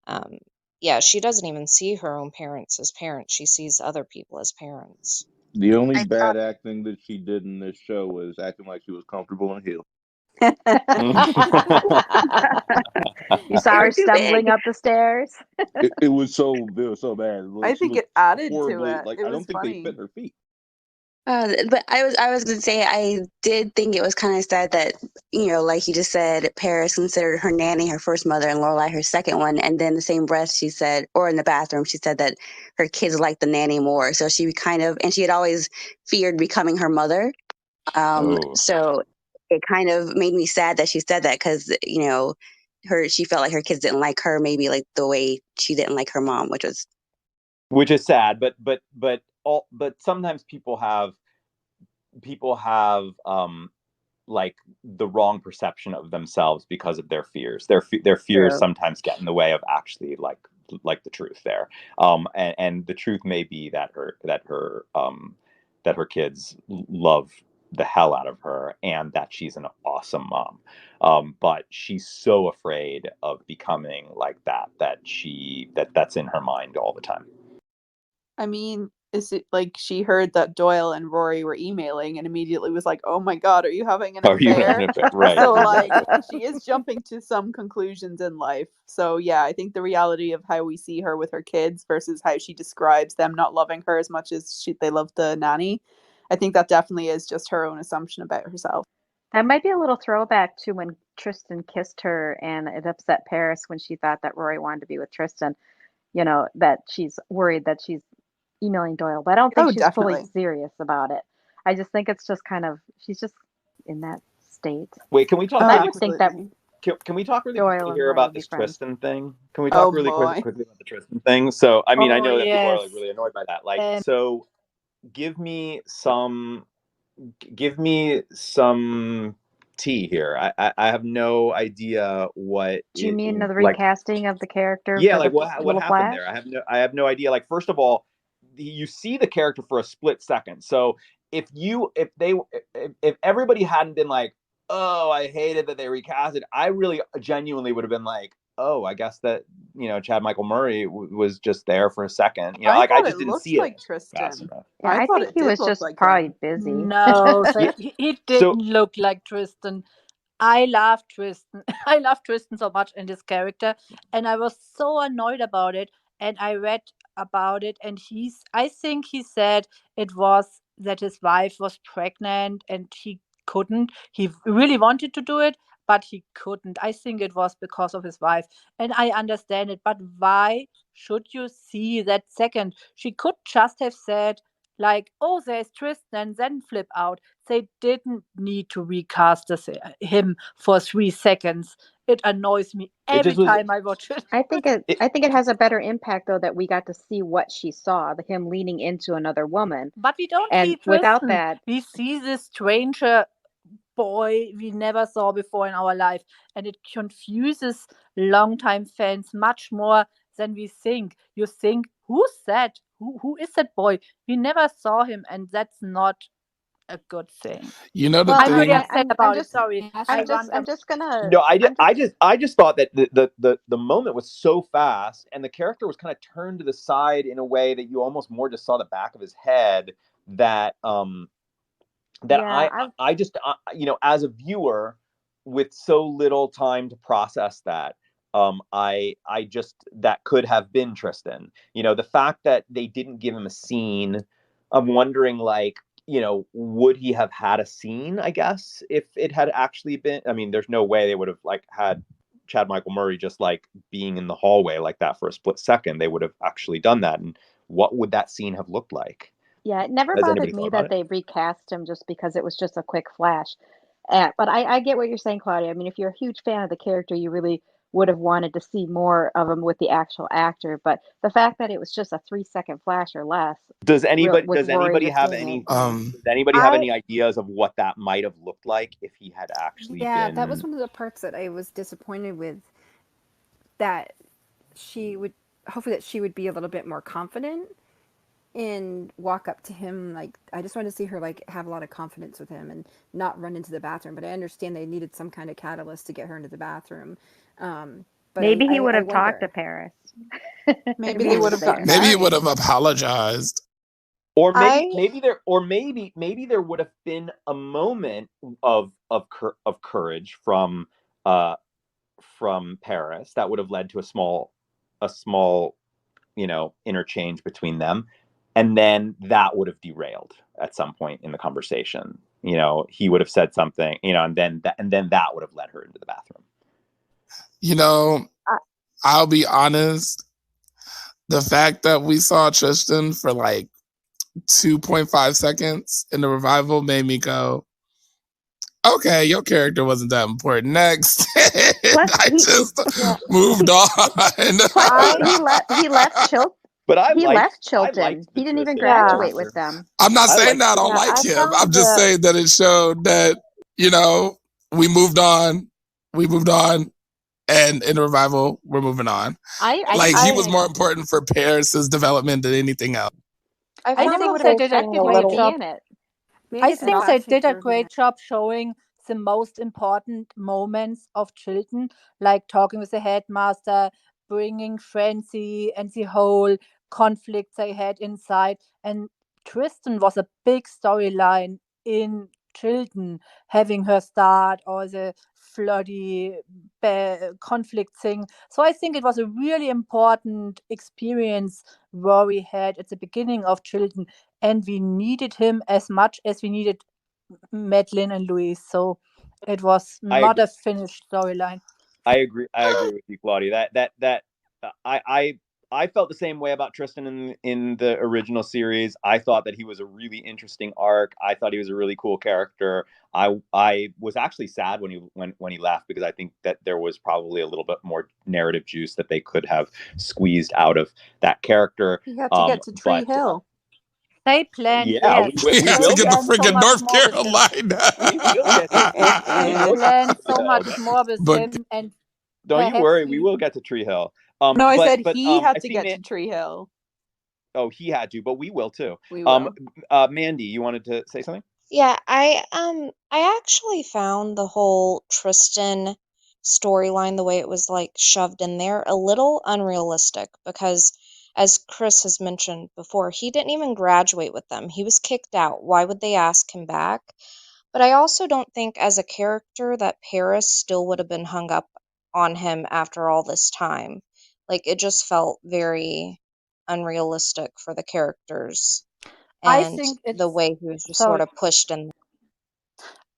um, yeah, she doesn't even see her own parents as parents. She sees other people as parents. The only bad acting that she did in this show was acting like she was comfortable in heels. You saw They her were too stumbling big. up the stairs. It was so bad. I Like she think looked it added to horribly. it. Like It I was don't think they funny. fit her feet. But I was going to say, I did think it was kind of sad that, like you just said, Paris considered her nanny her first mother and Lorelai her second one. And then the same breath she said, or in the bathroom, she said that her kids liked the nanny more. So and she had always feared becoming her mother. Oh. So it kind of made me sad that she said that because, she felt like her kids didn't like her, maybe like the way she didn't like her mom, Which is sad, but sometimes people have like the wrong perception of themselves because of their fears. Their fears True. sometimes get in the way of actually like the truth there. And the truth may be that her kids love the hell out of her and that she's an awesome mom. But she's so afraid of becoming like that's in her mind all the time. I mean, is it like she heard that Doyle and Rory were emailing and immediately was like, "Oh my God, are you having an Are you having affair?" an affair? Right. So like Exactly. she is jumping to some conclusions in life. So yeah, I think the reality of how we see her with her kids versus how she describes them not loving her as much as they love the nanny, I think that definitely is just her own assumption about herself. That might be a little throwback to when Tristan kissed her and it upset Paris when she thought that Rory wanted to be with Tristan, that she's worried that she's emailing Doyle, but I don't think Oh, she's fully definitely. serious about it. I just think it's just kind of she's just in that state. Wait, can we talk Because Oh, I really would think that absolutely. can we talk really Doyle quickly and here Rory about would be this friends. Tristan thing? Can we talk Oh really boy. quickly about the Tristan thing? So, I mean, I Oh know that people are yes. like really annoyed by that. Like, Um, so give me some give me some tea here. I have no idea what Do you it mean the like. recasting of the character Yeah, for like the what little happened Flash? there? I have no idea. Like, first of all, you see the character for a split second. So if everybody hadn't been like, oh, I hated that they recast it, I really genuinely would have been like, oh, I guess that Chad Michael Murray was just there for a second. I Like I thought just it didn't looked see it like fast Tristan. enough. Yeah, I I thought think it he did was look just like probably him. busy. no, Yeah. he So didn't look like Tristan. I love Tristan. I love Tristan so much in this character, and I was so annoyed about it. And I read about it, and I think he said it was that his wife was pregnant and he couldn't. He really wanted to do it, but he couldn't. I think it was because of his wife, and I understand it. But why should you see that second? She could just have said, like, oh, there's Tristan, then flip out. They didn't need to recast him for 3 seconds. It annoys me it every just was. time I watch it. It, I think it has a better impact though that we got to see what she saw, him leaning into another woman. But we don't And see without Tristan. that, We see this stranger boy we never saw before in our life. And it confuses longtime fans much more than we think. You think, who's that? Who is that boy? We never saw him, and that's not a good thing. You know the Well, I'm I, very thing. I upset I'm about it. just Sorry, I run I'm a just gonna No, I'm just I just thought that the moment was so fast, and the character was kind of turned to the side in a way that you almost more just saw the back of his head. That that yeah, I I just as a viewer with so little time to process that, I just that could have been Tristan. The fact that they didn't give him a scene, I'm wondering, like, would he have had a scene, I guess, if it had actually been. I mean, there's no way they would have, like, had Chad Michael Murray just, like, being in the hallway like that for a split second. They would have actually done that, and what would that scene have looked like? Yeah, it never Has bothered anybody thought me about that it? they recast him just because it was just a quick flash. But I get what you're saying, Claudia. I mean, if you're a huge fan of the character, you really would have wanted to see more of him with the actual actor. But the fact that it was just a 3-second flash or less, Does real anybody with does Rory anybody just have doing it, any you know. does anybody have I any ideas of what that might have looked like if he had actually Yeah, that was been? one of the parts that I was disappointed with. That she would hopefully that she would be a little bit more confident and walk up to him. Like, I just wanted to see her, like, have a lot of confidence with him and not run into the bathroom. But I understand they needed some kind of catalyst to get her into the bathroom. But Maybe he would I have talked to wonder. Paris if Maybe he they was would have gotten there. Maybe he would married. have apologized. Or maybe I maybe there or maybe there would have been a moment of courage uh from Paris that would have led to a small interchange between them, and then that would have derailed at some point in the conversation. He would have said something, and then that would have led her into the bathroom. You know, Uh, I'll be honest. The fact that we saw Tristan for like 2.5 seconds in the revival made me go, okay, your character wasn't that important. Next. plus, I just yeah, moved on. plus I he left But he left I Chilton. liked the He didn't even Tristan yeah, graduate with character. them. I'm not I saying liked that I don't yeah, like I him. I'm found just the saying that it showed that, we moved on. We moved on. And in the revival, we're moving on. I Like, think he I was maybe more important for Paris's development than anything else. I I I found never the think would have they whole did a thing expected a him to great little. be job. in it. Maybe I it's the think they classic did a version. great job showing the most important moments of Chilton, like talking with the headmaster, bringing Francie, and the whole conflict they had inside. And Tristan was a big storyline in Chilton, having her start all the flirty conflict thing. So I think it was a really important experience Rory had at the beginning of Chilton, and we needed him as much as we needed Madeline and Louise. So it was I not agree. a finished storyline. I agree with you, Claudia. That I felt the same way about Tristan in the original series. I thought that he was a really interesting arc. I thought he was a really cool character. I was actually sad when he left, because I think that there was probably a little bit more narrative juice that they could have squeezed out of that character. He had to get to Tree But Hill. They planned, yeah, yes, We we have they to will get to get planned so freaking much North more with him. Carolina. we will get to we They will get planned to Tree so Hill. much more with But him, and Don't you perhaps worry, we we. will get to Tree Hill. No, I But said he I had to see get to Tree Hill. Oh, he had to, but we will too. We will. Mandy, you wanted to say something? Yeah, I actually found the whole Tristan storyline, the way it was like shoved in there, a little unrealistic because, as Chris has mentioned before, he didn't even graduate with them. He was kicked out. Why would they ask him back? But I also don't think as a character that Paris still would have been hung up on him after all this time. Like, it just felt very unrealistic for the characters I and think the it's way he was just sort sorry. of pushed in.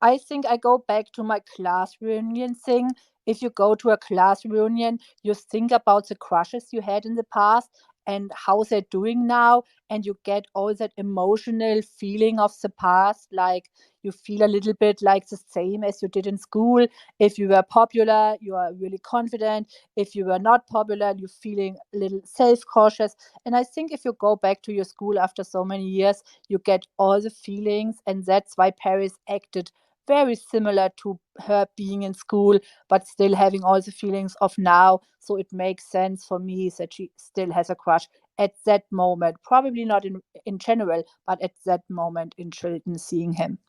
I think I go back to my class reunion thing. If you go to a class reunion, you think about the crushes you had in the past and how they're doing now, and you get all that emotional feeling of the past. Like, you feel a little bit like the same as you did in school. If you were popular, you are really confident. If you were not popular, you're feeling a little self cautious. And I think if you go back to your school after so many years, you get all the feelings, and that's why Paris acted very similar to her being in school, but still having all the feelings of now. So it makes sense for me that she still has a crush. at that moment. Probably not in general, but at that moment in Chilton seeing him.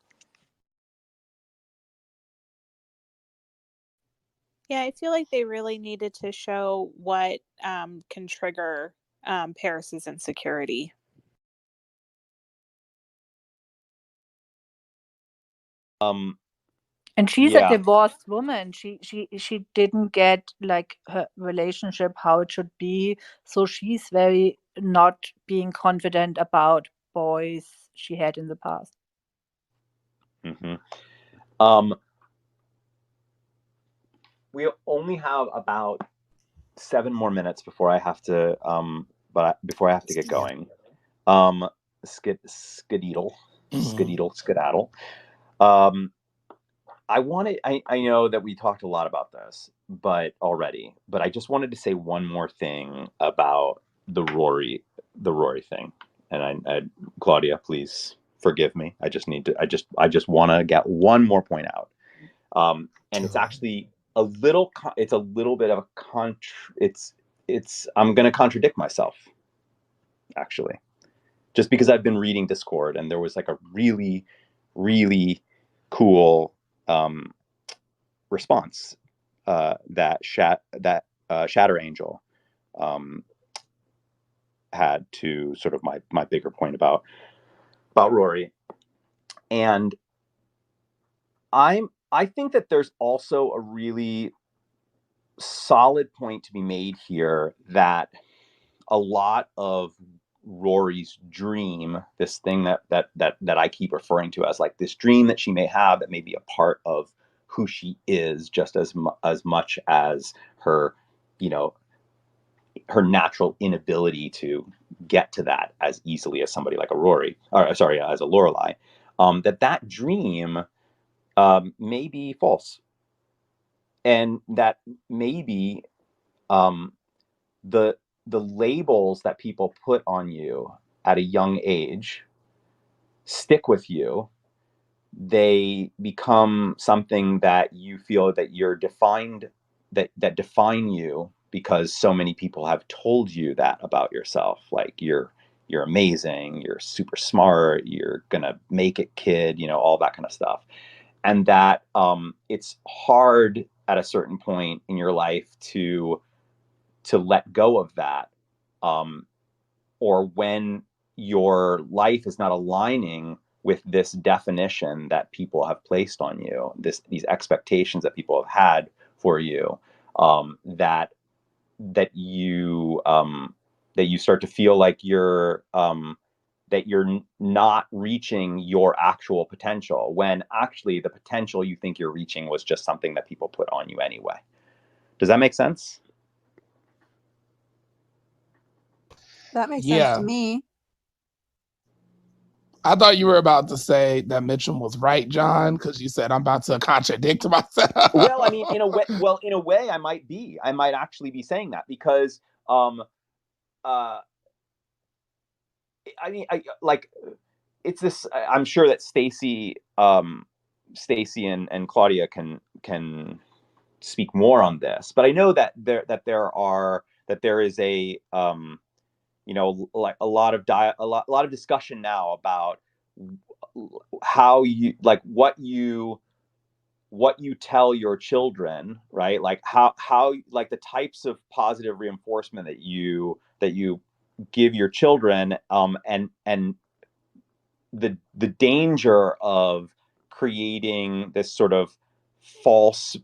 Yeah, I feel like they really needed to show what can trigger Paris's insecurity. And she's Yeah. a divorced woman. She didn't get like her relationship how it should be. So she's very not being confident about boys she had in the past. We only have about 7 more minutes before I have to before I have to get going. Skedaddle. I know that we talked a lot about this, but I just wanted to say one more thing about the Rory thing. And Claudia, please forgive me. I just want to get one more point out. And it's actually it's a little bit of a I'm going to contradict myself, actually, just because I've been reading Discord and there was like a really, really cool response that Shatter Angel had to sort of my bigger point about Rory. And I think that there's also a really solid point to be made here that a lot of Rory's dream, this thing that I keep referring to as like this dream that she may have that may be a part of who she is, just as much as her, her natural inability to get to that as easily as somebody like a Rory, or sorry, as a Lorelai, that dream may be false, and that maybe the labels that people put on you at a young age stick with you. They become something that you feel that you're defined, that define you, because so many people have told you that about yourself. Like you're amazing, you're super smart, you're gonna make it, kid, all that kind of stuff. And that it's hard at a certain point in your life to let go of that, or when your life is not aligning with this definition that people have placed on you, these expectations that people have had for you, that you start to feel like you're not reaching your actual potential, when actually the potential you think you're reaching was just something that people put on you anyway. Does that make sense? That makes sense to me. I thought you were about to say that Mitchum was right, John, because you said I'm about to contradict myself. Well, I mean, in a way, I might be. I might actually be saying that because, I mean, it's this. I'm sure that Stacy and Claudia can speak more on this, but I know that there is a like a lot of discussion now about how you what you tell your children, right? Like how like the types of positive reinforcement that you give your children, and the danger of creating these sort of false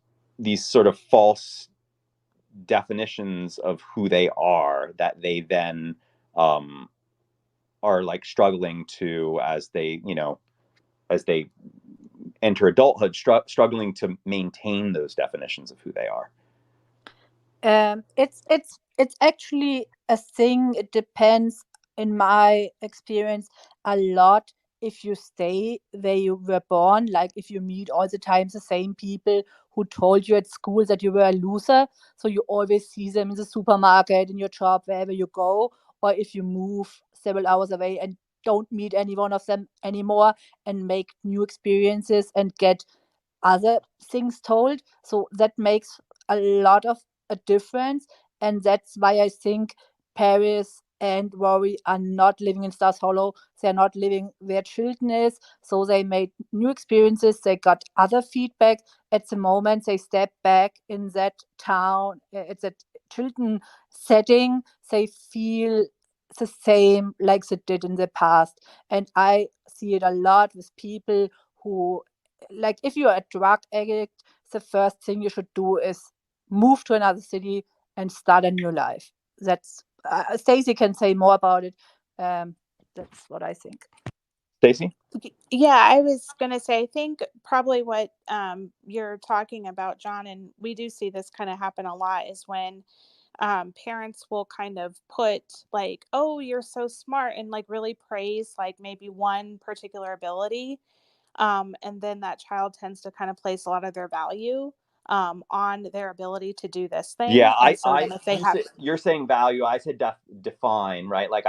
definitions of who they are, that they then are like struggling to, as they enter adulthood, struggling to maintain those definitions of who they are. It's actually a thing. It depends, in my experience, a lot if you stay where you were born. Like if you meet all the time the same people who told you at school that you were a loser, so you always see them in the supermarket, in your job, wherever you go, or if you move several hours away and don't meet any one of them anymore and make new experiences and get other things told. So that makes a lot of a difference, and that's why I think Paris and Rory are not living in Stars Hollow. They're not living where Chilton is. So they made new experiences. They got other feedback. At the moment, they step back in that town, at that Chilton setting. They feel the same like they did in the past. And I see it a lot with people who, like, if you're a drug addict, the first thing you should do is move to another city and start a new life. That's Stacey can say more about it. That's what I think. Stacey? Yeah, I was gonna say, I think probably what you're talking about, John, and we do see this kind of happen a lot, is when parents will kind of put like, "Oh, you're so smart," and like really praise like maybe one particular ability, and then that child tends to kind of place a lot of their value on their ability to do this thing, Yeah, and so then if they have, you're saying value. I said define, right? Like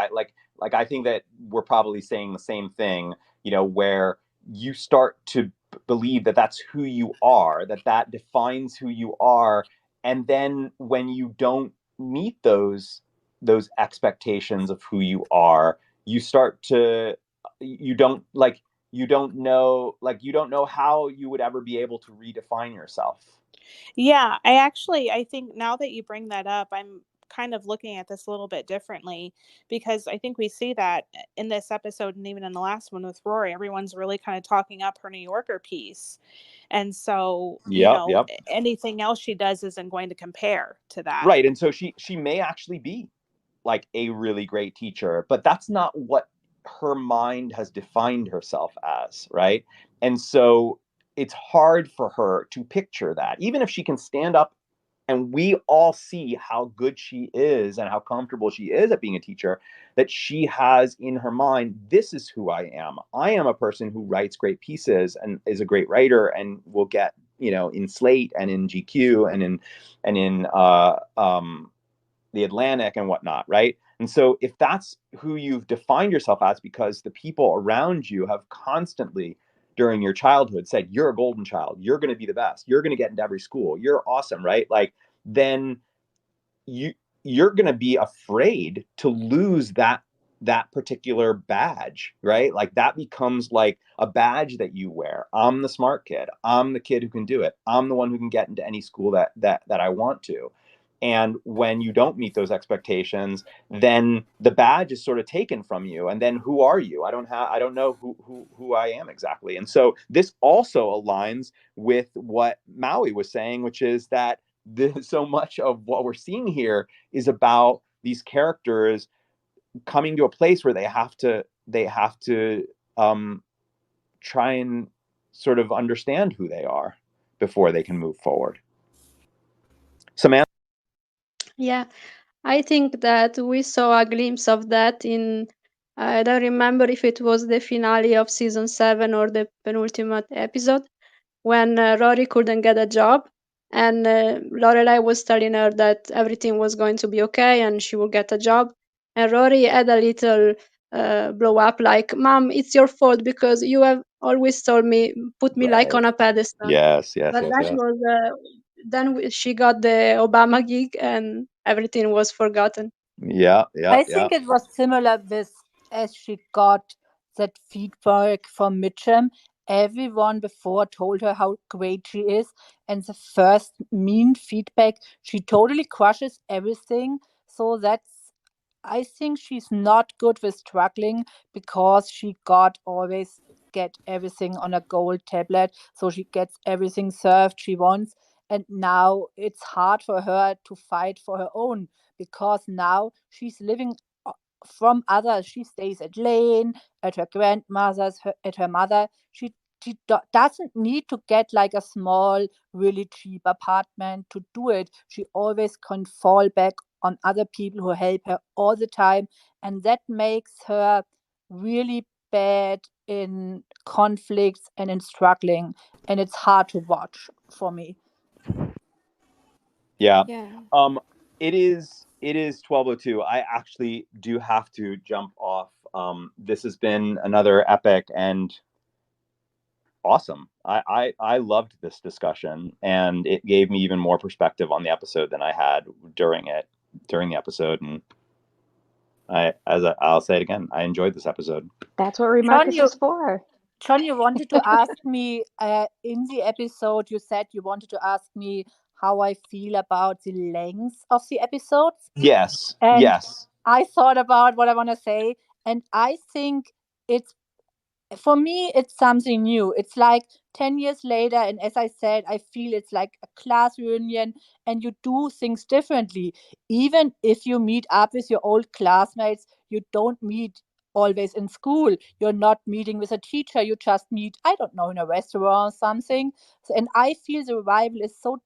I think that we're probably saying the same thing. You know, where you start to believe that that's who you are, that defines who you are, and then when you don't meet those expectations of who you are, you start to you don't like you don't know like you don't know how you would ever be able to redefine yourself. yeah, I think now that you bring that up, I'm kind of looking at this a little bit differently, because I think we see that in this episode and even in the last one with Rory, everyone's really kind of talking up her New Yorker piece. And so, Yep. anything else she does isn't going to compare to that. Right. And so she may actually be like a really great teacher, but that's not what her mind has defined herself as, right? And so it's hard for her to picture that. Even if she can stand up and we all see how good she is and how comfortable she is at being a teacher, that she has in her mind, this is who I am. I am a person who writes great pieces and is a great writer and will get, in Slate and in GQ and in the Atlantic and whatnot, right? And so if that's who you've defined yourself as, because the people around you have constantly during your childhood said, you're a golden child, you're going to be the best, you're going to get into every school, you're awesome, right? Like, then you're going to be afraid to lose that particular badge, right? Like that becomes like a badge that you wear. I'm the smart kid. I'm the kid who can do it. I'm the one who can get into any school that I want to. And when you don't meet those expectations, then the badge is sort of taken from you. And then who are you? I don't know who I am exactly. And so this also aligns with what Maui was saying, which is that so much of what we're seeing here is about these characters coming to a place where they have to try and sort of understand who they are before they can move forward. Samantha? Yeah, I think that we saw a glimpse of that in, I don't remember if it was the finale of season 7 or the penultimate episode, when Rory couldn't get a job, and Lorelai was telling her that everything was going to be okay and she will get a job. And Rory had a little blow up, like, "Mom, it's your fault because you have always told me, put me like Right. on a pedestal." Yes. But that was, she got the Obama gig and everything was forgotten. Yeah. I think it was similar with, as she got that feedback from Mitchum. Everyone before told her how great she is, and the first mean feedback, she totally crushes everything. So I think she's not good with struggling, because she got always get everything on a gold tablet, so she gets everything served she wants. And now it's hard for her to fight for her own, because now she's living from others. She stays at Lane, at her grandmother's, at her mother. She doesn't need to get like a small, really cheap apartment to do it. She always can fall back on other people who help her all the time. And that makes her really bad in conflicts and in struggling. And it's hard to watch for me. Yeah. Yeah. It is 12:02. I actually do have to jump off. This has been another epic and awesome. I loved this discussion, and it gave me even more perspective on the episode than I had during the episode. And I'll say it again. I enjoyed this episode. That's what John, Remarkist is for. John, you wanted to ask me in the episode, you said you wanted to ask me how I feel about the length of the episodes. Yes. And Yes. I thought about what I want to say. And I think it's, for me, it's something new. It's like 10 years later. And as I said, I feel it's like a class reunion and you do things differently. Even if you meet up with your old classmates, you don't meet always in school. You're not meeting with a teacher. You just meet, I don't know, in a restaurant or something. And I feel the revival is so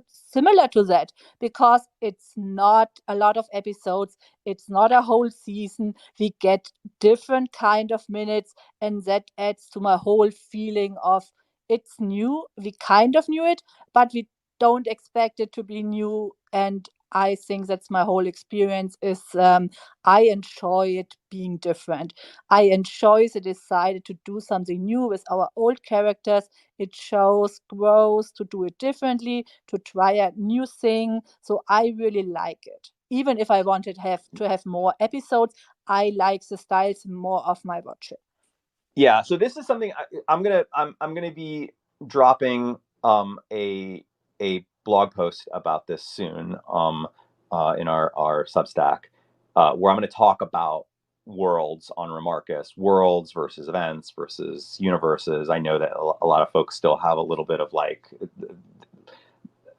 similar to that because it's not a lot of episodes. It's not a whole season. We get different kind of minutes, and that adds to my whole feeling of it's new. We kind of knew it, but we don't expect it to be new. And I think that's my whole experience is I enjoy it being different. I enjoy the decided to do something new with our old characters. It shows growth to do it differently, to try a new thing. So I really like it. Even if I wanted to have more episodes, I like the styles more of my watching. Yeah. So this is something I'm gonna be dropping a blog post about this soon in our Substack where I'm going to talk about worlds on Remarkist, worlds versus events versus universes. I know that a lot of folks still have a little bit of like,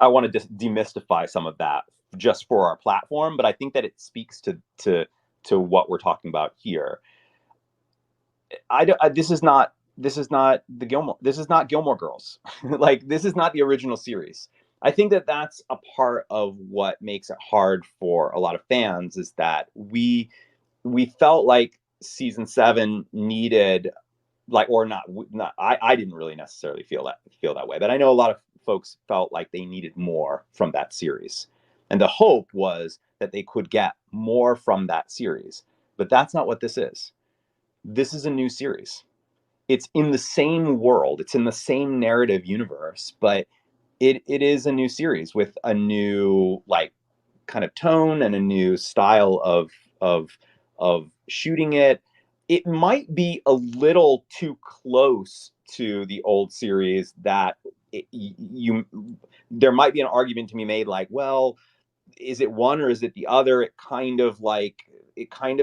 I want to just demystify some of that just for our platform, but I think that it speaks to what we're talking about here. This is not the Gilmore. This is not Gilmore Girls. Like this is not the original series. I think that that's a part of what makes it hard for a lot of fans is that we felt like season 7 needed like or not I didn't really necessarily feel that way, but I know a lot of folks felt like they needed more from that series. And the hope was that they could get more from that series. But that's not what this is. This is a new series. It's in the same world, it's in the same narrative universe, but it is a new series with a new like kind of tone and a new style of of shooting it. It might be a little too close to the old series that you there might be an argument to be made like, well, is it one or is it the other? It kind of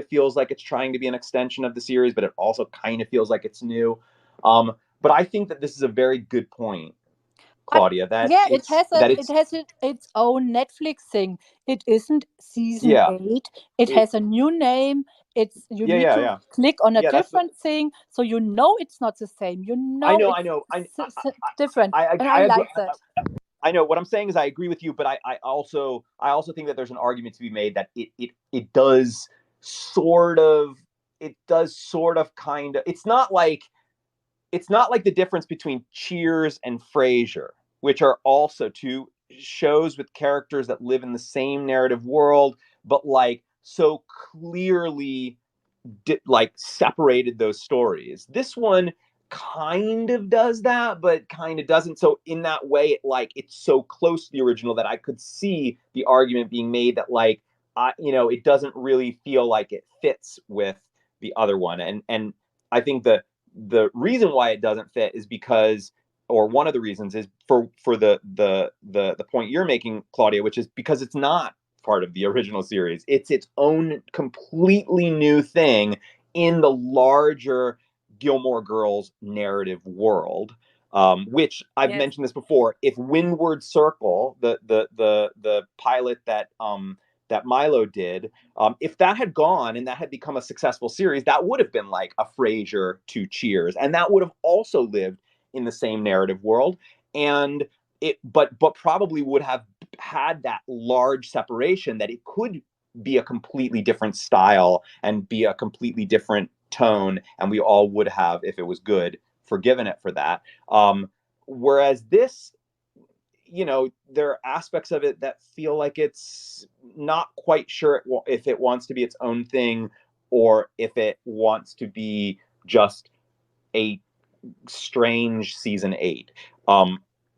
feels like it's trying to be an extension of the series, but it also kind of feels like it's new. But I think that this is a very good point, But Claudia. That yeah, it's that it it's has its own Netflix thing. It isn't season yeah 8. It it, has a new name. It's you yeah need yeah to yeah click on a yeah. That's different thing, so you know it's not the same. You I know know I it's know different, and I I agree. like that. I know what I'm saying is I agree with you, but I also think that there's an argument to be made that it does sort of kind of it's not like the difference between Cheers and Frasier, which are also two shows with characters that live in the same narrative world, but like so clearly like separated those stories. This one kind of does that, but kind of doesn't. So in that way, it's so close to the original that I could see the argument being made that it doesn't really feel like it fits with the other one. And I think the reason why it doesn't fit is because or one of the reasons is for the point you're making, Claudia, which is because it's not part of the original series. It's its own completely new thing in the larger Gilmore Girls narrative world. Which I've Yes. mentioned this before. If Windward Circle, the pilot that Milo did, if that had gone and that had become a successful series, that would have been like a Frasier to Cheers, and that would have also lived in the same narrative world. And but probably would have had that large separation that it could be a completely different style and be a completely different tone, and we all would have, if it was good, forgiven it for that. Whereas this, there are aspects of it that feel like it's not quite sure if it wants to be its own thing or if it wants to be just a strange season 8.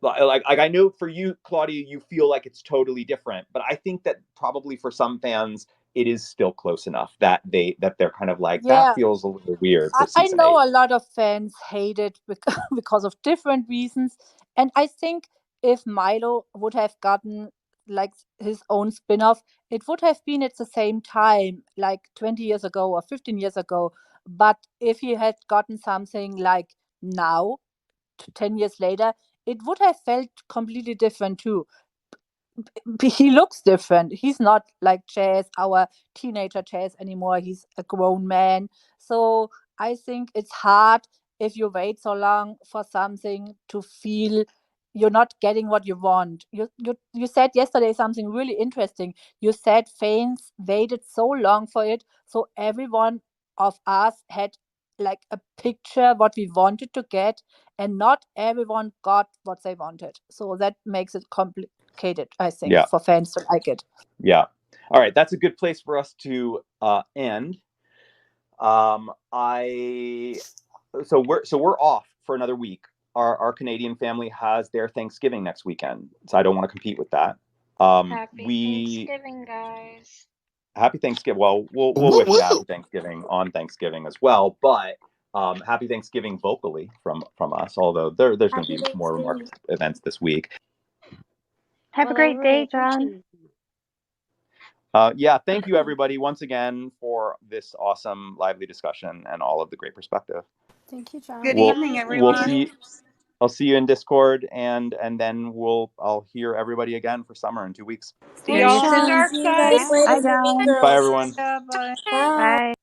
Like I know for you, Claudia, you feel like it's totally different, but I think that probably for some fans it is still close enough that they're kind of like, that Yeah, feels a little weird for I season know 8. a lot of fans hate it because of different reasons, and I think if Milo would have gotten like his own spin-off, it would have been at the same time, like 20 years ago or 15 years ago. But if he had gotten something like now, 10 years later, it would have felt completely different too. He looks different. He's not like Chaz, our teenager Chaz anymore. He's a grown man. So I think it's hard if you wait so long for something to feel you're not getting what you want. You said yesterday something really interesting. You said fans waited so long for it, so everyone of us had like a picture what we wanted to get, and not everyone got what they wanted. So that makes it complicated, I think, Yeah. for fans to like it. Yeah. All right. That's a good place for us to end. We're off for another week. Our Canadian family has their Thanksgiving next weekend, so I don't want to compete with that. Happy Thanksgiving, guys. Happy Thanksgiving. Well, we'll wish you happy Thanksgiving on Thanksgiving as well, but happy Thanksgiving vocally from us. Although there's going to be more Remarkist events this week. Have a great day, John. Yeah, thank you everybody once again for this awesome, lively discussion and all of the great perspective. Thank you, John. Good evening, everyone. I'll see you in Discord, and then I'll hear everybody again for summer in 2 weeks. See y'all on the dark See you side. guys. Bye, John. Bye everyone. Yeah, bye. Bye. Bye.